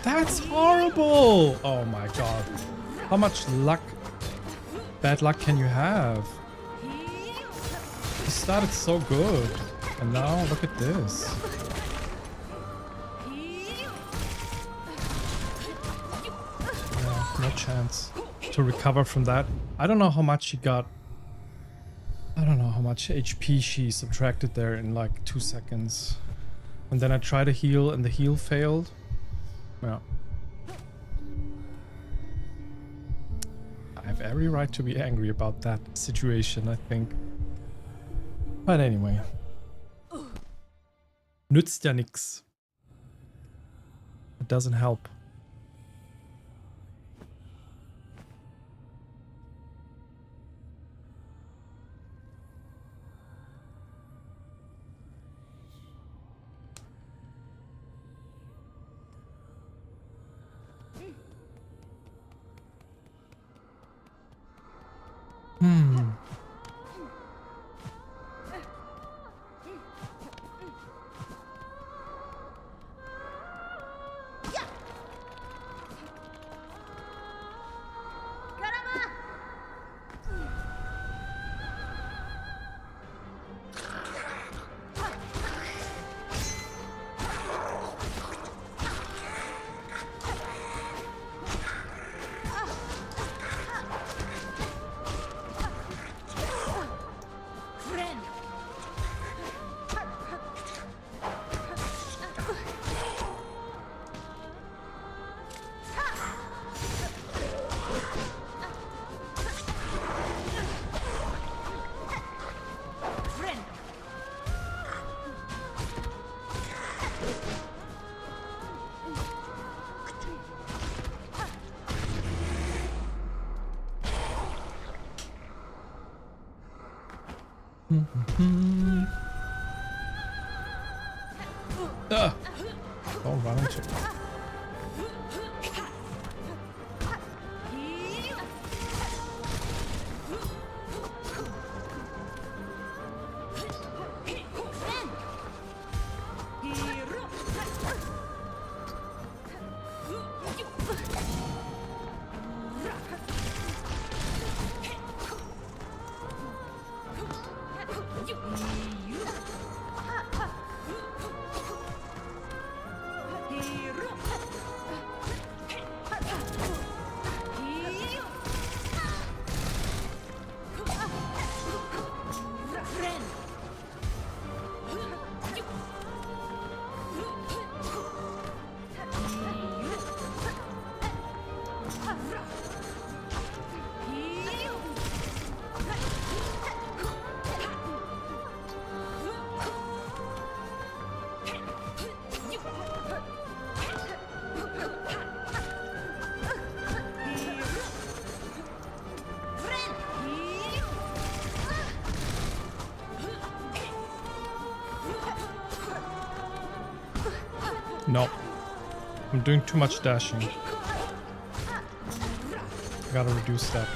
That's horrible! Oh my god. How much luck, bad luck can you have? You started so good. And now look at this. Yeah, no chance to recover from that. I don't know how much she got. I don't know how much HP she subtracted there in like 2 seconds. And then I tried to heal and the heal failed. Yeah. I have every right to be angry about that situation, I think. But anyway. Nützt ja nix. It doesn't help. Don't run into it. No. I'm doing too much dashing. I gotta reduce that.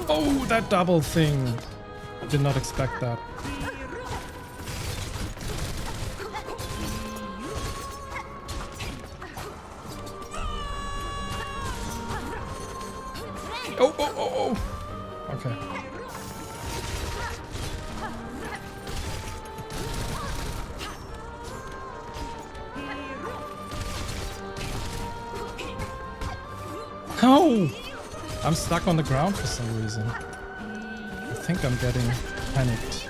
Oh, that double thing. I did not expect that. Oh, oh, oh, oh. Okay. Oh! I'm stuck on the ground for some reason. I think I'm getting panicked.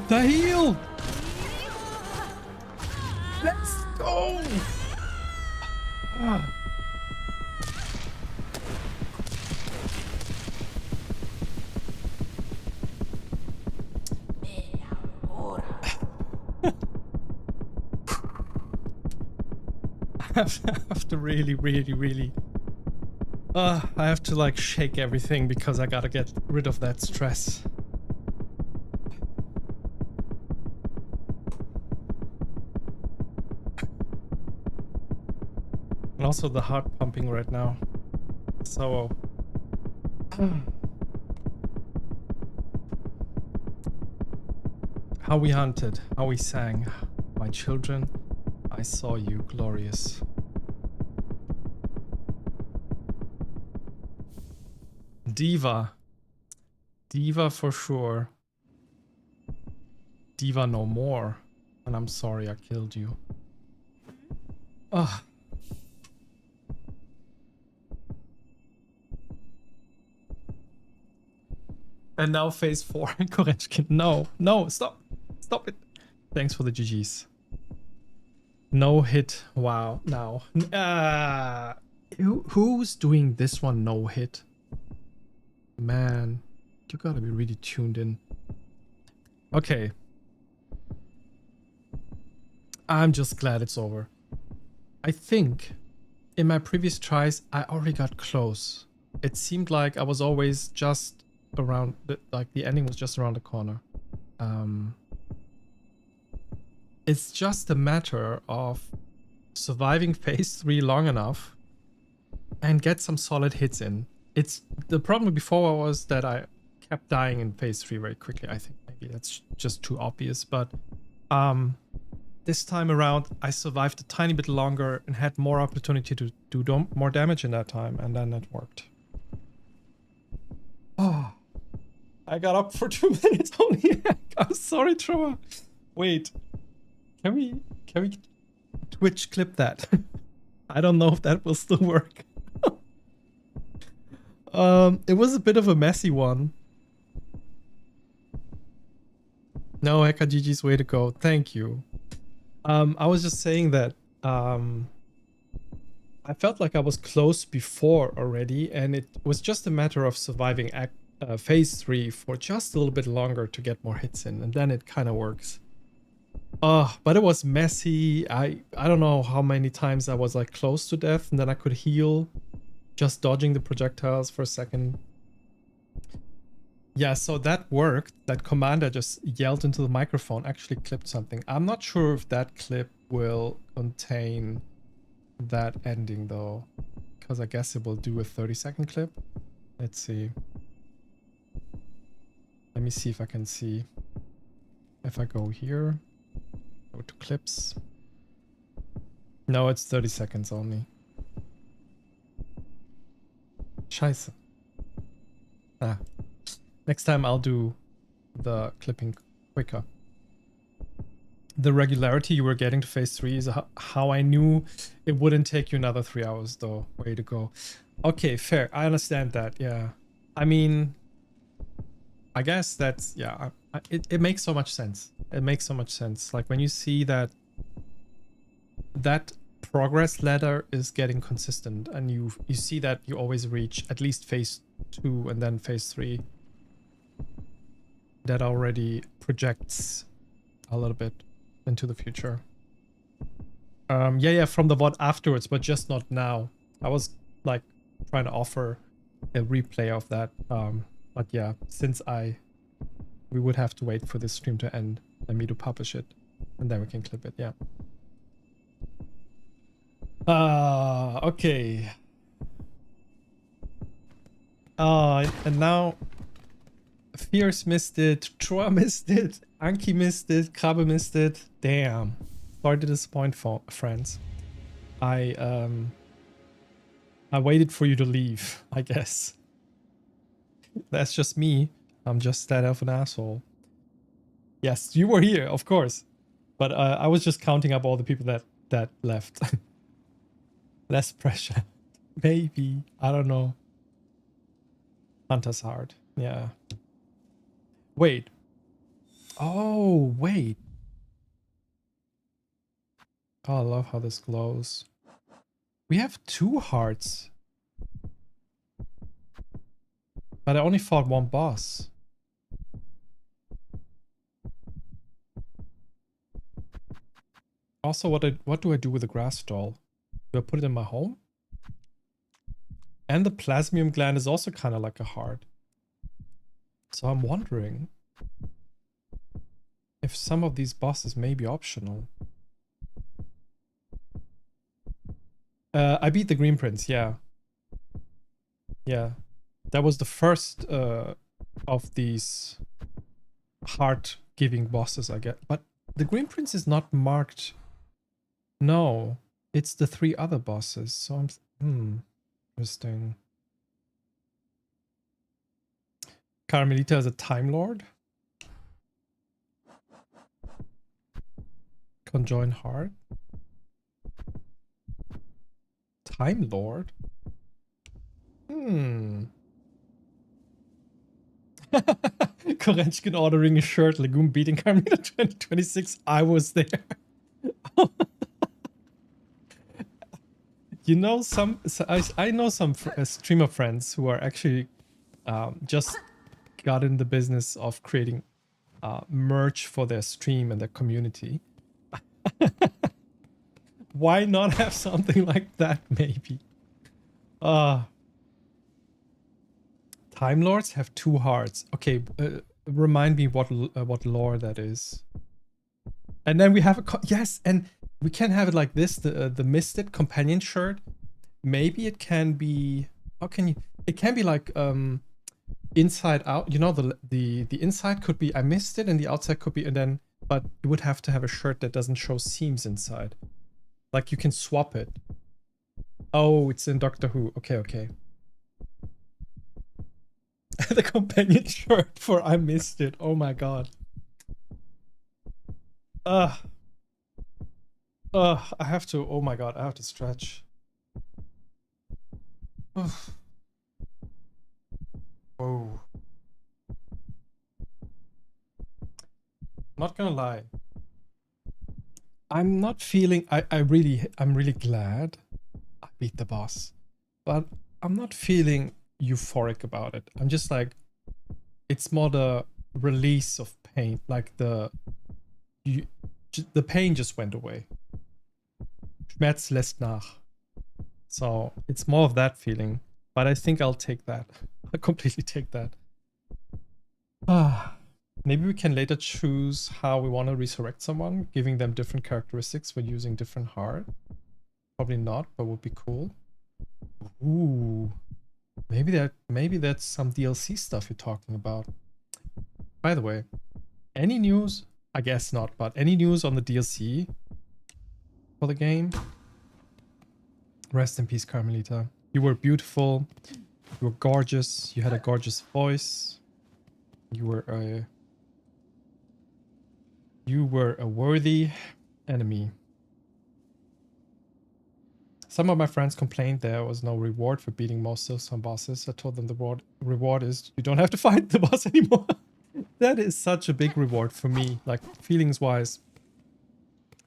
The heal! Let's go! Ah. I have to really I have to like shake everything because I gotta get rid of that stress. And also the heart pumping right now. So how we hunted, how we sang. My children, I saw you glorious. Diva. Diva for sure. Diva no more. And I'm sorry I killed you. Ugh. And now phase 4. Korechkin. No, no, stop. Stop it. Thanks for the GGs. No hit. Wow. Now. Who's doing this one no hit? Man, you gotta be really tuned in. Okay. I'm just glad it's over. I think in my previous tries, I already got close. It seemed like I was always just around, like the ending was just around the corner. It's just a matter of surviving phase 3 long enough and get some solid hits in. It's the problem before was that I kept dying in phase 3 very quickly. I think maybe that's just too obvious, but this time around I survived a tiny bit longer and had more opportunity to do more damage in that time, and then it worked. Oh, I got up for 2 minutes only. I'm sorry, Troa. Wait, can we Twitch clip that? I don't know if that will still work. It was a bit of a messy one. No, Heka GG's way to go. Thank you. I was just saying that I felt like I was close before already, and it was just a matter of surviving phase 3 for just a little bit longer to get more hits in, and then it kind of works. But it was messy. I don't know how many times I was like close to death, and then I could heal just dodging the projectiles for a second. Yeah, so that worked. That commander just yelled into the microphone, actually clipped something. I'm not sure if that clip will contain that ending though, because I guess it will do a 30-second clip. Let's see. Let me see if I can see. If I go here, go to clips. No, it's 30 seconds only. Scheiße. Ah. Next time I'll do the clipping quicker. The regularity you were getting to phase 3 is how I knew it wouldn't take you another 3 hours though. Way to go. Okay, fair. I understand that. Yeah. I mean, I guess that's, yeah, it makes so much sense. It makes so much sense. Like when you see that that progress ladder is getting consistent and you see that you always reach at least phase 2 and then phase 3, that already projects a little bit into the future. Yeah, from the VOD afterwards, but just not now. I was like trying to offer a replay of that. But yeah, since we would have to wait for this stream to end and me to publish it, and then we can clip it. Yeah. Okay. And now Fierce missed it, Troa missed it, Anki missed it, Krabbe missed it. Damn. Sorry to disappoint, friends. I waited for you to leave, I guess. That's just me. I'm just that of an asshole. Yes, you were here, of course. But I was just counting up all the people that left. Less pressure. Maybe. I don't know. Hunter's hard. Yeah. Wait. Oh, wait. Oh, I love how this glows. We have 2 hearts. But I only fought 1 boss. Also, what do I do with the grass doll? Do I put it in my home? And the plasmium gland is also kind of like a heart. So I'm wondering if some of these bosses may be optional. I beat the Green Prince, yeah. Yeah. That was the first of these heart-giving bosses I get. But the Green Prince is not marked. No, it's the 3 other bosses. So I'm interesting. Carmelita is a Time Lord. Conjoined Heart. Time Lord? Korenchkin ordering a shirt, Legume beating Carmelita 2026. I was there. You know, I know some streamer friends who are actually just got in the business of creating merch for their stream and their community. Why not have something like that, maybe? Time Lords have 2 hearts. Okay, remind me what lore that is. And then we have yes, and we can have it like this, the Misted companion shirt. Maybe it can be, how can you, it can be like inside out, you know, the inside could be I missed it and the outside could be, and then, but you would have to have a shirt that doesn't show seams inside. Like you can swap it. Oh, it's in Doctor Who. Okay. The companion shirt for I missed it. Oh my god. I have to, oh my god, I have to stretch. Oh. Not gonna lie. I'm not feeling, I'm really glad I beat the boss. But I'm not feeling euphoric about it. I'm just like, it's more the release of pain. Like the pain just went away. Schmerz lässt nach. So it's more of that feeling. But I think I'll take that. I'll completely take that. Maybe we can later choose how we want to resurrect someone, giving them different characteristics when using different heart. Probably not, but would be cool. Ooh. Maybe that's some DLC stuff you're talking about. By the way, any news? I guess not, but any news on the DLC for the game? Rest in peace, Carmelita. You were beautiful. You were gorgeous. You had a gorgeous voice. You were a worthy enemy. Some of my friends complained there was no reward for beating most Silksong bosses. I told them the reward is you don't have to fight the boss anymore. That is such a big reward for me, like feelings wise.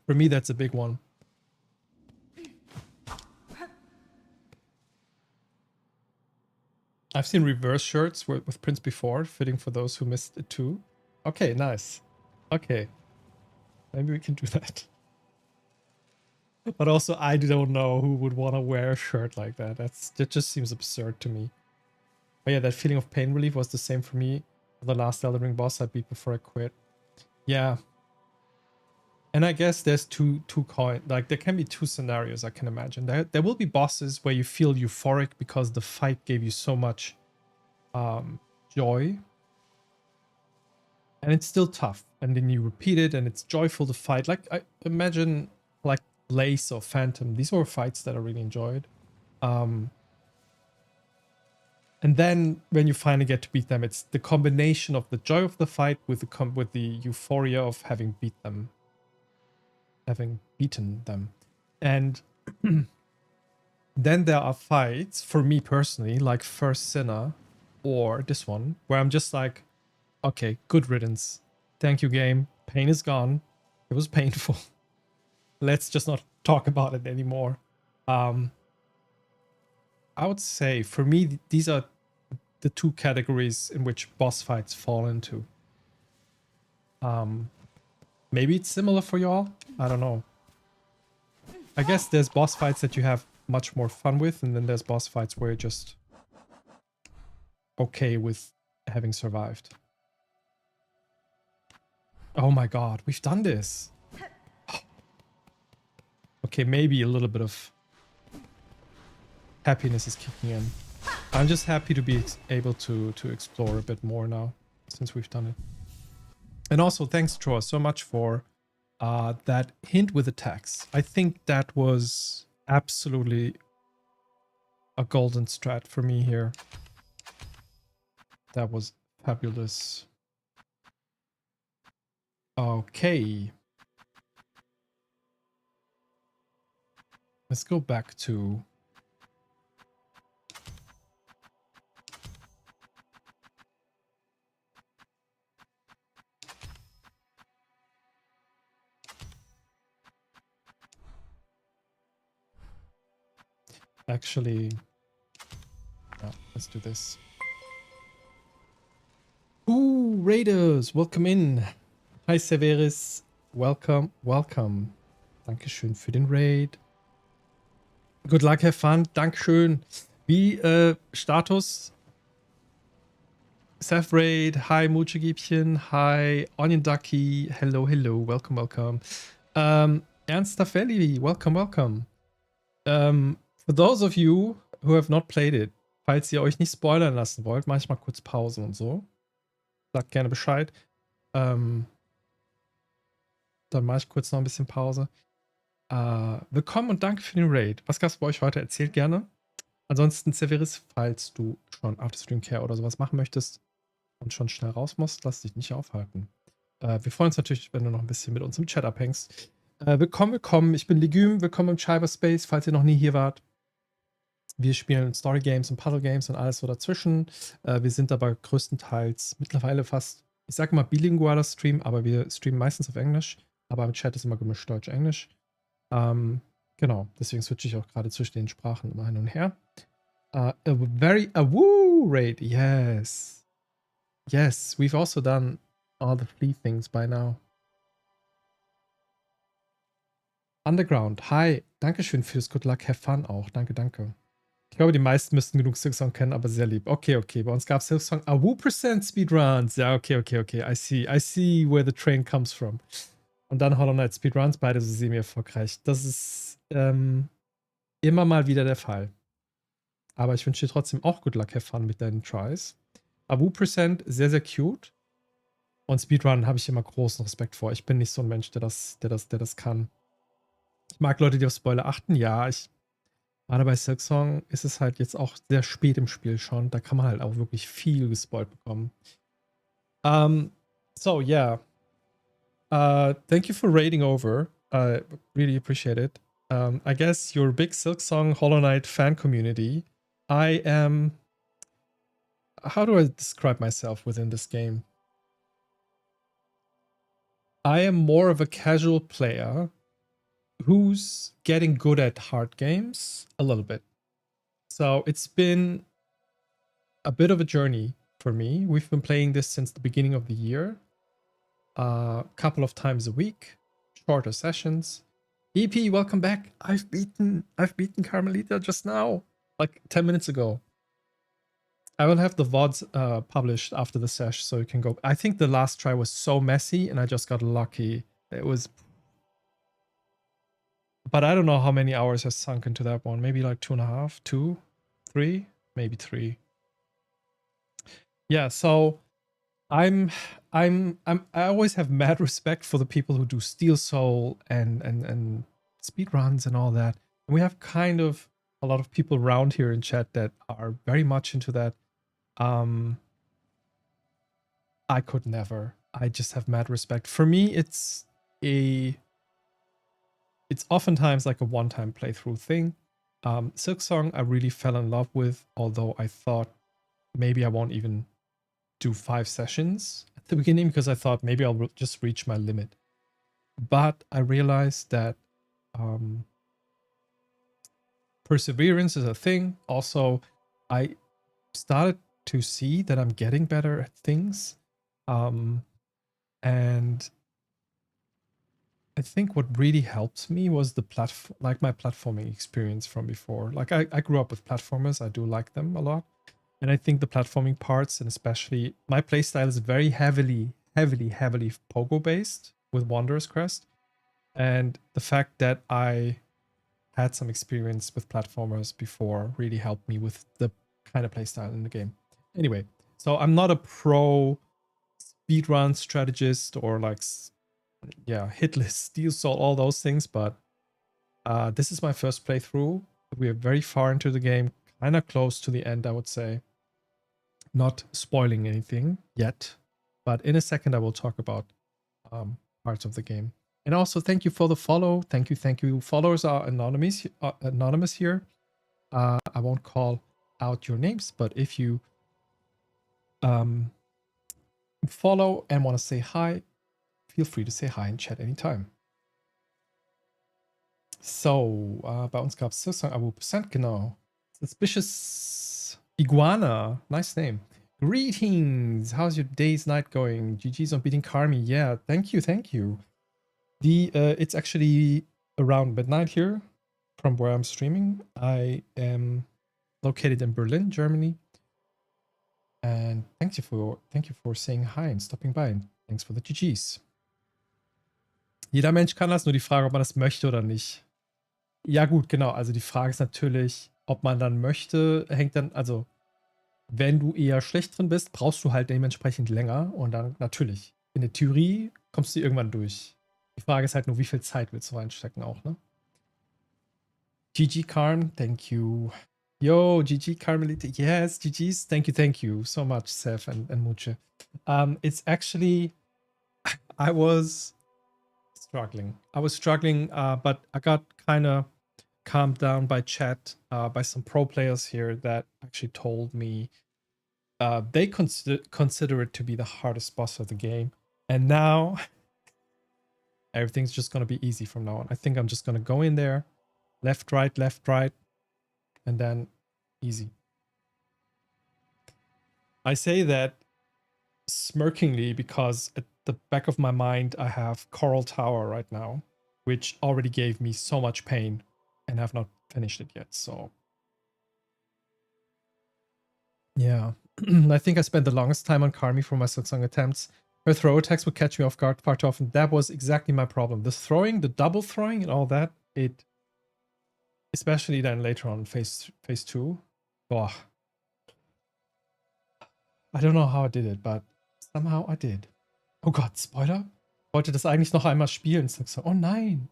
For me, that's a big one. I've seen reverse shirts with prints before, fitting for those who missed it too. Okay, nice. Okay. Maybe we can do that. But also, I don't know who would want to wear a shirt like that. That just seems absurd to me. But yeah, that feeling of pain relief was the same for me. The last Elden Ring boss I beat before I quit. Yeah. And I guess there's two like there can be two scenarios I can imagine. There will be bosses where you feel euphoric because the fight gave you so much joy. And it's still tough. And then you repeat it and it's joyful to fight. Like I imagine like Blaze or Phantom. These were fights that I really enjoyed. And then when you finally get to beat them, it's the combination of the joy of the fight with the euphoria of having beaten them. And then there are fights, for me personally, like First Sinner or this one, where I'm just like, okay, good riddance. Thank you, game. Pain is gone. It was painful. Let's just not talk about it anymore. I would say, for me, these are the two categories in which boss fights fall into. Maybe it's similar for y'all. I don't know. I guess there's boss fights that you have much more fun with, and then there's boss fights where you're just okay with having survived. Oh my god, we've done this. Okay, maybe a little bit of happiness is kicking in. I'm just happy to be able to explore a bit more now since we've done it. And also thanks, Troy, so much for that hint with attacks. I think that was absolutely a golden strat for me here. That was fabulous. Okay. Let's go back to... Actually, yeah, let's do this. Ooh, Raiders, welcome in. Hi, Severus. Welcome, welcome. Dankeschön für den Raid. Good luck, have fun. Dankeschön. Wie, Status? Seth Raid, hi, Muchigiebchen, hi, Onion Ducky, hello, hello, welcome, welcome. Ernst Staffelli, welcome, welcome. For those of you who have not played it, falls ihr euch nicht spoilern lassen wollt, mache ich mal kurz Pause und so. Sagt gerne Bescheid. Dann mache ich kurz noch ein bisschen Pause. Willkommen und danke für den Raid. Was gab's bei euch heute? Erzählt gerne. Ansonsten, Severus, falls du schon Afterstream Care oder sowas machen möchtest und schon schnell raus musst, lass dich nicht aufhalten. Wir freuen uns natürlich, wenn du noch ein bisschen mit uns im Chat abhängst. Willkommen, willkommen. Ich bin Legüm. Willkommen im Cyberspace, falls ihr noch nie hier wart. Wir spielen Story Games und Puzzle Games und alles so dazwischen. Wir sind aber größtenteils mittlerweile fast, ich sage mal bilingualer Stream, aber wir streamen meistens auf Englisch. Aber im Chat ist immer gemischt Deutsch-Englisch. Genau, deswegen switche ich auch gerade zwischen den Sprachen immer hin und her. A woo raid, yes. Yes, we've also done all the flea things by now. Underground, hi. Dankeschön fürs Good Luck, have fun auch. Danke, danke. Ich glaube, die meisten müssten genug Silksong kennen, aber sehr lieb. Okay, okay. Bei uns gab es Silksong. Woo% Speedruns. Ja, okay, okay, okay. I see where the train comes from. Und dann Hollow Knight Speedruns, beide so semi-erfolgreich. Das ist immer mal wieder der Fall. Aber ich wünsche dir trotzdem auch Good Luck, have fun mit deinen Tries. Woo%, sehr, sehr cute. Und Speedrun habe ich immer großen Respekt vor. Ich bin nicht so ein Mensch, der das kann. Ich mag Leute, die auf Spoiler achten. Ja, gerade bei Silksong ist es halt jetzt auch sehr spät im Spiel schon. Da kann man halt auch wirklich viel gespoilt bekommen. So, yeah. Thank you for raiding over. Really appreciate it. I guess you're a big Silksong Hollow Knight fan community. I am... How do I describe myself within this game? I am more of a casual player who's getting good at hard games a little bit. So it's been a bit of a journey for me. We've been playing this since the beginning of the year. A couple of times a week, shorter sessions. EP, welcome back. I've beaten Carmelita just now, like 10 minutes ago. I will have the VODs published after the sesh, so you can go. I think the last try was so messy, and I just got lucky. It was, but I don't know how many hours has sunk into that one. Maybe like 2.5, 2, 3, maybe 3. Yeah. So I always have mad respect for the people who do Steel Soul and speed runs and all that. And we have kind of a lot of people around here in chat that are very much into that. I could never. I just have mad respect. For me, it's oftentimes like a one-time playthrough thing. Silksong I really fell in love with, although I thought maybe I won't even do 5 sessions at the beginning because I thought maybe I'll just reach my limit. But I realized that perseverance is a thing. Also, I started to see that I'm getting better at things. And I think what really helped me was the my platforming experience from before. Like I grew up with platformers. I do like them a lot. And I think the platforming parts, and especially my playstyle, is very heavily pogo based with Wanderer's Crest. And the fact that I had some experience with platformers before really helped me with the kind of playstyle in the game. Anyway, so I'm not a pro speedrun strategist or like, yeah, hitless, Steel Soul, all those things, but this is my first playthrough. We are very far into the game, kind of close to the end, I would say. Not spoiling anything yet, but in a second I will talk about parts of the game. And also, thank you for the follow. Thank you. Followers are anonymous here. I won't call out your names, but if you follow and want to say hi, feel free to say hi in chat anytime. So, bei uns gab es Silksong Abo Percent, genau. Suspicious Iguana, nice name. Greetings, how's your day's night going? GG's on beating Carmi. Yeah, thank you. It's actually around midnight here from where I'm streaming. I am located in Berlin, Germany. And thank you for saying hi and stopping by. And thanks for the GG's. Jeder Mensch kann das, nur die Frage, ob man das möchte oder nicht. Ja gut, genau. Also die Frage ist natürlich, ob man dann möchte, hängt dann, also wenn du eher schlecht drin bist, brauchst du halt dementsprechend länger und dann natürlich, in der Theorie kommst du irgendwann durch. Die Frage ist halt nur, wie viel Zeit willst du reinstecken auch, ne? GG Karm, thank you. Yo, GG Carmelita, yes, GG's, thank you so much, Seth and Muche. It's actually, I was struggling, but I got kind of calmed down by chat by some pro players here that actually told me they consider it to be the hardest boss of the game, and now everything's just going to be easy from now on. I think I'm just going to go in there, left, right, and then easy. I say that smirkingly because at the back of my mind I have Coral Tower right now, which already gave me so much pain and have not finished it yet. So yeah, I think I spent the longest time on Carmi for my Silksong attempts. Her throw attacks would catch me off guard far too often. That was exactly my problem. The throwing, the double throwing and all that, it, especially then later on phase 2. Oh, I don't know how I did it, but somehow I did. Oh Gott, Spoiler? Ich wollte das eigentlich noch einmal spielen. Oh nein.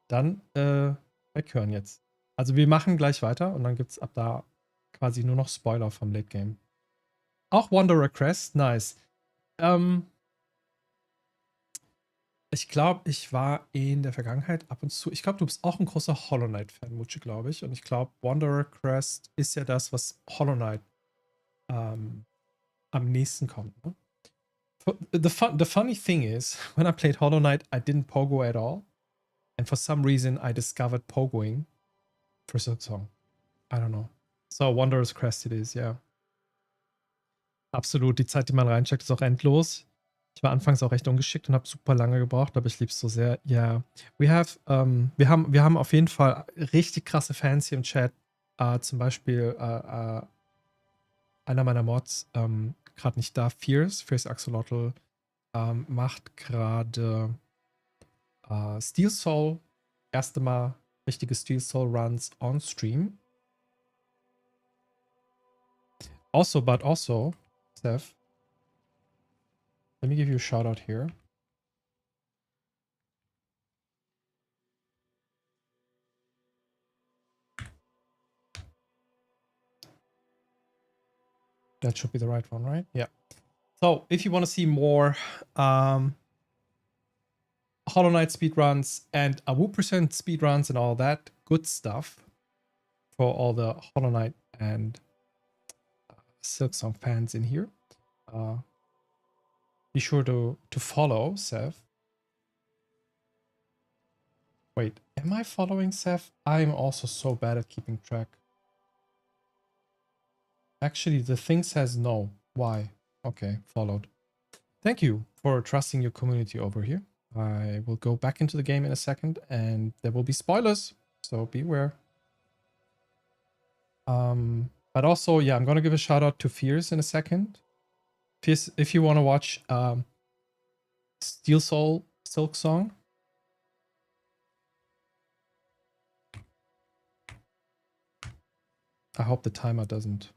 Dann weghören jetzt. Also wir machen gleich weiter und dann gibt es ab da quasi nur noch Spoiler vom Late Game. Auch Wanderer Crest, nice. Ich glaube, ich war in der Vergangenheit ab und zu. Ich glaube, du bist auch ein großer Hollow Knight-Fan, Mutsche, glaube ich. Und ich glaube, Wanderer Crest ist ja das, was Hollow Knight am nächsten kommt. Ne? The funny thing is, when I played Hollow Knight, I didn't pogo at all. And for some reason, I discovered pogoing for Silksong. I don't know. So, Wanderer's Crest it is, yeah. Absolut, die Zeit, die man reinsteckt, ist auch endlos. Ich war anfangs auch recht ungeschickt und habe super lange gebraucht, aber ich liebe es so sehr. Ja, wir haben auf jeden Fall richtig krasse Fans hier im Chat. Zum Beispiel einer meiner Mods, gerade nicht da, Fierce Axolotl, macht gerade Steel Soul, erste Mal richtige Steel Soul Runs on Stream. Also, Steph, let me give you a shout out here. That should be the right one, right? Yeah. So if you want to see more Hollow Knight speedruns and a Woo% speedruns and all that good stuff for all the Hollow Knight and Silksong fans in here, be sure to follow Seth. Wait, am I following Seth? I'm also so bad at keeping track. Actually, the thing says no. Why? Okay, followed. Thank you for trusting your community over here. I will go back into the game in a second and there will be spoilers, so beware. But also, yeah, I'm gonna give a shout out to Fierce in a second. Fierce, if you want to watch Steel Soul Silksong. I hope the timer doesn't.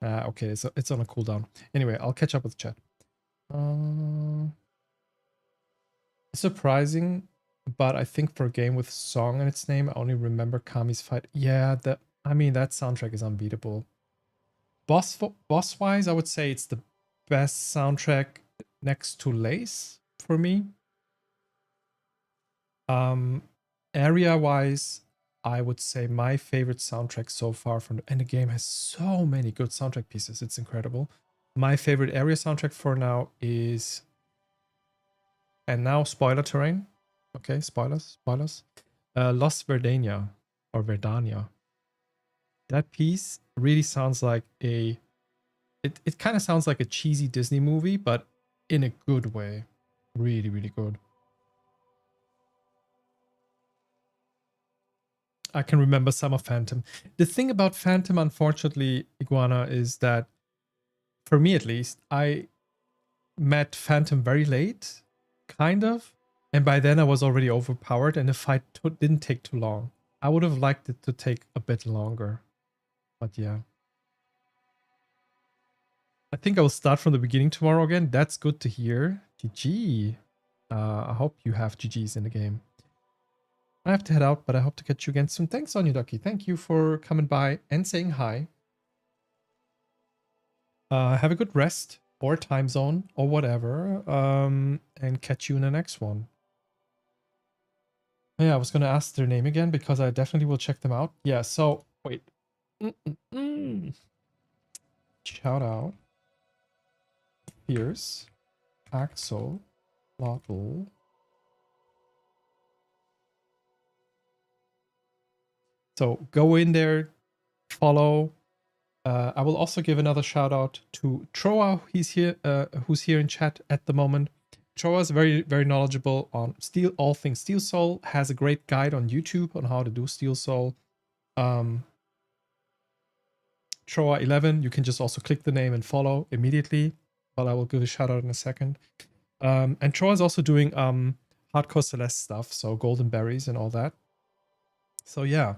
Okay, so it's on a cooldown. Anyway, I'll catch up with chat. It's surprising, but I think for a game with song in its name, I only remember Kami's fight. Yeah, that soundtrack is unbeatable. Boss-wise, I would say it's the best soundtrack next to Lace for me. Area-wise, I would say my favorite soundtrack so far and the game has so many good soundtrack pieces. It's incredible. My favorite area soundtrack for now is, and now spoiler terrain. Okay, spoilers. Lost Verdania or Verdania. That piece really sounds like it kind of sounds like a cheesy Disney movie, but in a good way. Really, really good. I can remember some of Phantom. The thing about Phantom, unfortunately, Iguana, is that, for me at least, I met Phantom very late, kind of. And by then I was already overpowered and the fight didn't take too long. I would have liked it to take a bit longer. But yeah. I think I will start from the beginning tomorrow again. That's good to hear. GG. I hope you have GGs in the game. I have to head out, but I hope to catch you again soon. Thanks, Ducky. Thank you for coming by and saying hi. Have a good rest or time zone or whatever. And catch you in the next one. Yeah, I was going to ask their name again because I definitely will check them out. Yeah, so wait. Shout out. Here's Axel Lotl. So go in there, follow. I will also give another shout out to Troa. He's here, who's here in chat at the moment. Troa is very, very knowledgeable on all things Steel Soul. Has a great guide on YouTube on how to do Steel Soul. Troa11, you can just also click the name and follow immediately. But I will give a shout out in a second. And Troa is also doing hardcore Celeste stuff, so golden berries and all that. So yeah,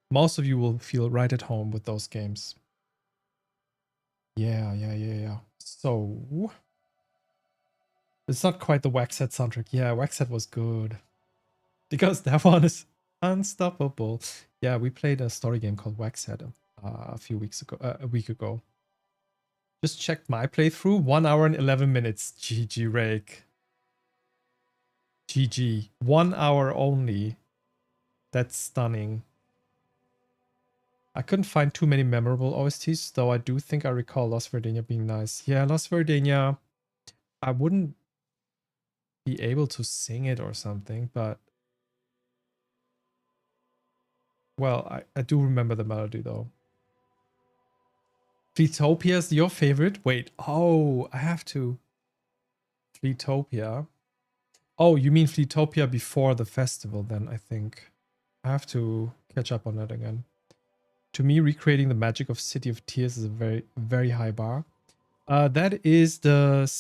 most of you will feel right at home with those games. Yeah. So it's not quite the Waxhead soundtrack. Yeah, Waxhead was good because that one is unstoppable. Yeah, we played a story game called Waxhead a week ago. Just checked my playthrough. 1 hour and 11 minutes. GG, Rake. GG. 1 hour only. That's stunning. I couldn't find too many memorable OSTs, though I do think I recall Lost Virginia being nice. Yeah, Lost Virginia, I wouldn't be able to sing it or something, but... Well, I do remember the melody, though. Fleetopia is your favorite? Wait, oh, I have to... Fleetopia. Oh, you mean Fleetopia before the festival, then, I think. I have to catch up on that again. To me, recreating the magic of City of Tears is a very, very high bar. That is the...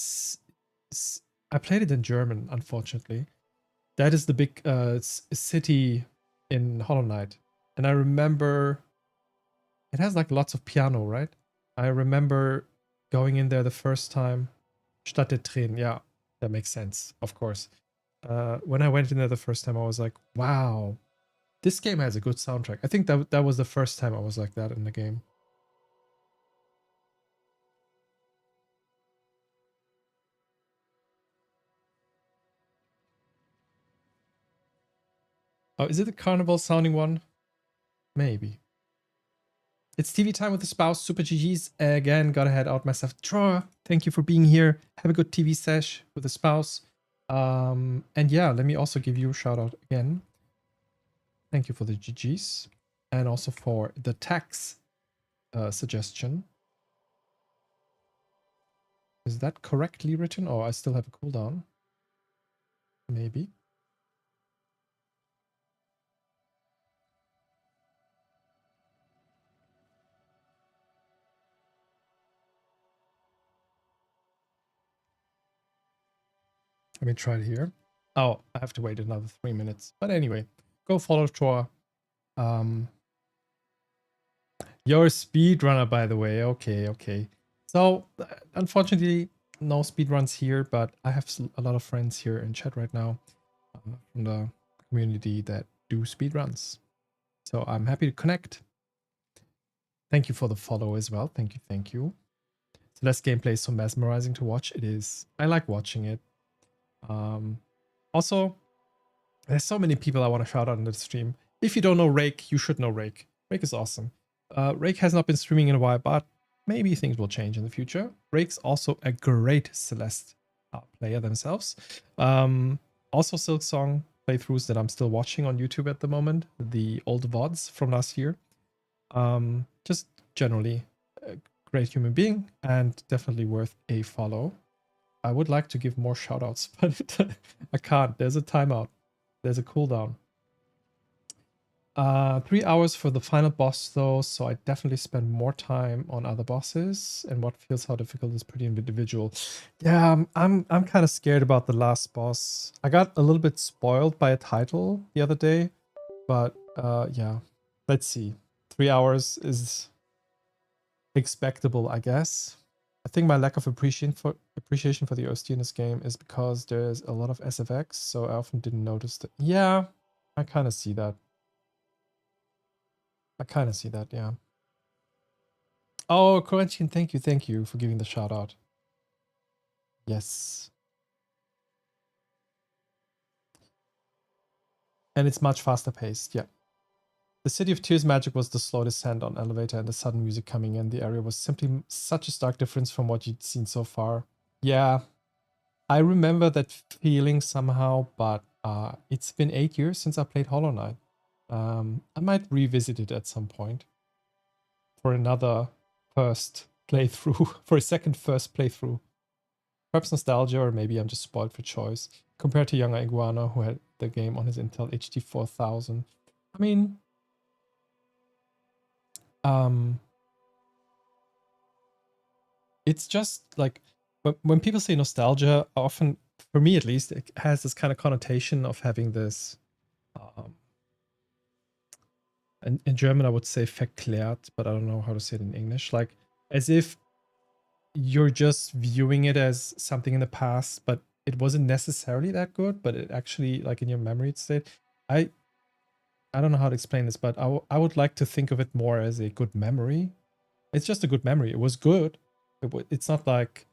I played it in German, unfortunately. That is the big city in Hollow Knight. And I remember... It has like lots of piano, right? I remember going in there the first time. Stadt der Tränen, yeah. That makes sense, of course. When I went in there the first time, I was like, wow. This game has a good soundtrack. I think that was the first time I was like that in the game. Oh, is it the carnival sounding one? Maybe. It's TV time with the spouse. Super GG's. Again, gotta head out myself. Troy, thank you for being here. Have a good TV sesh with the spouse. And yeah, let me also give you a shout out again. Thank you for the GG's. And also for the tax suggestion. Is that correctly written? Or I still have a cooldown? Maybe. Let me try it here. Oh, I have to wait another 3 minutes. But anyway, go follow Troy. You're a speedrunner, by the way. Okay, okay. So, unfortunately, no speedruns here, but I have a lot of friends here in chat right now from the community that do speedruns. So I'm happy to connect. Thank you for the follow as well. Thank you, thank you. Celeste gameplay is so mesmerizing to watch. It is. I like watching it. Also, there's so many people I want to shout out in the stream. If you don't know Rake, you should know Rake. Rake is awesome. Rake has not been streaming in a while, but maybe things will change in the future. Rake's also a great Celeste player themselves. Also Silksong playthroughs that I'm still watching on YouTube at the moment. The old VODs from last year. Just generally a great human being and definitely worth a follow. I would like to give more shoutouts, but I can't. There's a timeout. There's a cooldown. 3 hours for the final boss though, so I definitely spend more time on other bosses, and what feels how difficult is pretty individual. Yeah, I'm kind of scared about the last boss. I got a little bit spoiled by a title the other day, but yeah, let's see. 3 hours is expectable, I guess. I think my lack of appreciation for the OST in this game is because there's a lot of SFX, so I often didn't notice that. Yeah, I kind of see that. Yeah. Oh, Corinthian, thank you for giving the shout out. Yes. And it's much faster paced, yeah. The City of Tears magic was the slow descent on elevator and the sudden music coming in. The area was simply such a stark difference from what you'd seen so far. Yeah, I remember that feeling somehow, but it's been 8 years since I played Hollow Knight. I might revisit it at some point for another first playthrough, for a second first playthrough. Perhaps nostalgia, or maybe I'm just spoiled for choice. Compared to younger Iguana, who had the game on his Intel HD 4000. I mean, it's just like, when people say nostalgia, often, for me at least, it has this kind of connotation of having this, in German I would say verklärt, but I don't know how to say it in English. Like, as if you're just viewing it as something in the past, but it wasn't necessarily that good, but it actually, like, in your memory it stayed. I don't know how to explain this, but I would like to think of it more as a good memory. It's just a good memory. It was good, It's not like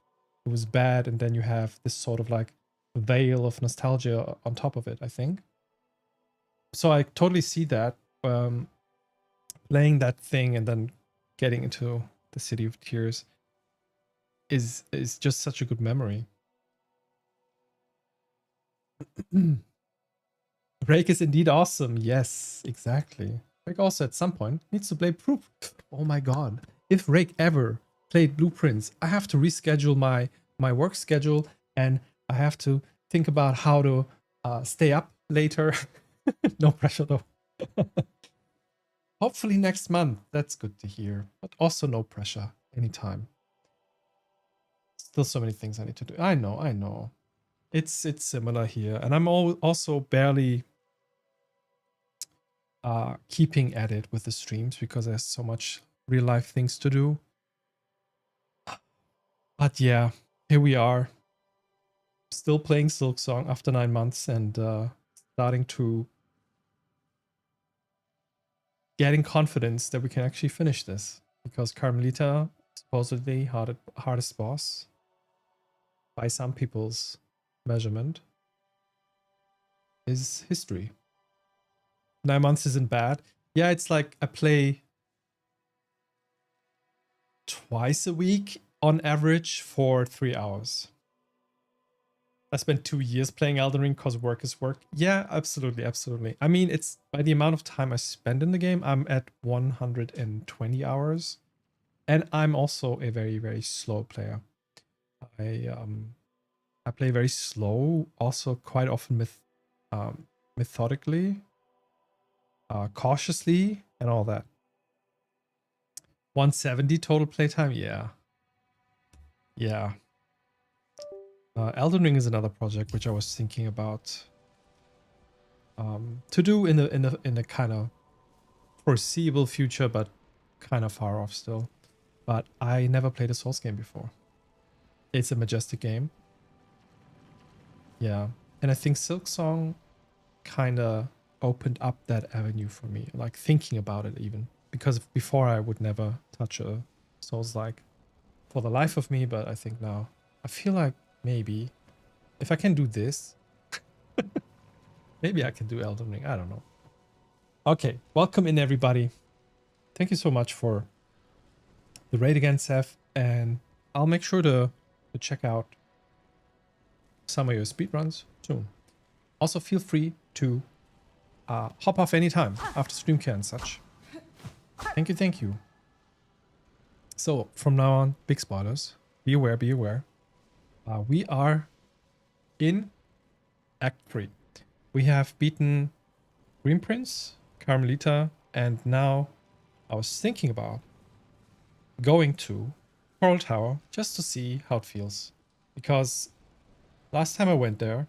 it was bad and then you have this sort of like veil of nostalgia on top of it, I think. So I totally see that. Playing that thing and then getting into the City of Tears is just such a good memory. Rake is indeed awesome. Yes, exactly. Rake also at some point needs to play Proof. Oh my god. If Rake ever played Blueprints, I have to reschedule my work schedule and I have to think about how to stay up later. No pressure though. Hopefully next month. That's good to hear. But also no pressure anytime. Still so many things I need to do. I know. It's similar here. And I'm also barely keeping at it with the streams because there's so much real life things to do. But yeah, here we are. Still playing Silksong after 9 months and starting to getting confidence that we can actually finish this. Because Carmelita, supposedly hardest boss by some people's measurement, is history. 9 months isn't bad. Yeah, it's like I play twice a week on average for 3 hours. I spent 2 years playing Elden Ring because work is work. Yeah, absolutely. I mean, it's by the amount of time I spend in the game, I'm at 120 hours. And I'm also a very, very slow player. I play very slow, also quite often methodically, cautiously, and all that. 170 total playtime, yeah. Elden Ring is another project which I was thinking about to do in a kind of foreseeable future, but kind of far off still. But I never played a Souls game before. It's a majestic game. Yeah, and I think Silksong kind of opened up that avenue for me, like thinking about it even. Because before I would never touch a Souls-like for the life of me, but I think now I feel like maybe if I can do this, maybe I can do Elden Ring. I don't know. Okay, welcome in everybody. Thank you so much for the raid again, Seth, and I'll make sure to check out some of your speedruns soon. Also, feel free to hop off anytime after stream care and such. Thank you. So, from now on, big spoilers. Be aware. We are in Act 3. We have beaten Green Prince, Carmelita, and now I was thinking about going to Coral Tower just to see how it feels. Because last time I went there,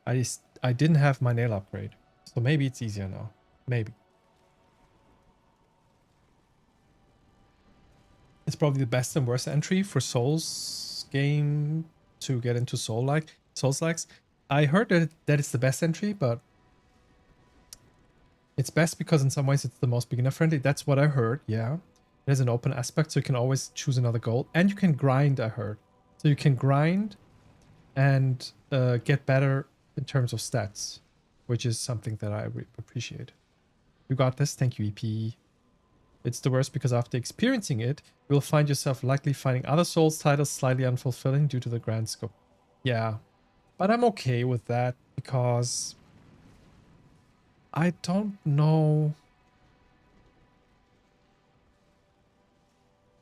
I didn't have my nail upgrade. So maybe it's easier now. Maybe. It's probably the best and worst entry for Souls game to get into Souls-likes. I heard that it's the best entry, but it's best because in some ways it's the most beginner friendly. That's what I heard, yeah. There's an open aspect, so you can always choose another goal. And you can grind, I heard. So you can grind and get better in terms of stats, which is something that I appreciate. You got this. Thank you, EP. It's the worst because after experiencing it, you will find yourself likely finding other Souls titles slightly unfulfilling due to the grand scope. Yeah, but I'm okay with that because I don't know.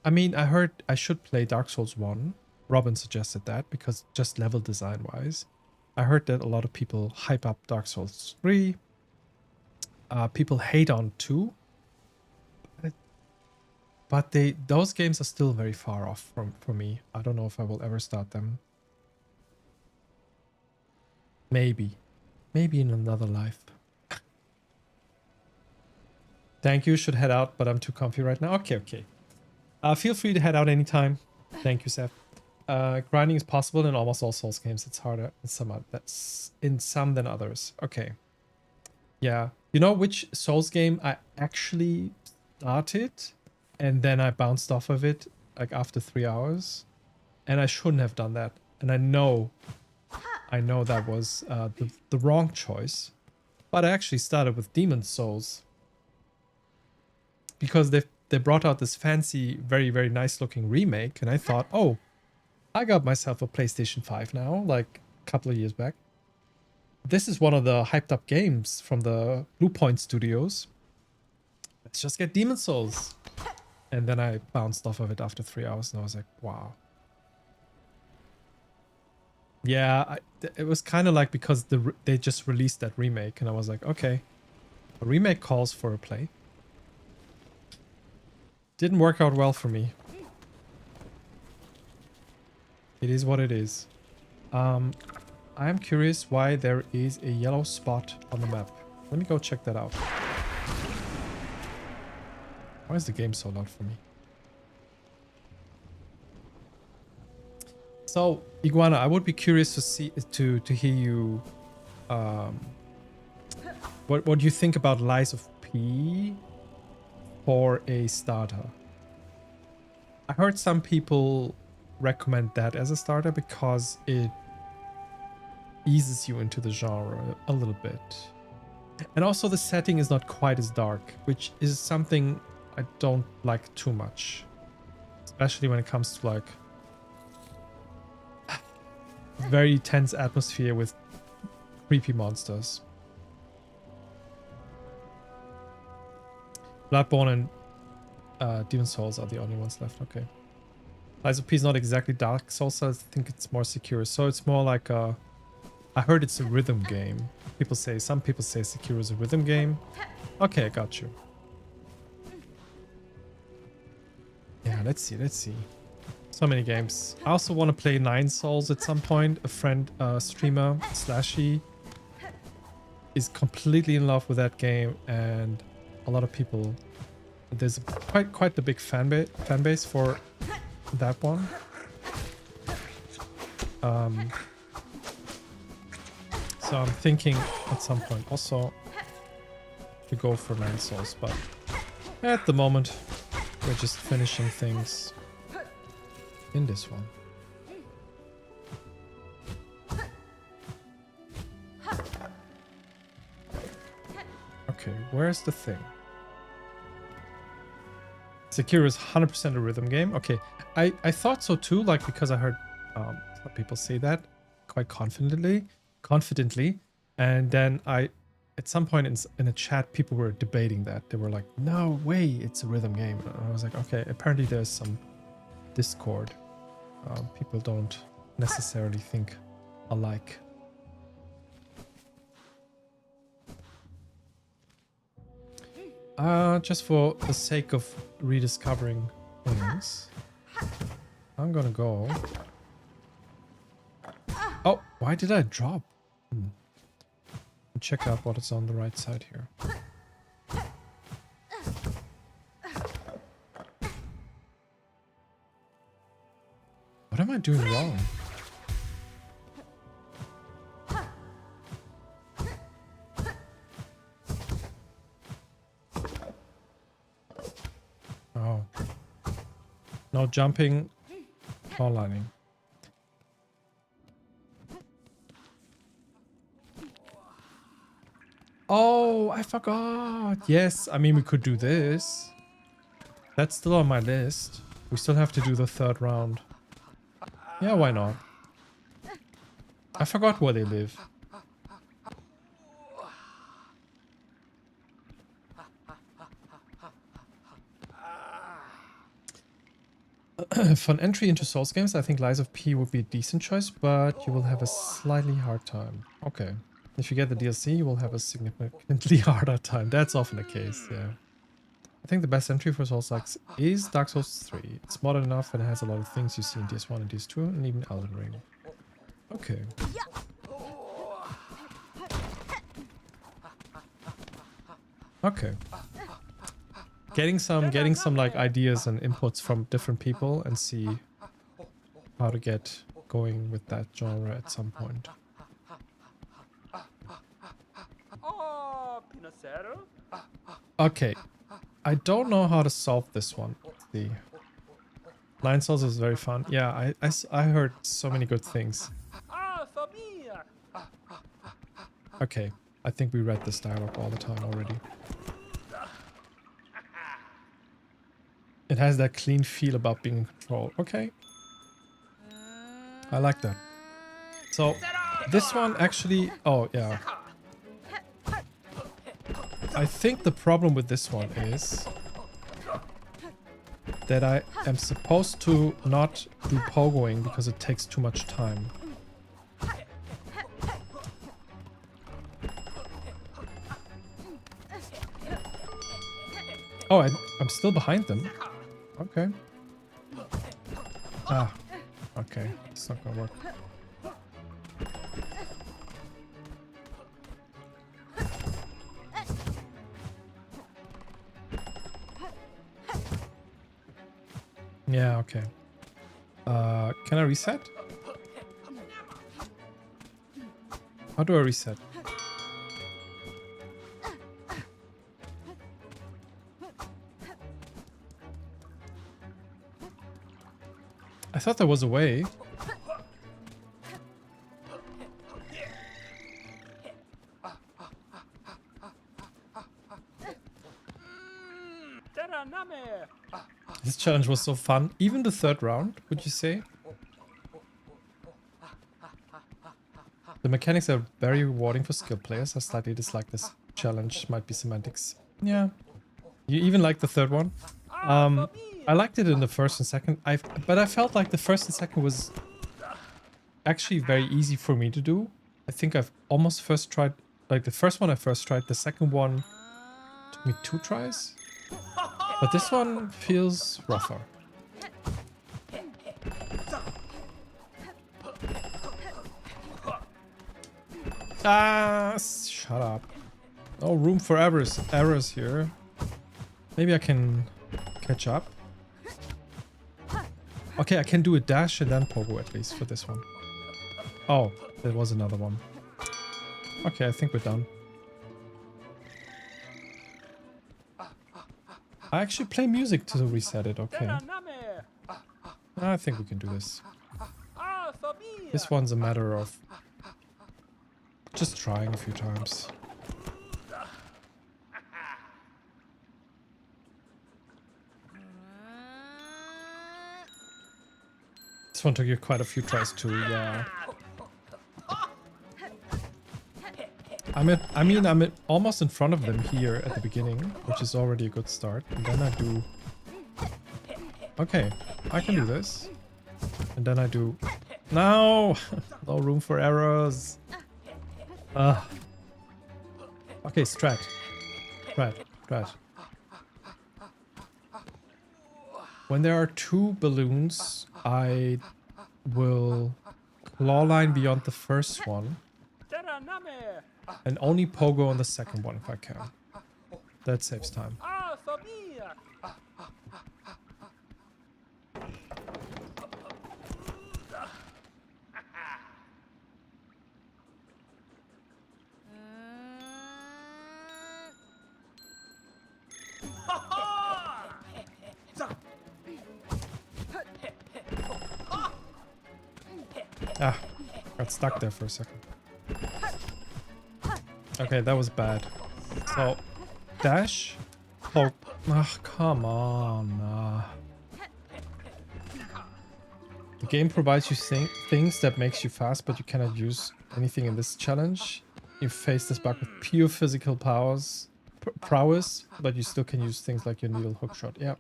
I mean, I heard I should play Dark Souls 1. Robin suggested that because just level design wise. I heard that a lot of people hype up Dark Souls 3. People hate on 2. But those games are still very far off for me. I don't know if I will ever start them. Maybe. Maybe in another life. Thank you. Should head out, but I'm too comfy right now. Okay. Feel free to head out anytime. Thank you, Seth. Grinding is possible in almost all Souls games. It's harder in some than others. Okay. Yeah. You know which Souls game I actually started and then I bounced off of it like after 3 hours? And I shouldn't have done that. And I know that was the wrong choice. But I actually started with Demon's Souls. Because they brought out this fancy, very, very nice looking remake. And I thought, oh, I got myself a PlayStation 5 now, like a couple of years back. This is one of the hyped up games from the Blue Point Studios. Let's just get Demon's Souls. And then I bounced off of it after 3 hours and I was like, wow. Yeah, it was kind of like because they just released that remake and I was like, okay, a remake calls for a play. Didn't work out well for me. It is what it is. I am curious why there is a yellow spot on the map. Let me go check that out. Why is the game so loud for me? So, Iguana, I would be curious to hear you. What do you think about Lies of P for a starter? I heard some people recommend that as a starter because it eases you into the genre a little bit. And also the setting is not quite as dark, which is something I don't like too much. Especially when it comes to like very tense atmosphere with creepy monsters. Bloodborne and Demon's Souls are the only ones left. Okay. Lies of P is not exactly Dark Souls. I think it's more secure. So it's more like a... I heard it's a rhythm game. Some people say Sekiro is a rhythm game. Okay, I got you. Yeah, let's see. So many games. I also want to play Nine Souls at some point. A friend, streamer, Slashy, is completely in love with that game, and a lot of people. There's quite the big fan base for that one. So I'm thinking at some point also to go for Nine Souls, but at the moment we're just finishing things in this one. Okay, where's the thing? Sekiro is 100% a rhythm game. Okay, I thought so too, like because I heard some people say that quite confidently, and then at some point in a chat people were debating that. They were like, no way, it's a rhythm game. And I was like, okay, apparently there's some discord. People don't necessarily think alike. Just for the sake of rediscovering things, I'm gonna go. Oh, why did I drop? Check out what is on the right side here. What am I doing wrong? Oh. No jumping, no lining. Oh, I forgot. Yes, I mean, we could do this. That's still on my list. We still have to do the third round. Yeah, why not? I forgot where they live. For an entry into Souls games, I think Lies of P would be a decent choice, but you will have a slightly hard time. Okay. If you get the DLC, you will have a significantly harder time. That's often the case, yeah. I think the best entry for Souls likes is Dark Souls 3. It's modern enough and it has a lot of things you see in DS1 and DS2 and even Elden Ring. Okay. Okay. Getting some like ideas and inputs from different people and see how to get going with that genre at some point. Okay. I don't know how to solve this one. Let's see. Lion Souls is very fun. Yeah, I heard so many good things. Okay, I think we read this dialogue all the time already. It has that clean feel about being in control. Okay. I like that. So, this one actually... Oh, yeah. I think the problem with this one is that I am supposed to not do pogoing because it takes too much time. Oh, I'm still behind them. Okay. Ah, okay. It's not gonna work. Yeah, okay. Can I reset? How do I reset? I thought there was a way. This challenge was so fun. Even the third round, would you say? The mechanics are very rewarding for skilled players. I slightly dislike this challenge. Might be semantics. Yeah. You even like the third one? I liked it in the first and second. But I felt like the first and second was actually very easy for me to do. I think I've almost first tried... Like the first one I first tried. The second one took me 2 tries. But this one feels rougher. Ah, shut up. No room for errors here. Maybe I can catch up. Okay, I can do a dash and then pogo at least for this one. Oh, there was another one. Okay, I think we're done. I actually play music to reset it, okay. I think we can do this. This one's a matter of just trying a few times. This one took you quite a few tries too, yeah. I'm almost in front of them here at the beginning, which is already a good start. And then I do... Okay, I can do this. And then I do... No! No room for errors. Okay, strat. Strat. When there are 2 balloons, I will claw line beyond the first one. And only pogo on the second one if I can. That saves time. Ah, got stuck there for a second. Okay, that was bad. So, dash. Oh, come on. The game provides you things that makes you fast, but you cannot use anything in this challenge. You face this bug with pure physical prowess, but you still can use things like your needle hookshot. Yeah.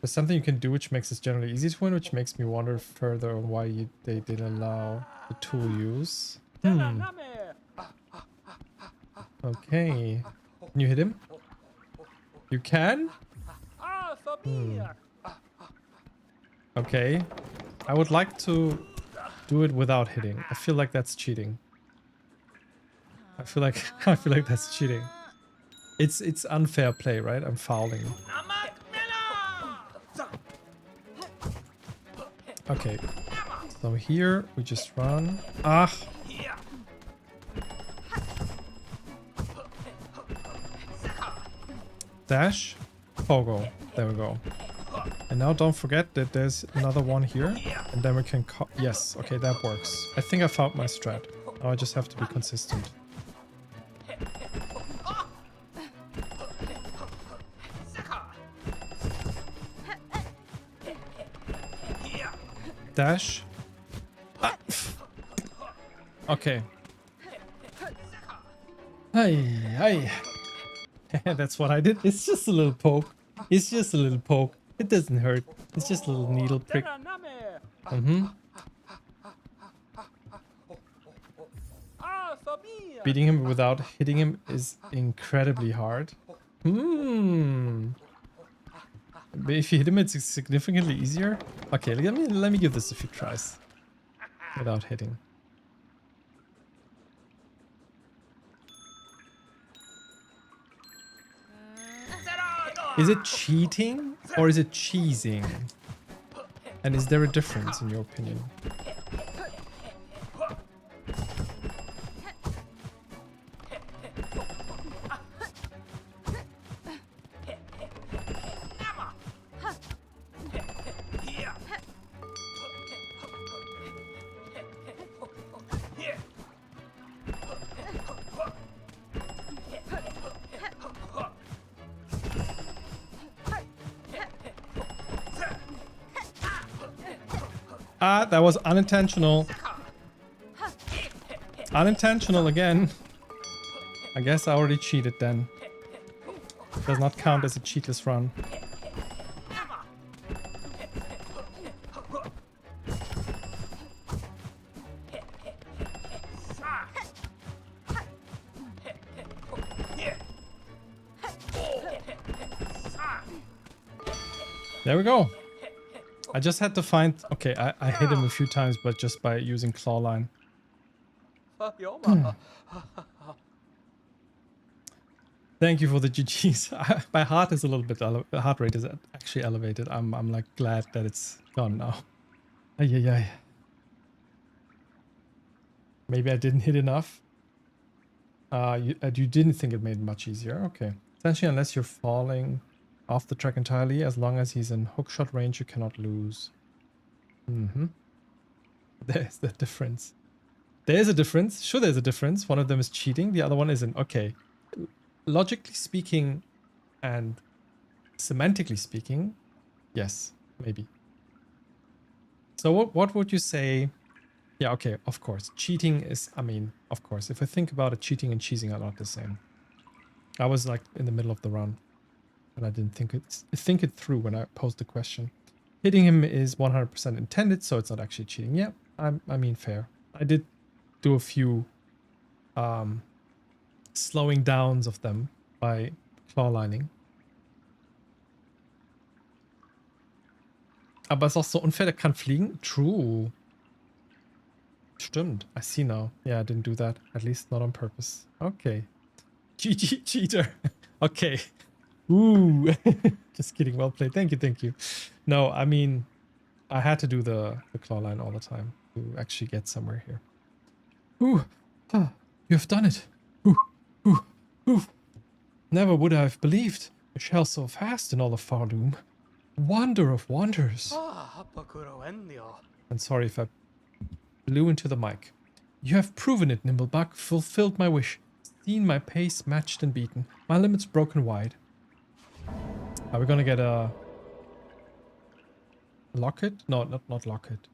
There's something you can do which makes this generally easy to win, which makes me wonder further on why they didn't allow the tool use. Okay. Can you hit him? You can? Okay. I would like to do it without hitting. I feel like that's cheating. I feel like that's cheating. It's unfair play, right? I'm fouling. Okay. So here we just run. Ah. Dash. Pogo. There we go. And now don't forget that there's another one here. And then we can... Yes, okay, that works. I think I found my strat. Now I just have to be consistent. Dash. Ah. Okay. Hey. That's what I did. It's just a little poke. It's just a little poke. It doesn't hurt. It's just a little needle prick. Beating him without hitting him is incredibly hard. But if you hit him, it's significantly easier. Okay, let me give this a few tries without hitting. Is it cheating or is it cheesing? And is there a difference in your opinion? Ah, that was unintentional. Unintentional again. I guess I already cheated then. Does not count as a cheatless run. There we go. I just had to find... Okay, I hit him a few times, but just by using claw line. Thank you for the GGs. My heart is a little bit... heart rate is actually elevated. I'm like glad that it's gone now. Ay. Maybe I didn't hit enough. You didn't think it made it much easier. Okay. Essentially, unless you're falling off the track entirely, as long as he's in hookshot range, you cannot lose. There's the difference. There's a difference. Sure, there's a difference. One of them is cheating. The other one isn't. Okay. Logically speaking and semantically speaking, yes, maybe. So what would you say? Yeah, okay, of course. Cheating is, I mean, of course. If I think about it, cheating and cheesing are not the same. I was like in the middle of the run. And I didn't think it through when I posed the question. Hitting him is 100% intended, so it's not actually cheating. Yeah, I mean fair. I did do a few slowing downs of them by claw lining. Aber es ist auch so unfair, der kann fliegen. True. Stimmt. I see now. Yeah, I didn't do that. At least not on purpose. Okay. GG cheater. Okay. Ooh, just kidding. Well played. Thank you. No, I mean, I had to do the claw line all the time to actually get somewhere here. Ooh, you have done it. Ooh. Never would I have believed a shell so fast in all of Fardoom. Wonder of wonders. And sorry if I blew into the mic. You have proven it, Nimblebug. Fulfilled my wish. Seen my pace matched and beaten. My limits broken wide. Are we gonna get a locket? No, not locket.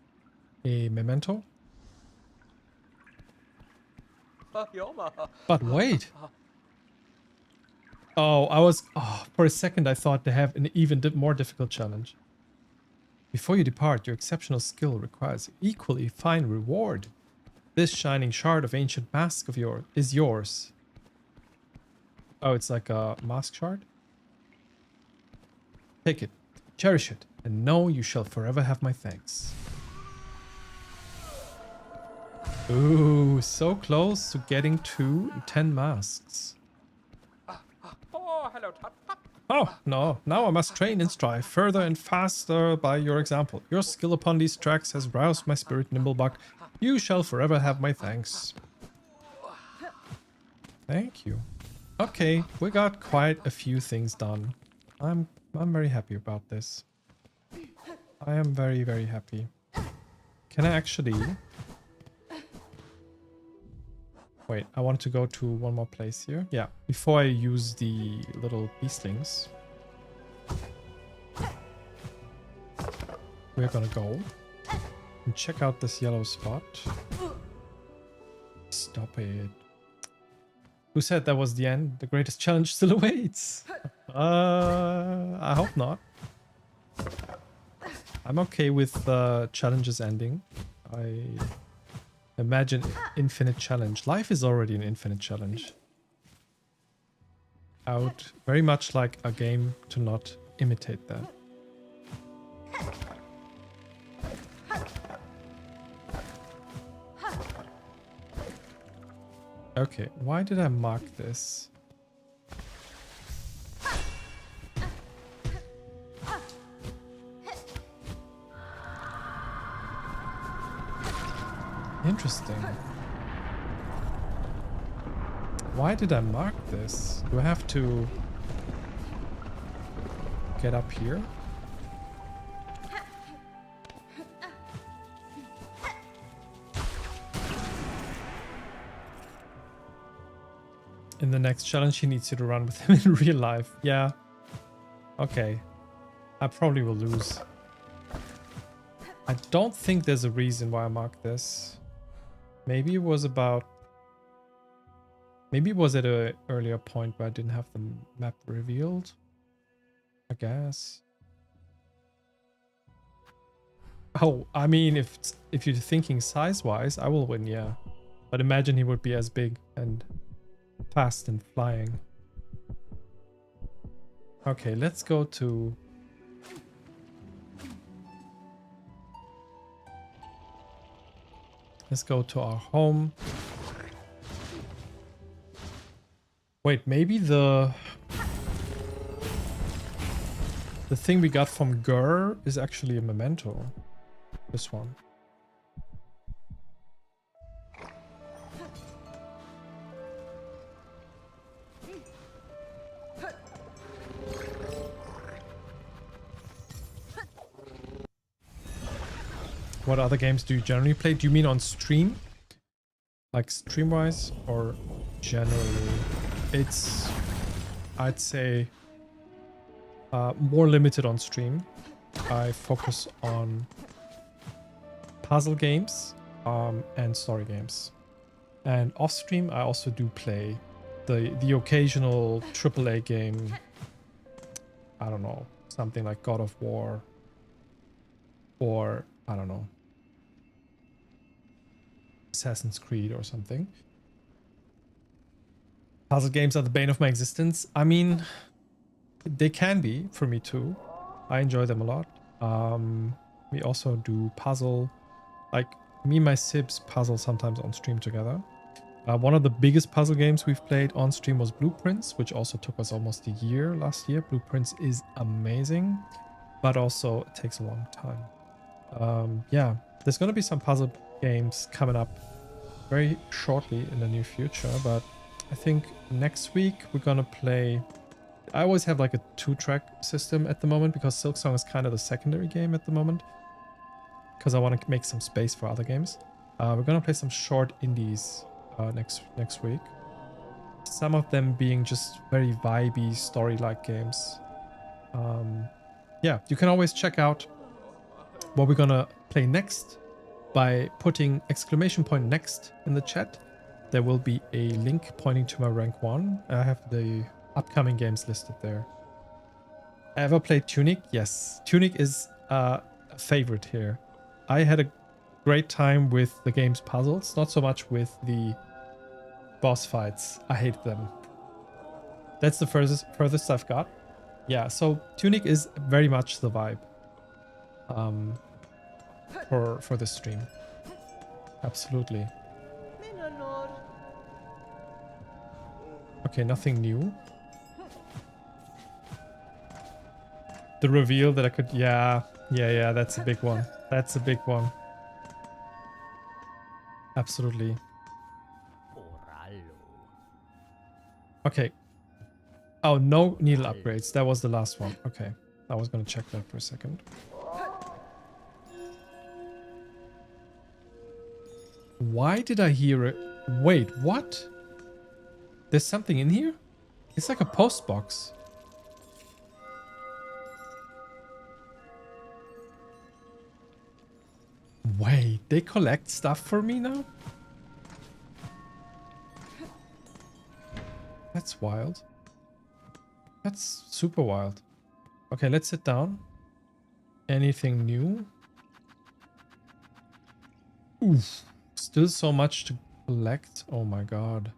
A memento? But wait. Oh, for a second I thought they have an even more difficult challenge. Before you depart, your exceptional skill requires equally fine reward. This shining shard of ancient mask of yours is yours. Oh, it's like a mask shard? Take it, cherish it, and know you shall forever have my thanks. Ooh, so close to getting to 10 masks. Oh, no, now I must train and strive further and faster by your example. Your skill upon these tracks has roused my spirit, Nimblebug. You shall forever have my thanks. Thank you. Okay, we got quite a few things done. I'm very happy about this. I am very, very happy. Can I actually... Wait, I want to go to one more place here. Yeah, before I use the little beastlings. We're gonna go and check out this yellow spot. Stop it. Who said that was the end? The greatest challenge still awaits. I hope not. I'm okay with challenges ending. I imagine infinite challenge. Life is already an infinite challenge. I would very much like a game to not imitate that. Okay, why did I mark this? Interesting. Why did I mark this? Do I have to get up here? In the next challenge, he needs you to run with him in real life. Yeah. Okay. I probably will lose. I don't think there's a reason why I marked this. Maybe it was about... Maybe it was at an earlier point where I didn't have the map revealed. I guess. Oh, I mean, if you're thinking size-wise, I will win, yeah. But imagine he would be as big and fast and flying. Okay, let's go to... Let's go to our home. Wait, maybe the thing we got from Gur is actually a memento. This one. What other games do you generally play? Do you mean on stream? Like stream-wise or generally? It's, I'd say, more limited on stream. I focus on puzzle games and story games. And off stream, I also do play the occasional AAA game. I don't know, something like God of War, or I don't know, Assassin's Creed or something. Puzzle games are the bane of my existence. I mean, they can be for me too. I enjoy them a lot. We also do puzzle, like me and my Sibs puzzle sometimes on stream together. One of the biggest puzzle games we've played on stream was Blueprints, which also took us almost a year last year. Blueprints is amazing, but also it takes a long time. Yeah, there's going to be some puzzle games coming up very shortly in the near future, but I think next week we're going to play... I always have like a 2-track system at the moment because Silksong is kind of the secondary game at the moment, because I want to make some space for other games. We're going to play some short indies next week. Some of them being just very vibey, story-like games. Yeah, you can always check out what we're going to play next by putting !next in the chat. There will be a link pointing to my rank 1. I have the upcoming games listed there. Ever played Tunic? Yes. Tunic is a favorite here. I had a great time with the game's puzzles, not so much with the boss fights. I hate them. That's the furthest I've got. Yeah, so Tunic is very much the vibe for this stream. Absolutely. Okay, nothing new. The reveal that I could... Yeah, that's a big one. That's a big one. Absolutely. Okay. Oh, no needle upgrades. That was the last one. Okay. I was going to check that for a second. Why did I hear it? Wait, what? There's something in here? It's like a post box. Wait, they collect stuff for me now? That's wild. That's super wild. Okay, let's sit down. Anything new? Oof. Still so much to collect. Oh my god.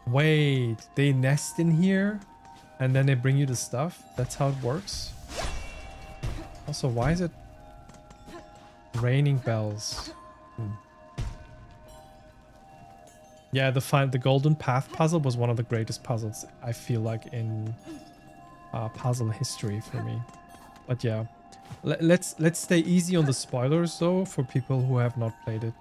Wait, they nest in here and then they bring you the stuff? That's how it works? Also, why is it raining bells? Yeah, the golden path puzzle was one of the greatest puzzles, I feel like, in puzzle history for me. But yeah, let's stay easy on the spoilers though for people who have not played it.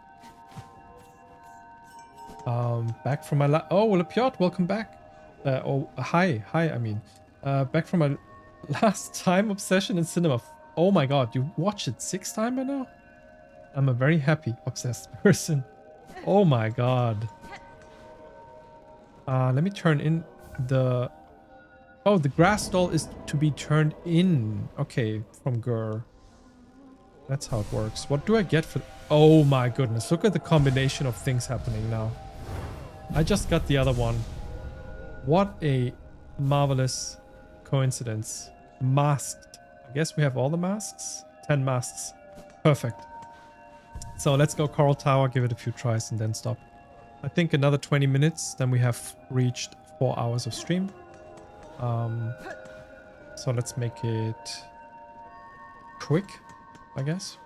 Back from my oh, well, Piotr, welcome back. Hi, I mean, back from my last time obsession in cinema. Oh my god, you watched it 6 times by now? I'm a very happy obsessed person. Oh my god. Let me turn in the... Oh, the grass doll is to be turned in. Okay, from Gur. That's how it works. What do I get for... Oh my goodness, look at the combination of things happening now. I just got the other one. What a marvelous coincidence. Masked. I guess we have all the masks? 10 masks. Perfect. So let's go Coral Tower, give it a few tries and then stop. I think another 20 minutes, then we have reached 4 hours of stream. So let's make it quick, I guess.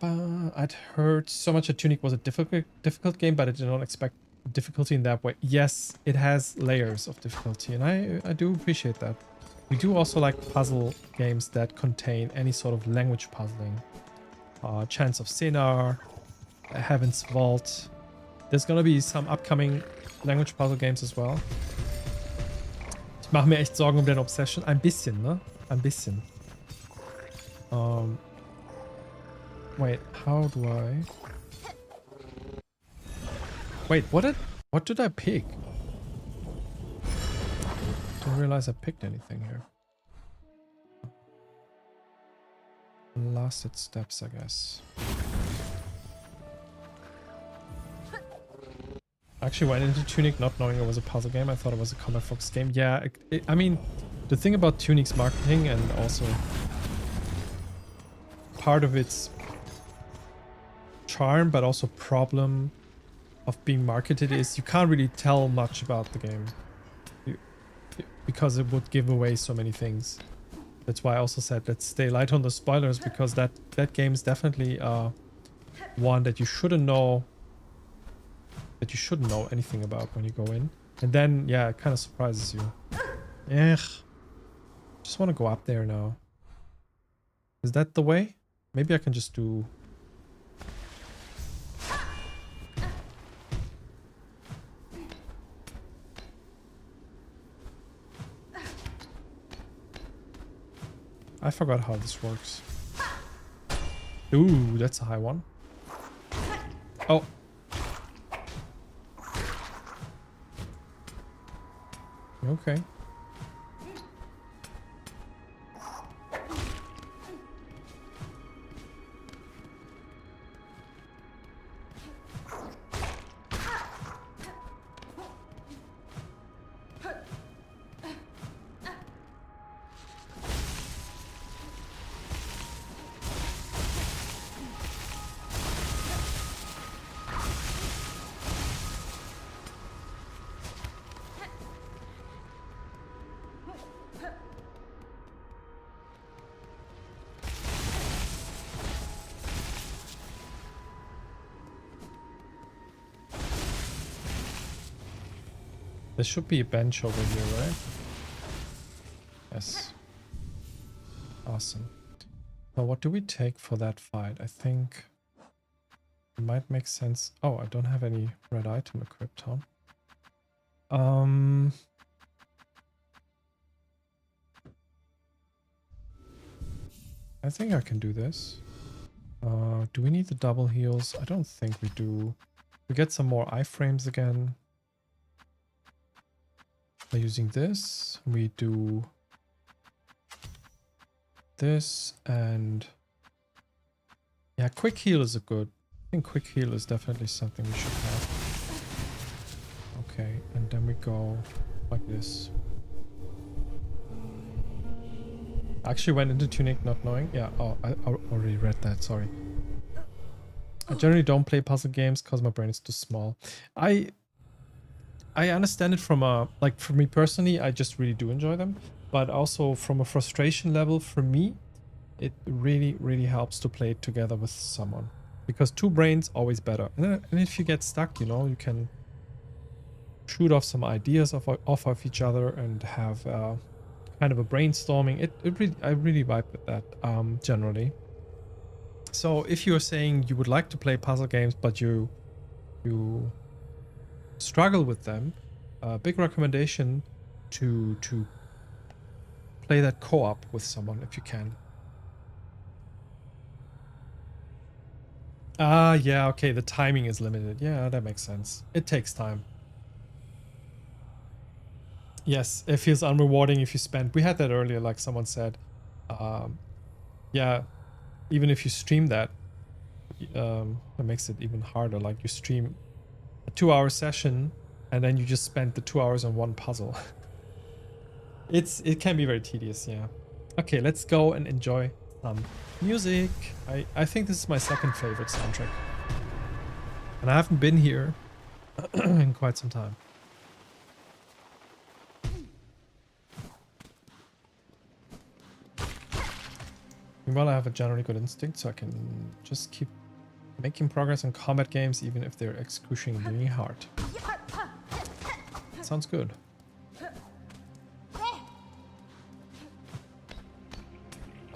I'd heard so much that Tunic was a difficult game, but I did not expect difficulty in that way. Yes, it has layers of difficulty, and I do appreciate that. We do also like puzzle games that contain any sort of language puzzling. Chance of Sinner, Heaven's Vault. There's gonna be some upcoming language puzzle games as well. Ich mache mir echt Sorgen den Obsession. Ein bisschen, ne? Ein bisschen. Wait, how do I... Wait, what did I pick? Didn't realize I picked anything here. Lasted steps, I guess. I actually went into Tunic not knowing it was a puzzle game. I thought it was a comic Fox game. Yeah, I mean, the thing about Tunic's marketing and also part of its charm, but also problem of being marketed is you can't really tell much about the game because it would give away so many things. That's why I also said let's stay light on the spoilers, because that game is definitely one that you shouldn't know anything about when you go in, and then yeah, it kind of surprises you. Just want to go up there now. Is that the way? Maybe I can just do... I forgot how this works. Ooh, that's a high one. Oh. Okay. There should be a bench over here, right? Yes. Awesome. So what do we take for that fight? I think it might make sense. Oh, I don't have any red item equipped, huh? I think I can do this. Do we need the double heals? I don't think we do. We get some more iframes again. By using this, we do this and yeah, quick heal is a good. I think quick heal is definitely something we should have. Okay, and then we go like this. I actually went into Tunic not knowing. Yeah, oh, I already read that, sorry. I generally don't play puzzle games because my brain is too small. I understand it from a, like for me personally, I just really do enjoy them. But also from a frustration level, for me, it really, really helps to play it together with someone. Because two brains, always better. And if you get stuck, you know, you can shoot off some ideas off of each other and have kind of a brainstorming. I really vibe with that generally. So if you're saying you would like to play puzzle games, but you struggle with them, a big recommendation to play that co-op with someone if you can. Ah, yeah, okay, the timing is limited. Yeah, that makes sense. It takes time. Yes, it feels unrewarding if you spend. We had that earlier, like someone said. Yeah, even if you stream that, that makes it even harder. Like you stream a 2-hour session and then you just spend the 2 hours on one puzzle. It can be very tedious, yeah. Okay, let's go and enjoy some music. I think this is my second favorite soundtrack. And I haven't been here in quite some time. Meanwhile, I have a generally good instinct, so I can just keep making progress in combat games, even if they're excruciatingly hard. Sounds good.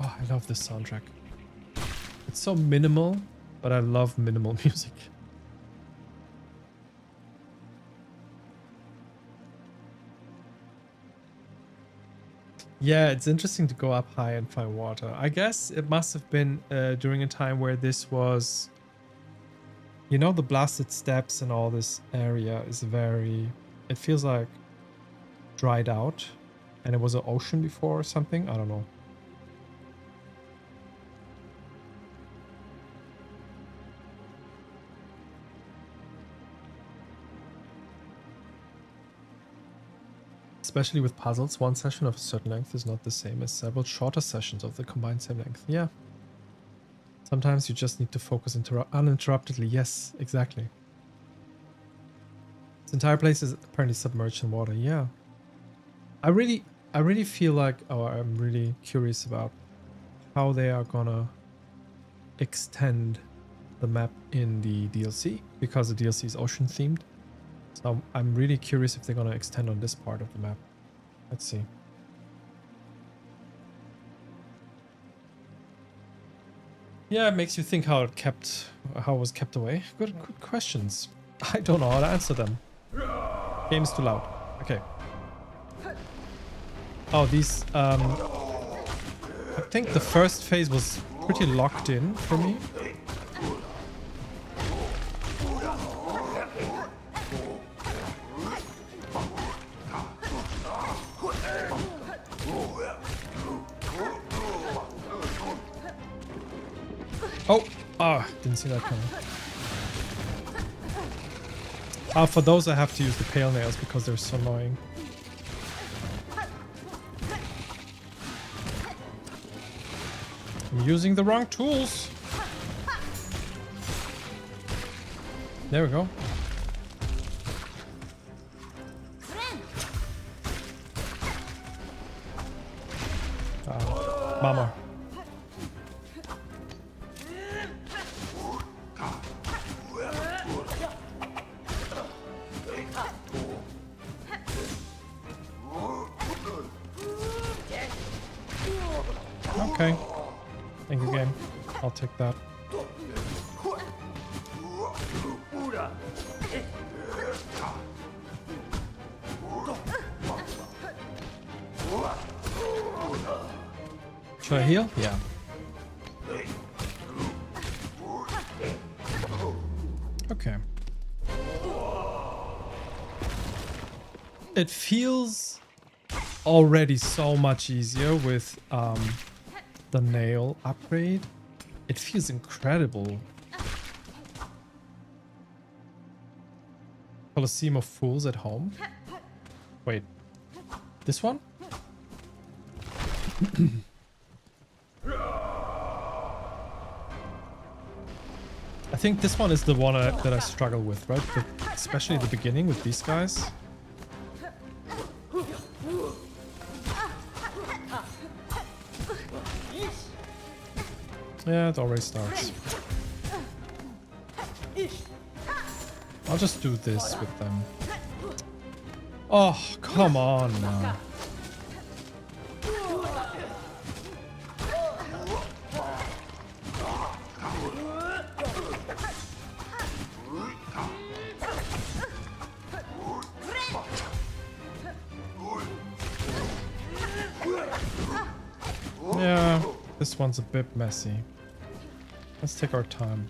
Oh, I love this soundtrack. It's so minimal, but I love minimal music. Yeah, it's interesting to go up high and find water. I guess it must have been during a time where this was... You know, the blasted steppes and all this area is very... It feels like dried out. And it was an ocean before or something. I don't know. Especially with puzzles, one session of a certain length is not the same as several shorter sessions of the combined same length. Yeah. Sometimes you just need to focus uninterruptedly. Yes, exactly. This entire place is apparently submerged in water. Yeah. I really feel like, I'm really curious about how they are gonna extend the map in the DLC, because the DLC is ocean themed. So I'm really curious if they're gonna extend on this part of the map. Let's see. Yeah, it makes you think how it was kept away. Good questions. I don't know how to answer them. Game is too loud. Okay. Oh, these I think the first phase was pretty locked in for me. Oh, didn't see that coming. For those I have to use the pale nails because they're so annoying. I'm using the wrong tools. There we go. Mama. Okay. Thank you, game. I'll take that. Should I heal? Yeah. Okay. It feels already so much easier with the nail upgrade. It feels incredible. Colosseum of Fools at home. Wait, this one? I think this one is the one that I struggle with, right? Especially the beginning with these guys. Yeah, it already starts. I'll just do this with them. Oh, come on now. Yeah, this one's a bit messy. Let's take our time.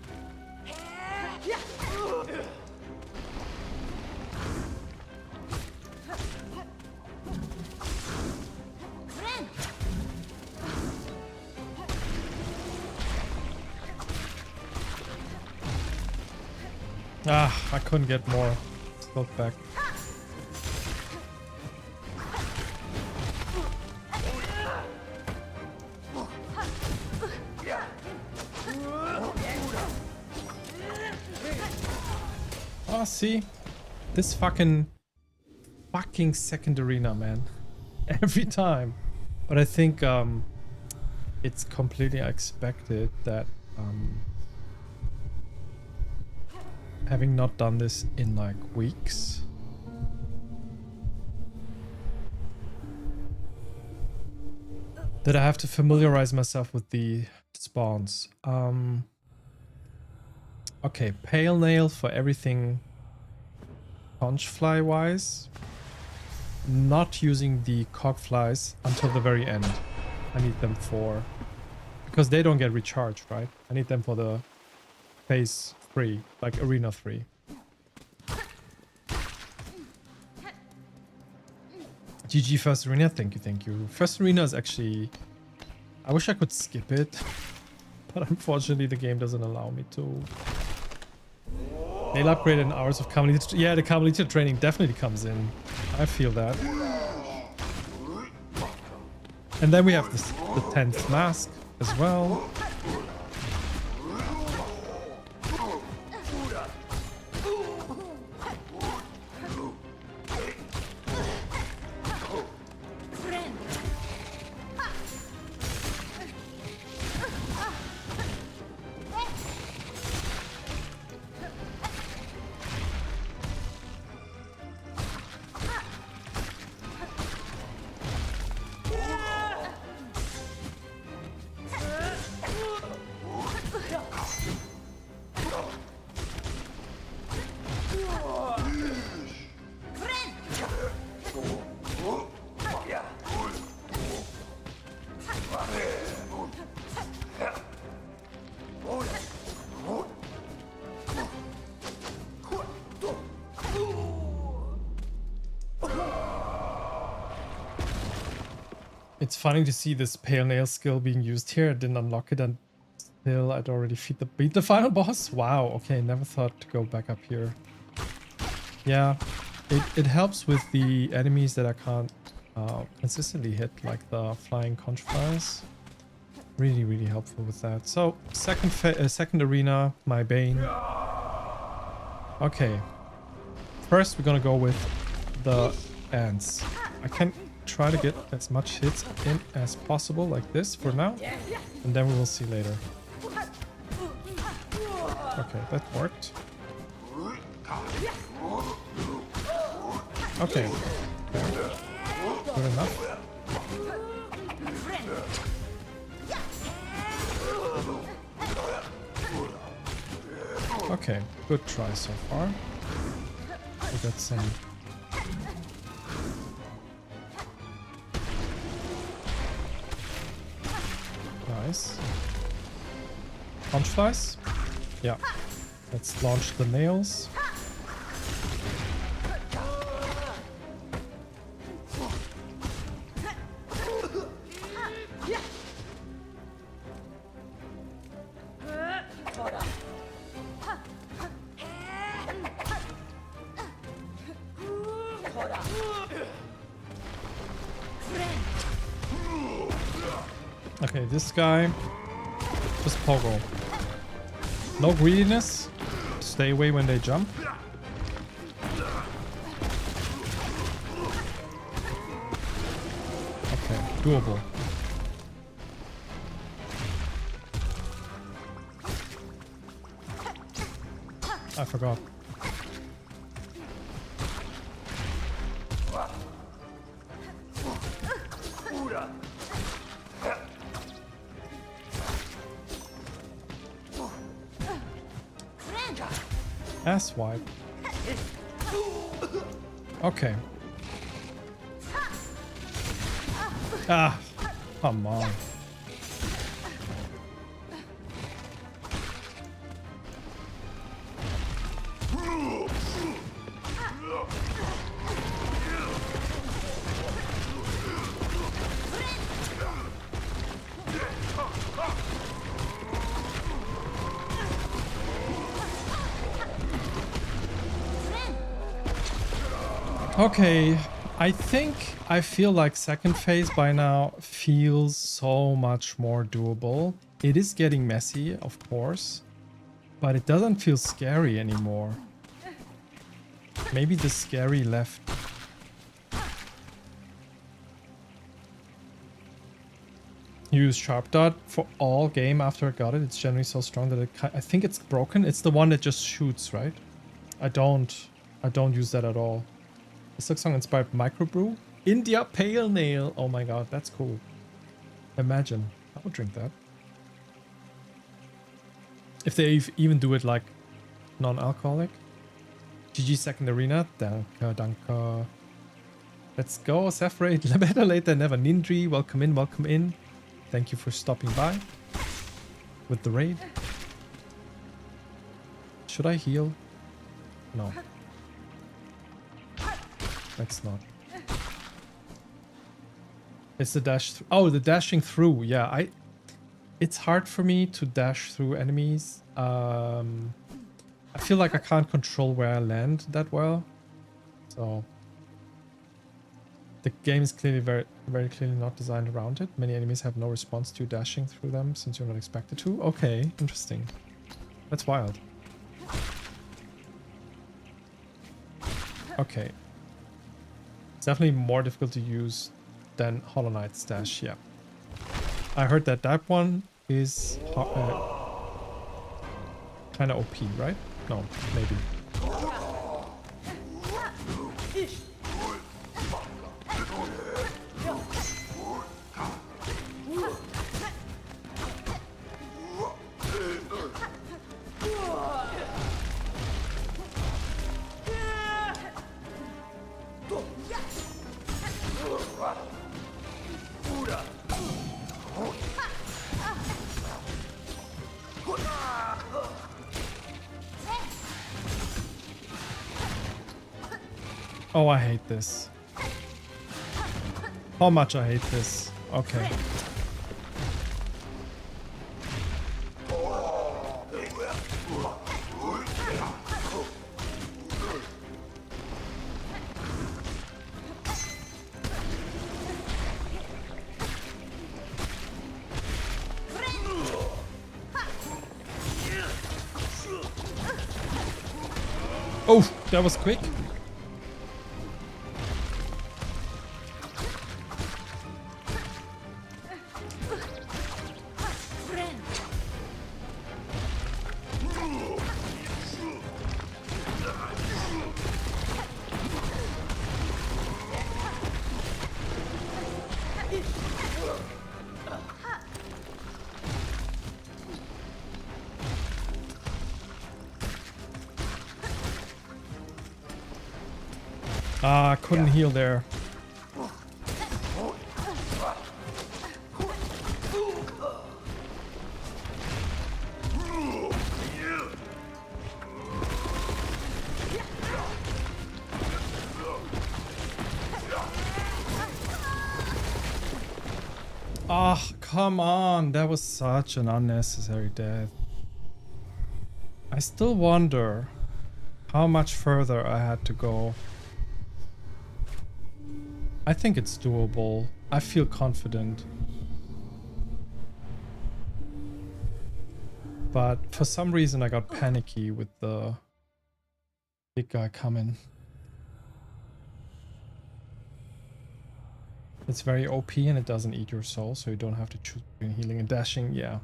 Ah, I couldn't get more health back. Ah, see? This fucking second arena, man. Every time. But I think it's completely expected that having not done this in like weeks, that I have to familiarize myself with the spawns. Okay, pale nail for everything conchfly wise. Not using the cogflies until the very end. I need them for, because they don't get recharged, right? I need them for the phase 3, like arena 3. GG first arena, thank you, thank you. First arena is actually, I wish I could skip it, but unfortunately the game doesn't allow me to. Nail upgrade and hours of Carmelita. Yeah, the Carmelita training definitely comes in. I feel that. And then we have this, the 10th mask as well. It's funny to see this pale nail skill being used here. I didn't unlock it until I'd already beat the final boss. Wow, okay, never thought to go back up here. Yeah, it helps with the enemies that I can't consistently hit, like the flying conchflies. Really, really helpful with that. So, second arena, my bane. Okay. First, we're gonna go with the ants. I can try to get as much hits in as possible, like this for now, and then we will see later. Okay, that worked. Okay, good enough. Okay, good try so far. We got some. Nice. Punch flies? Yeah. Let's launch the nails. Okay, this guy, just pogo. No greediness. Stay away when they jump. Okay, doable. I forgot. Ass wipe. Okay. Ah, come on. Okay, I feel like second phase by now feels so much more doable. It is getting messy, of course, but it doesn't feel scary anymore. Maybe the scary left. Use Sharp Dot for all game after I got it. It's generally so strong that I think it's broken. It's the one that just shoots, right? I don't use that at all. The Silksong inspired microbrew. India Pale Ale. Oh my god, that's cool. Imagine. I would drink that. If they even do it like non-alcoholic. GG second arena. Danke, danke. Let's go, Sephrate. Better late than never. Nindri, welcome in, welcome in. Thank you for stopping by with the raid. Should I heal? No. Let's not. It's the dash. Oh, the dashing through. Yeah, it's hard for me to dash through enemies. I feel like I can't control where I land that well. So the game is clearly very clearly not designed around it. Many enemies have no response to dashing through them since you're not expected to. Okay, interesting. That's wild. Okay. It's definitely more difficult to use than Hollow Knight's dash, yeah. I heard that that one is kind of OP, right? No, maybe. Oh, I hate this. How much I hate this. Okay. Oh, that was quick. Ah, couldn't heal there. Oh, come on. That was such an unnecessary death. I still wonder how much further I had to go. I think it's doable. I feel confident. But for some reason I got panicky with the big guy coming. It's very OP and it doesn't eat your soul, so you don't have to choose between healing and dashing. Yeah.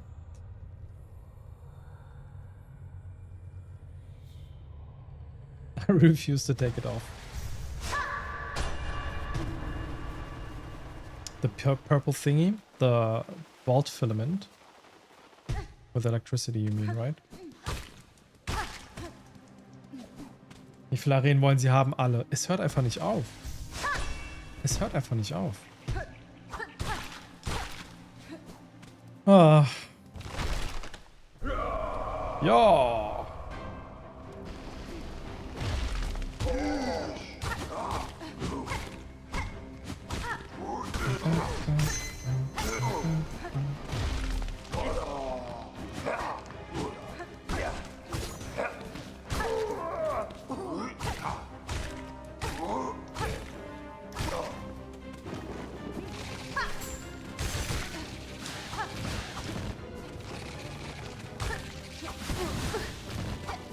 I refuse to take it off. The purple thingy, the vault filament. With electricity, you mean, right? Wie viele Arenen wollen Sie haben? Alle. Es hört einfach nicht auf. Es hört einfach nicht auf. Ah. Ja.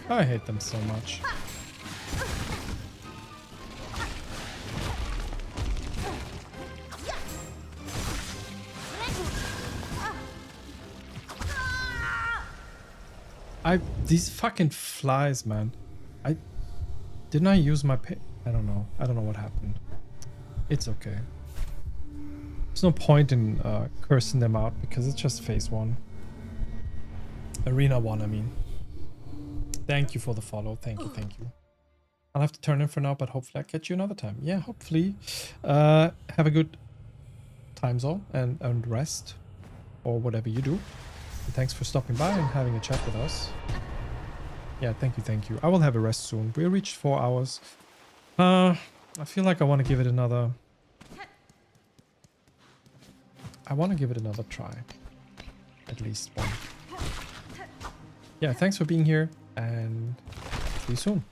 I hate them so much. These fucking flies, man. Didn't I use my pay? I don't know. I don't know what happened. It's okay. There's no point in cursing them out because it's just phase 1. Arena 1, I mean. Thank you for the follow. Thank you, thank you. I'll have to turn in for now, but hopefully I'll catch you another time. Yeah, hopefully. Have a good time zone and rest or whatever you do. And thanks for stopping by and having a chat with us. Yeah, thank you, thank you. I will have a rest soon. We reached 4 hours. I feel like I want to give it another... I want to give it another try. At least one. Yeah, thanks for being here. And see you soon.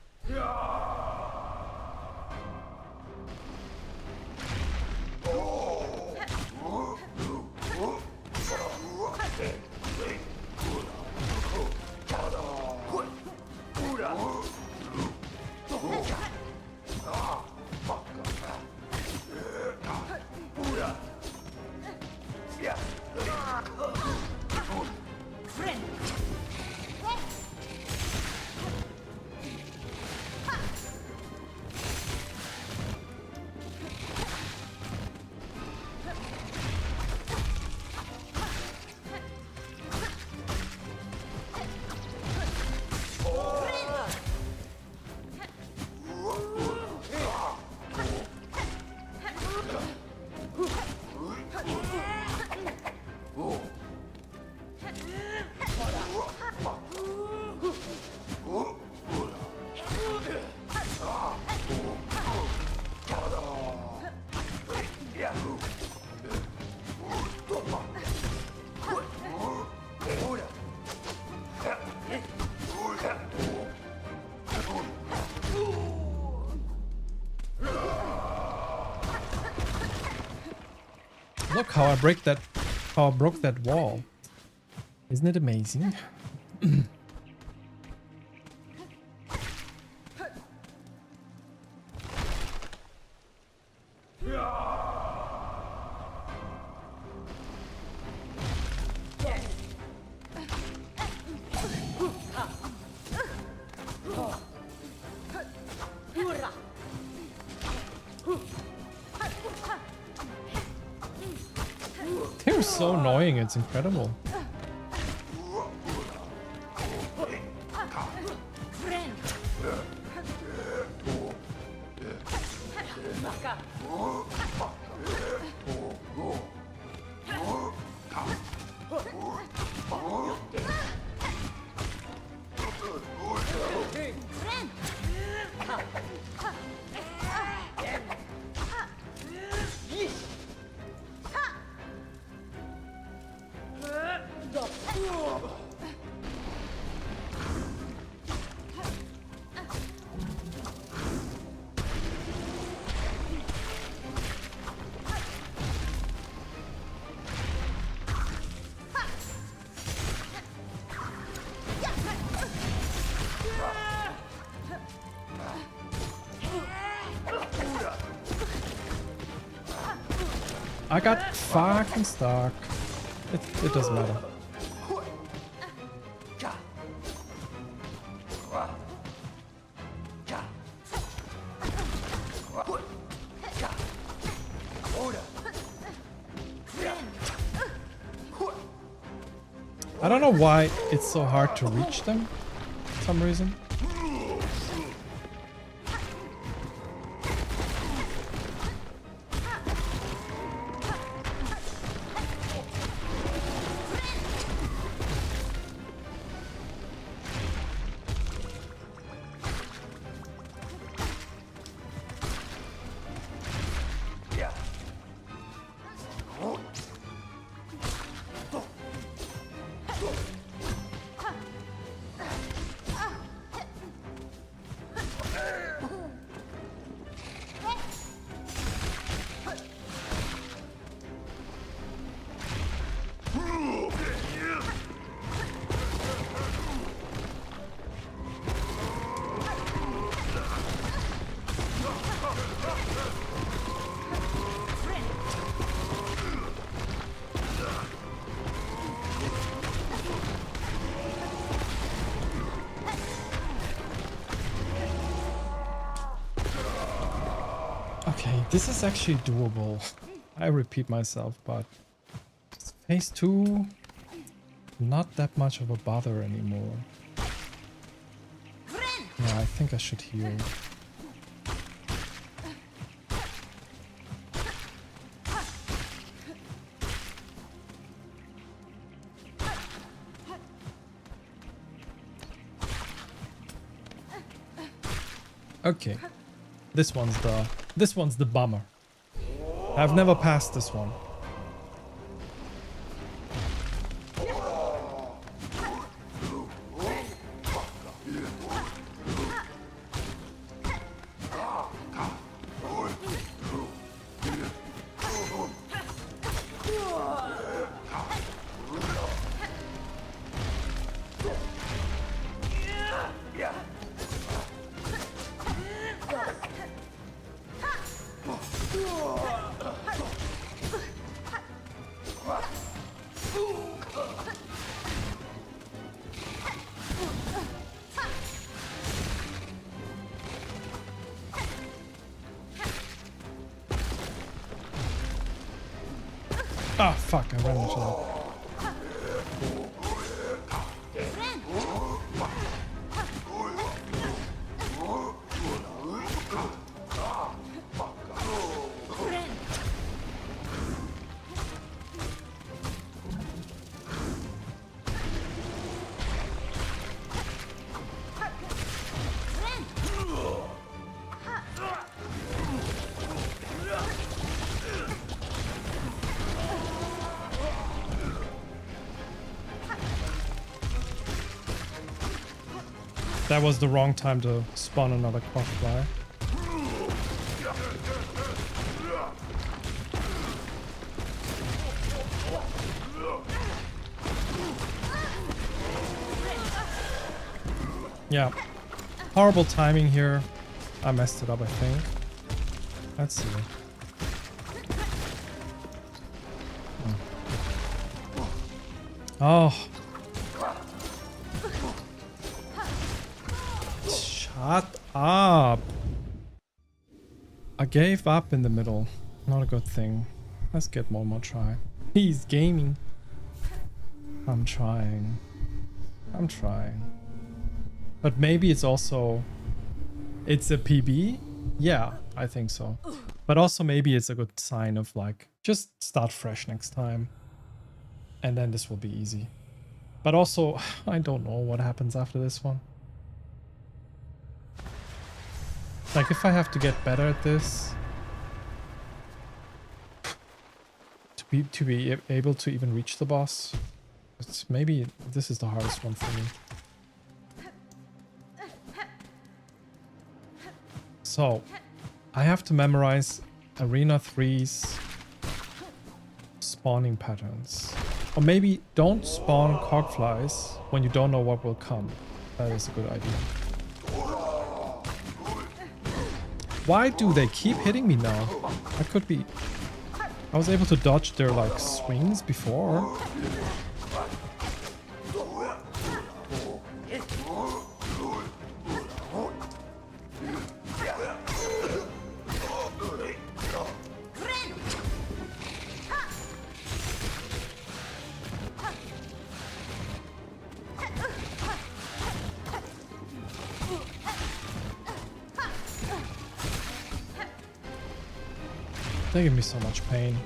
Look how I broke that wall. Isn't it amazing? They're so annoying, it's incredible. I got fucking stuck. It doesn't matter. I don't know why it's so hard to reach them for some reason. Okay, this is actually doable. I repeat myself, but phase 2, not that much of a bother anymore. Yeah, I think I should heal. Okay. This one's the bummer. I've never passed this one. Ah, fuck, I ran into that. That was the wrong time to spawn another crossfly. Yeah. Horrible timing here. I messed it up, I think. Let's see. Oh. Shut up. I gave up in the middle. Not a good thing. Let's get one more try. He's gaming. I'm trying. I'm trying. But maybe it's also... It's a PB? Yeah, I think so. But also maybe it's a good sign of like, just start fresh next time. And then this will be easy. But also, I don't know what happens after this one. Like if I have to get better at this, to be able to even reach the boss, maybe this is the hardest one for me. So I have to memorize Arena 3's spawning patterns. Or maybe don't spawn cogflies when you don't know what will come. That is a good idea. Why do they keep hitting me now? I could be I was able to dodge their like swings before. They give me so much pain.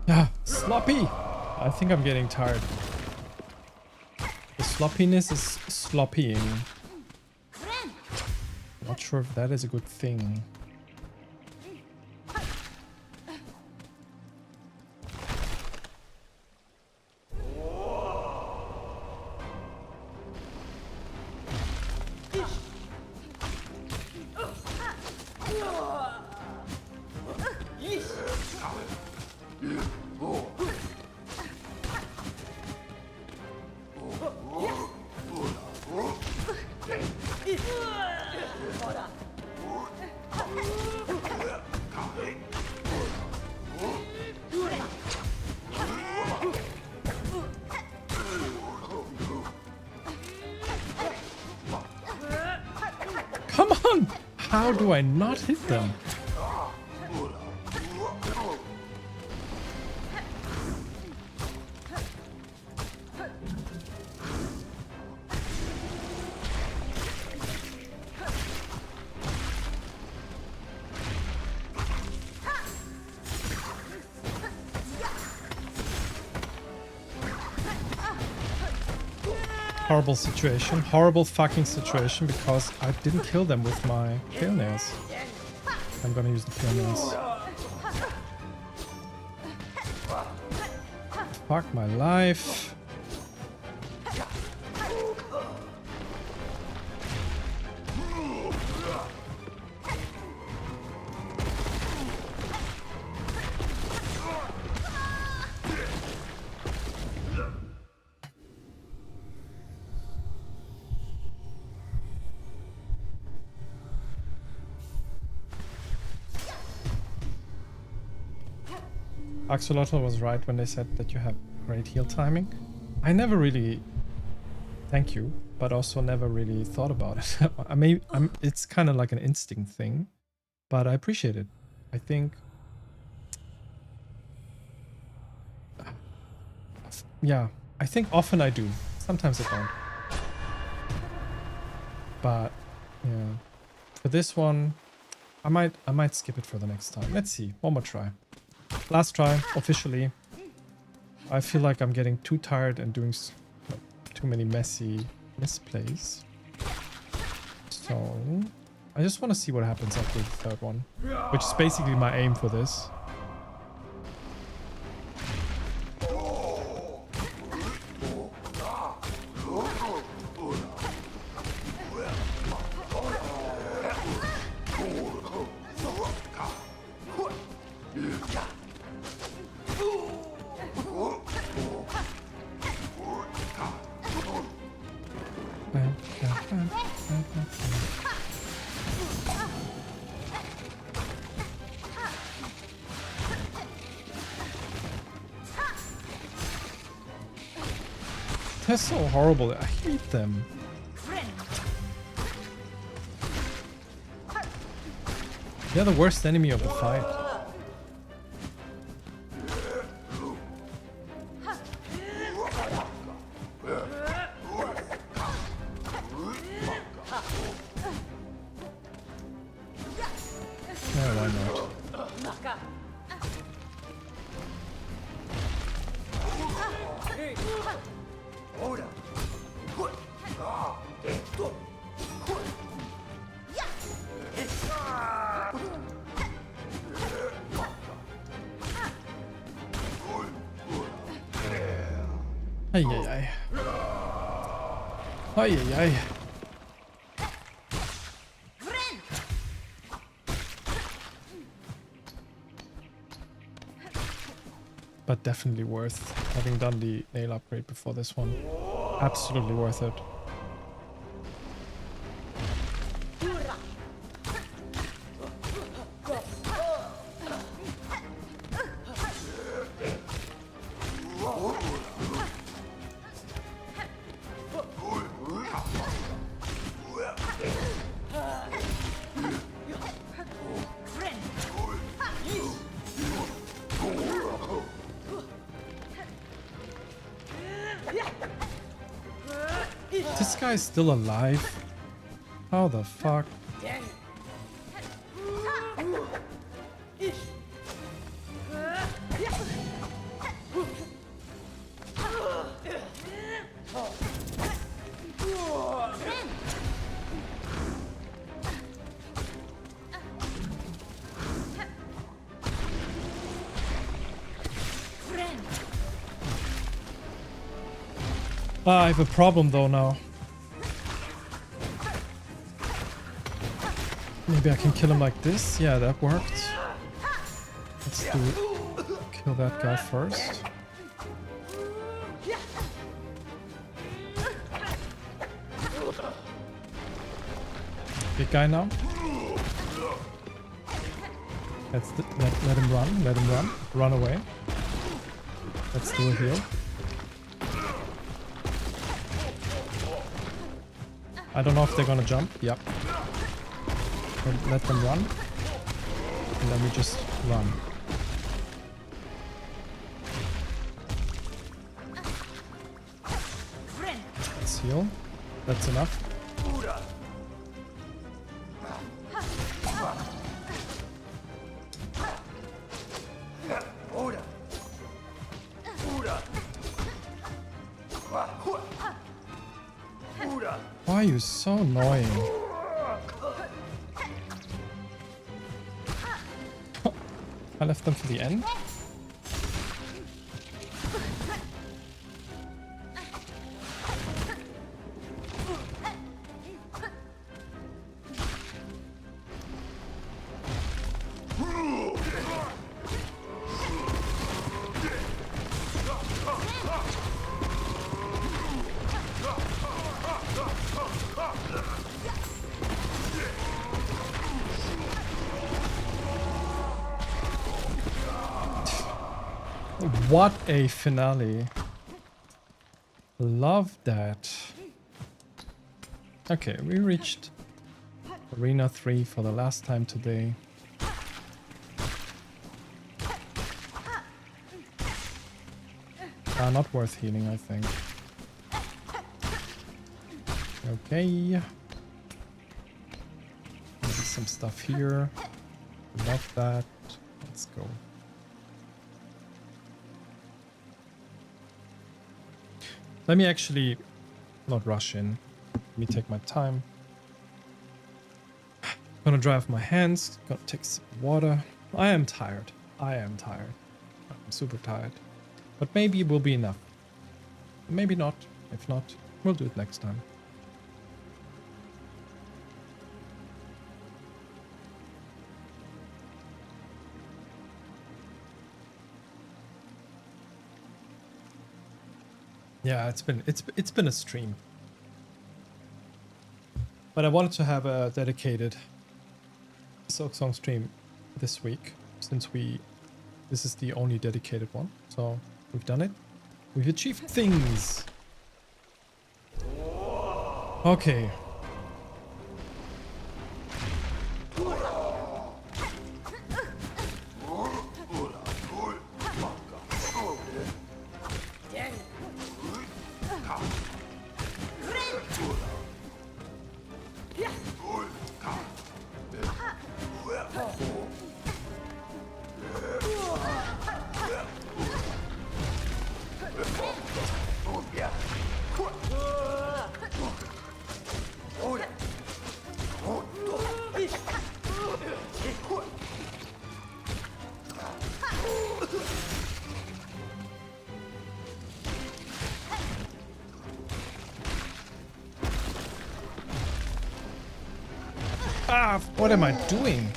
Yeah, sloppy! I think I'm getting tired. The sloppiness is sloppying. Not sure if that is a good thing. Come on! How do I not hit them? Horrible situation. Horrible fucking situation because I didn't kill them with my tail nails. I'm gonna use the tail nails. Fuck my life. Axolotl was right when they said that you have great heal timing. I never really, thank you, but also never really thought about it. I mean, it's kind of like an instinct thing, but I appreciate it. I think, yeah, I think often I do. Sometimes I don't. But yeah, for this one, I might skip it for the next time. Let's see, one more try. Last try, officially. I feel like I'm getting too tired and doing too many messy misplays. So, I just want to see what happens after the third one. Which is basically my aim for this. They're so horrible. I hate them. They're the worst enemy of the fight. Yeah, why not? Ay, ay, ay. Ay, ay, ay. But definitely worth having done the nail upgrade before this one. Absolutely worth it. This guy's still alive? How the fuck? I have a problem though now. Maybe I can kill him like this? Yeah, that worked. Let's kill that guy first. Big guy now. Let him run, let him run. Run away. Let's do a heal. I don't know if they're gonna jump. Yep. Let them run. And then we just run. Let's heal. That's enough. Why are you so annoying? I left them for the end? What a finale. Love that. Okay, we reached Arena 3 for the last time today. Not worth healing, I think. Okay. Maybe some stuff here. Love that. Let's go. Let me actually not rush in. Let me take my time. Gonna dry off my hands. Gonna take some water. I am tired. I am tired. I'm super tired. But maybe it will be enough. Maybe not. If not, we'll do it next time. Yeah, it's been a stream. But I wanted to have a dedicated Silksong stream this week, since this is the only dedicated one. So we've done it. We've achieved things. Okay. Ah, what am I doing?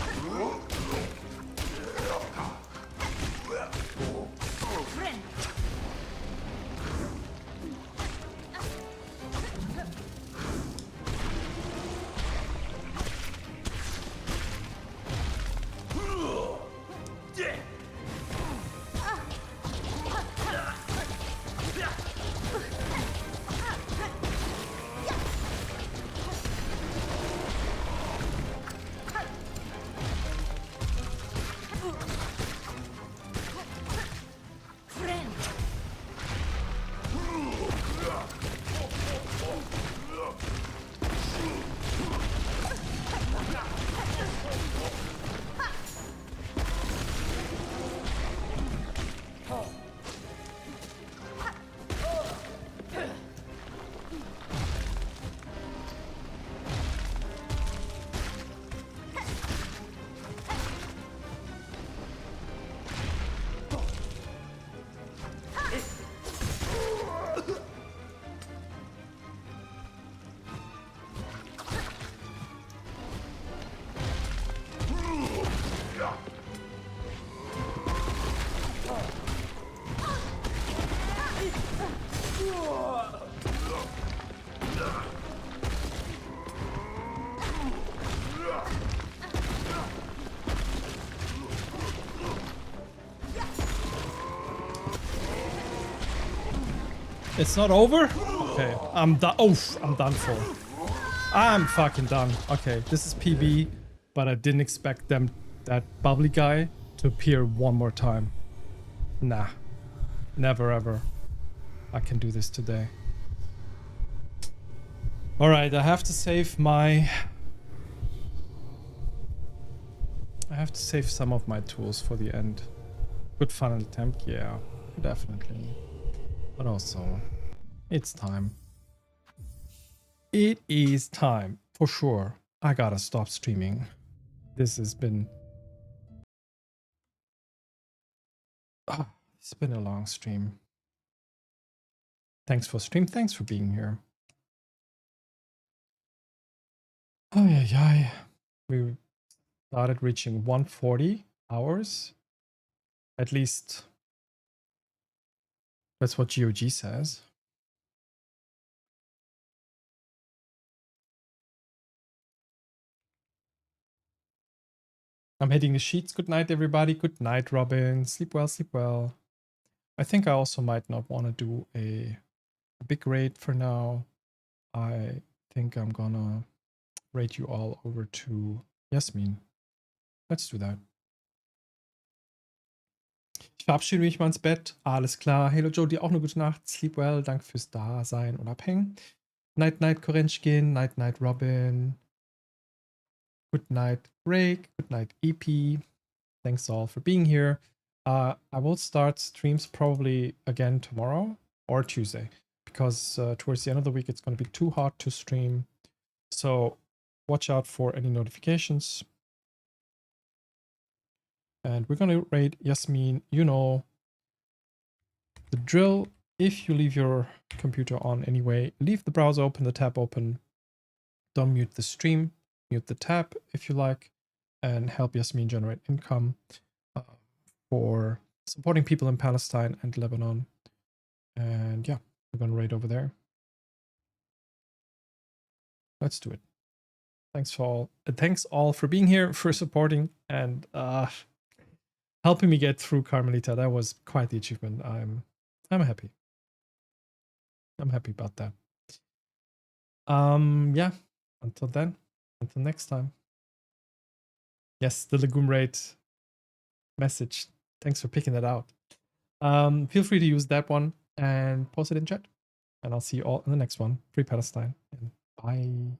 It's not over? Okay, I'm done. Oh, I'm done for. I'm fucking done. Okay, this is PB, but I didn't expect that bubbly guy to appear one more time. Nah, never ever. I can do this today. All right, I have to save some of my tools for the end. Good fun attempt, yeah, definitely. But also, it's time. It is time, for sure. I gotta stop streaming. This has been... it's been a long stream. Thanks for stream, thanks for being here. Oh yeah. We started reaching 140 hours. At least that's what GOG says. I'm hitting the sheets. Good night, everybody. Good night, Robin. Sleep well, sleep well. I think I also might not want to do a big raid for now. I think I'm gonna raid you all over to Jasmin. Let's do that. Ich verabschiede mich mal ins Bett. Alles klar. Hello Joe, dir auch eine gute Nacht. Sleep well. Danke fürs Dasein und Abhängen. Night Night Korenchkin. Night Night Robin. Good night Greg. Good night EP. Thanks all for being here. I will start streams probably again tomorrow or Tuesday because towards the end of the week it's going to be too hot to stream. So watch out for any notifications. And we're going to raid Jasmin. You know the drill. If you leave your computer on anyway, leave the browser open, the tab open. Don't mute the stream. Mute the tab if you like, and help Jasmin generate income for supporting people in Palestine and Lebanon. And yeah, we're going to raid over there. Let's do it. Thanks all for being here, for supporting, and helping me get through Carmelita. That was quite the achievement. I'm happy. I'm happy about that. Yeah. Until then, until next time. Yes, the legume raid message. Thanks for picking that out. Feel free to use that one and post it in chat. And I'll see you all in the next one. Free Palestine. And bye.